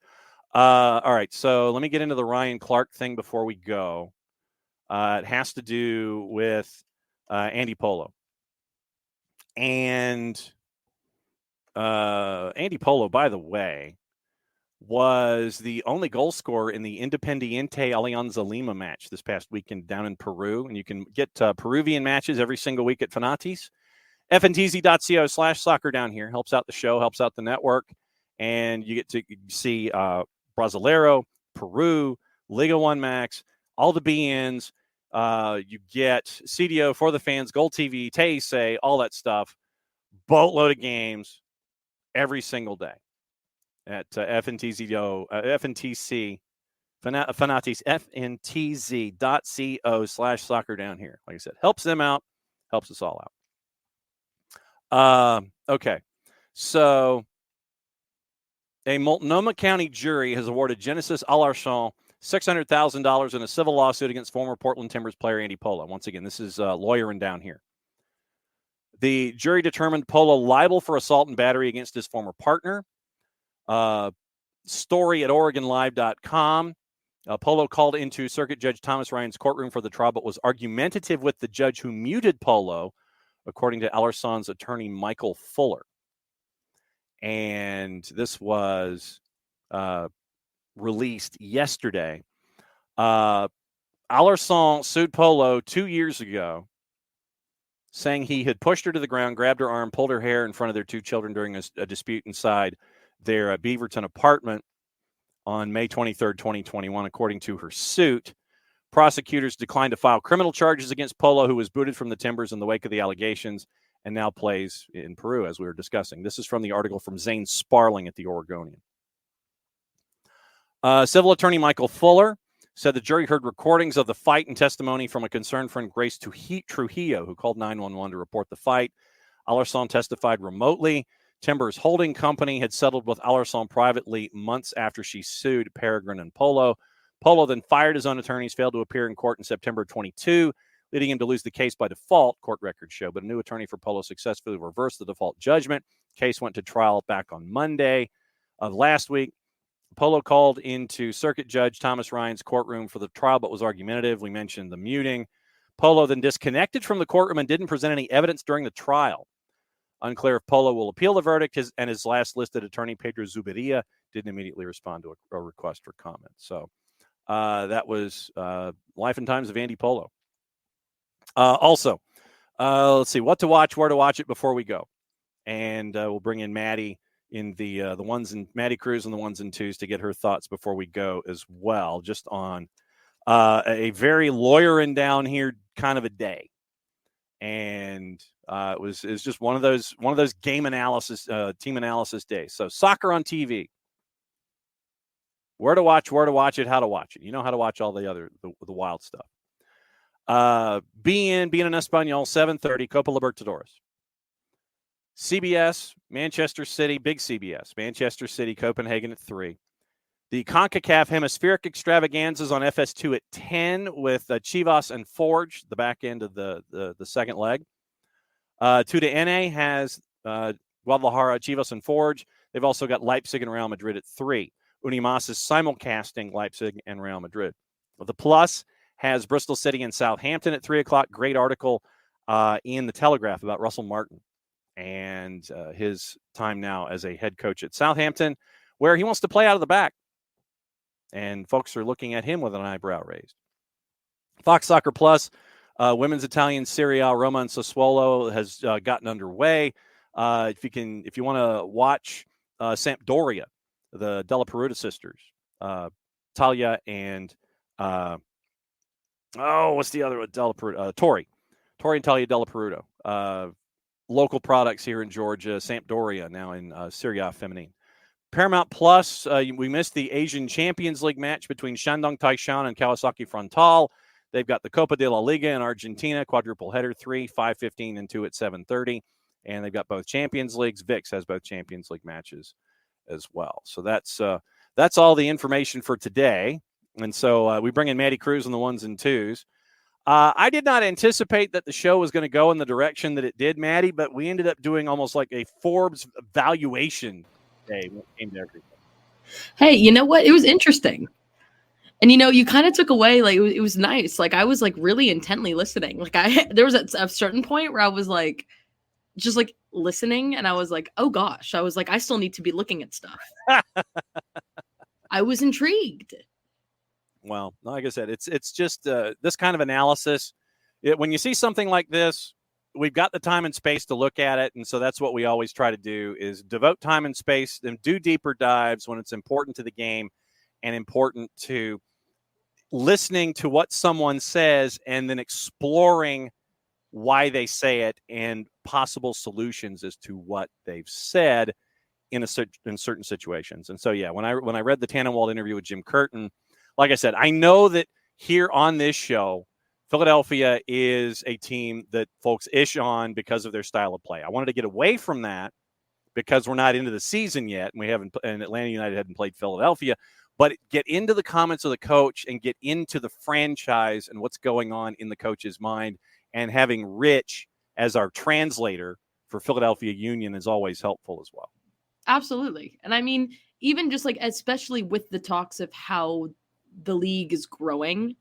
[SPEAKER 1] All right, so let me get into the Ryan Clark thing before we go. It has to do with Andy Polo. And Andy Polo, by the way, was the only goal scorer in the Independiente Alianza Lima match this past weekend down in Peru. And you can get Peruvian matches every single week at Fanatis. FNTZ.co/soccer down here. Helps out the show, helps out the network. And you get to see Brasileiro, Peru, Liga 1 Max, all the BNs. You get CDO for the fans, Gold TV, Teise, all that stuff. Boatload of games every single day at FNTZ, Fanatis, FNTZ.co/soccer down here. Like I said, helps them out, helps us all out. Okay, so a Multnomah County jury has awarded Genesis Alarcon $600,000 in a civil lawsuit against former Portland Timbers player Andy Polo. Once again, this is Lawyerin Down Here. The jury determined Polo liable for assault and battery against his former partner. Story at OregonLive.com. Polo called into Circuit Judge Thomas Ryan's courtroom for the trial, but was argumentative with the judge who muted Polo, according to Alarcon's attorney, Michael Fuller. And this was released yesterday. Alarcon sued Polo 2 years ago, saying he had pushed her to the ground, grabbed her arm, pulled her hair in front of their 2 children during a dispute inside their Beaverton apartment on May 23rd, 2021, according to her suit. Prosecutors declined to file criminal charges against Polo, who was booted from the Timbers in the wake of the allegations and now plays in Peru, as we were discussing. This is from the article from Zane Sparling at the Oregonian. Civil attorney Michael Fuller said the jury heard recordings of the fight and testimony from a concerned friend, Grace Trujillo, who called 911 to report the fight. Alarcon testified remotely. Timbers Holding Company had settled with Alarcon privately months after she sued Peregrine and Polo. Polo then fired his own attorneys, failed to appear in court in September 22, leading him to lose the case by default, court records show. But a new attorney for Polo successfully reversed the default judgment. Case went to trial back on Monday of last week. Polo called into Circuit Judge Thomas Ryan's courtroom for the trial, but was argumentative. We mentioned the muting. Polo then disconnected from the courtroom and didn't present any evidence during the trial. Unclear if Polo will appeal the verdict. His last listed attorney, Pedro Zuberia, didn't immediately respond to a request for comment. So that was Life and Times of Andy Polo. Also, let's see what to watch, where to watch it before we go, and we'll bring in Maddie in the ones and Maddie Cruz and the ones and twos to get her thoughts before we go as well. Just on a very Lawyerin Down Here kind of a day, and it was just one of those game analysis, team analysis days. So soccer on TV. Where to watch it, how to watch it. You know how to watch all the wild stuff. Being in Espanol, 7:30, Copa Libertadores. CBS, Manchester City, big CBS, Manchester City, Copenhagen at 3. The CONCACAF Hemispheric Extravaganzas on FS2 at 10 with Chivas and Forge, the back end of the second leg. Tuda NA has Guadalajara, Chivas, and Forge. They've also got Leipzig and Real Madrid at 3. Unimas is simulcasting Leipzig and Real Madrid. The Plus has Bristol City and Southampton at 3 o'clock. Great article in the Telegraph about Russell Martin and his time now as a head coach at Southampton, where he wants to play out of the back. And folks are looking at him with an eyebrow raised. Fox Soccer Plus, women's Italian Serie A, Roma and Sassuolo has gotten underway. If you want to watch Sampdoria, the Della Peruta sisters, Talia and what's the other one? Della Peruta, Tori and Talia Della Peruta, local products here in Georgia. Sampdoria now in Serie A Feminine. Paramount Plus, we missed the Asian Champions League match between Shandong Taishan and Kawasaki Frontal. They've got the Copa de la Liga in Argentina, quadruple header, 3, 5:15, and 2 at 7:30. And they've got both Champions Leagues. VIX has both Champions League matches as well. So that's all the information for today. And so we bring in Maddie Cruz on the ones and twos. I did not anticipate that the show was going to go in the direction that it did, Maddie, but we ended up doing almost like a Forbes valuation day when it came to everything.
[SPEAKER 2] Hey, you know what? It was interesting. And, you kind of took away, like, it was nice. Like, I was, like, really intently listening. Like, there was a certain point where I was, like, just, like, listening, and I was like, oh, gosh. I was like, I still need to be looking at stuff. I was intrigued.
[SPEAKER 1] Well, like I said, it's just this kind of analysis. When you see something like this, we've got the time and space to look at it, and so that's what we always try to do is devote time and space and do deeper dives when it's important to the game and important to listening to what someone says and then exploring why they say it and possible solutions as to what they've said in certain situations. And so, yeah, when I read the Tannenwald interview with Jim Curtin, like I said, I know that here on this show, Philadelphia is a team that folks ish on because of their style of play. I wanted to get away from that because we're not into the season yet, and Atlanta United hadn't played Philadelphia, but get into the comments of the coach and get into the franchise and what's going on in the coach's mind, and having Rich as our translator for Philadelphia Union is always helpful as well.
[SPEAKER 2] Absolutely. And I mean, even just like, especially with the talks of how the league is growing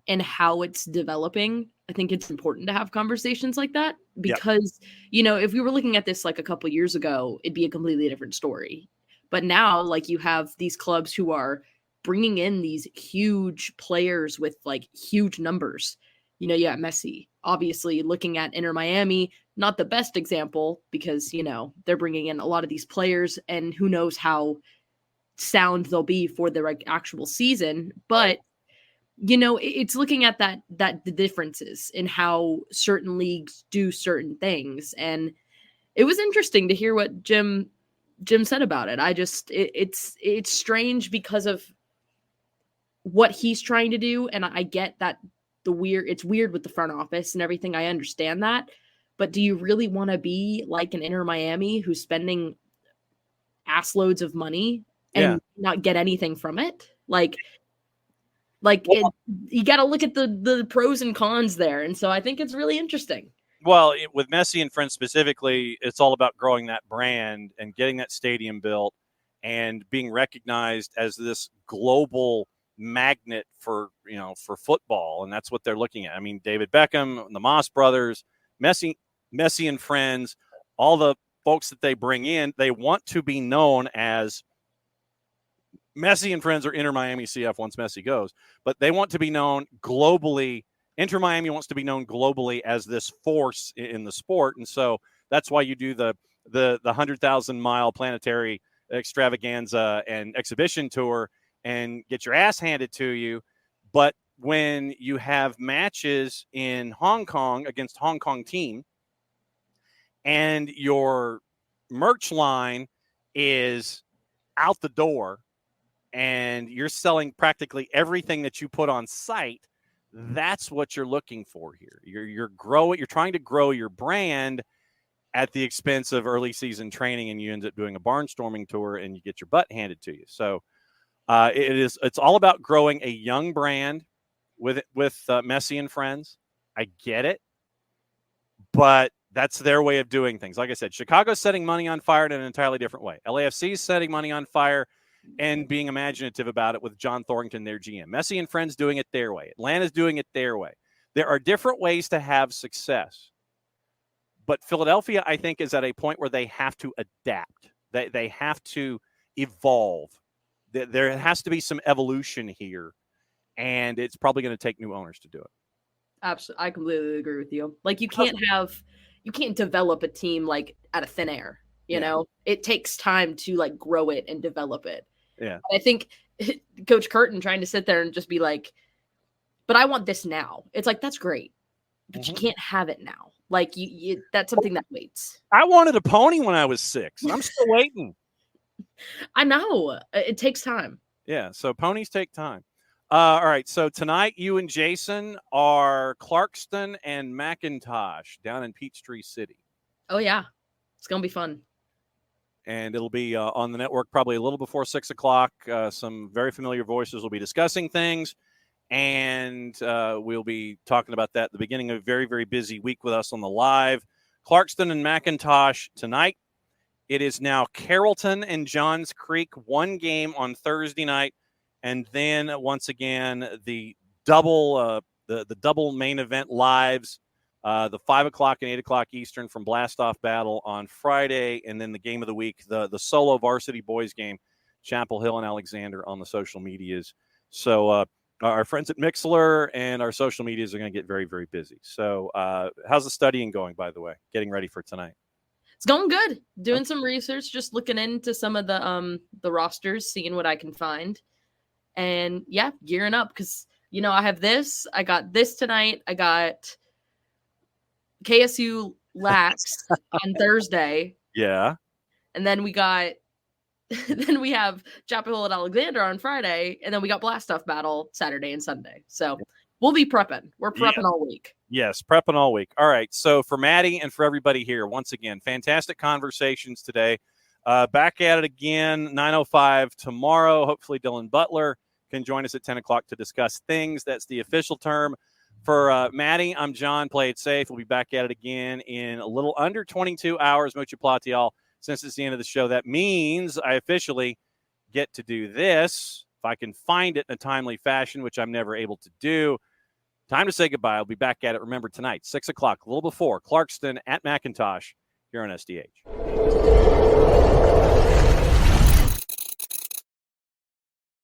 [SPEAKER 2] and how it's developing, I think it's important to have conversations like that because, if we were looking at this like a couple years ago, it'd be a completely different story. But now, like, you have these clubs who are bringing in these huge players with like huge numbers. You got Messi, obviously looking at Inter Miami, not the best example because, they're bringing in a lot of these players and who knows how sound they'll be for the actual season. But, it's looking at the differences in how certain leagues do certain things. And it was interesting to hear what Jim said about it. It's strange because of what he's trying to do. And I get that it's weird with the front office and everything. I understand that. But do you really want to be like an Inter Miami who's spending ass loads of money and not get anything from it? You got to look at the pros and cons there. And so I think it's really interesting.
[SPEAKER 1] Well, with Messi and friends specifically, it's all about growing that brand and getting that stadium built and being recognized as this global magnet for football, and that's what they're looking at. I mean, David Beckham, the Moss brothers, Messi and friends, all the folks that they bring in, they want to be known as Messi and friends, or Inter Miami CF once Messi goes, but they want to be known globally. Inter Miami wants to be known globally as this force in the sport, and so that's why you do the 100,000-mile planetary extravaganza and exhibition tour and get your ass handed to you. But when you have matches in Hong Kong against Hong Kong team, and your merch line is out the door, and you're selling practically everything that you put on site, that's what you're looking for here. You're trying to grow your brand at the expense of early season training, and you end up doing a barnstorming tour and you get your butt handed to you. So it's all about growing a young brand with Messi and friends. I get it, but that's their way of doing things. Like I said, Chicago's setting money on fire in an entirely different way. LAFC is setting money on fire and being imaginative about it with John Thornton, their GM. Messi and friends doing it their way. Atlanta's doing it their way. There are different ways to have success. But Philadelphia, I think, is at a point where they have to adapt. They have to evolve. There has to be some evolution here, and it's probably going to take new owners to do it.
[SPEAKER 2] Absolutely. I completely agree with you. Like, you can't develop a team like out of thin air. You know, it takes time to like grow it and develop it.
[SPEAKER 1] Yeah.
[SPEAKER 2] I think Coach Curtin trying to sit there and just be like, but I want this now. It's like, that's great, but you can't have it now. Like that's something that waits.
[SPEAKER 1] I wanted a pony when I was 6. And I'm still waiting.
[SPEAKER 2] I know it takes time.
[SPEAKER 1] Yeah. So ponies take time. All right. So tonight you and Jason are Clarkston and McIntosh down in Peachtree City.
[SPEAKER 2] Oh yeah. It's going to be fun.
[SPEAKER 1] And it'll be on the network probably a little before 6 o'clock. Some very familiar voices will be discussing things, and we'll be talking about that at the beginning of a very, very busy week with us on the live. Clarkston and McIntosh tonight. It is now Carrollton and Johns Creek, one game on Thursday night, and then once again the double main event lives. The 5 o'clock and 8 o'clock Eastern from Blastoff Battle on Friday, and then the game of the week, the solo varsity boys game, Chapel Hill and Alexander on the social medias. So our friends at Mixler and our social medias are going to get very, very busy. So how's the studying going, by the way, getting ready for tonight?
[SPEAKER 2] It's going good. Doing some research, just looking into some of the rosters, seeing what I can find. And, yeah, gearing up because, I have this. I got this tonight. I got KSU Lax on Thursday.
[SPEAKER 1] Yeah.
[SPEAKER 2] And then we have Chapel Hill and Alexander on Friday. And then we got Blastoff Battle Saturday and Sunday. So we'll be prepping. We're prepping all week.
[SPEAKER 1] Yes, prepping all week. All right. So for Maddie and for everybody here, once again, fantastic conversations today. Back at it again, 9:05 tomorrow. Hopefully Dylan Butler can join us at 10 o'clock to discuss things. That's the official term. For Maddie, I'm John. Play it safe. We'll be back at it again in a little under 22 hours. Mucho Platial. Since it's the end of the show, that means I officially get to do this. If I can find it in a timely fashion, which I'm never able to do. Time to say goodbye. I'll be back at it. Remember, tonight, 6 o'clock, a little before, Clarkston at McIntosh here on SDH.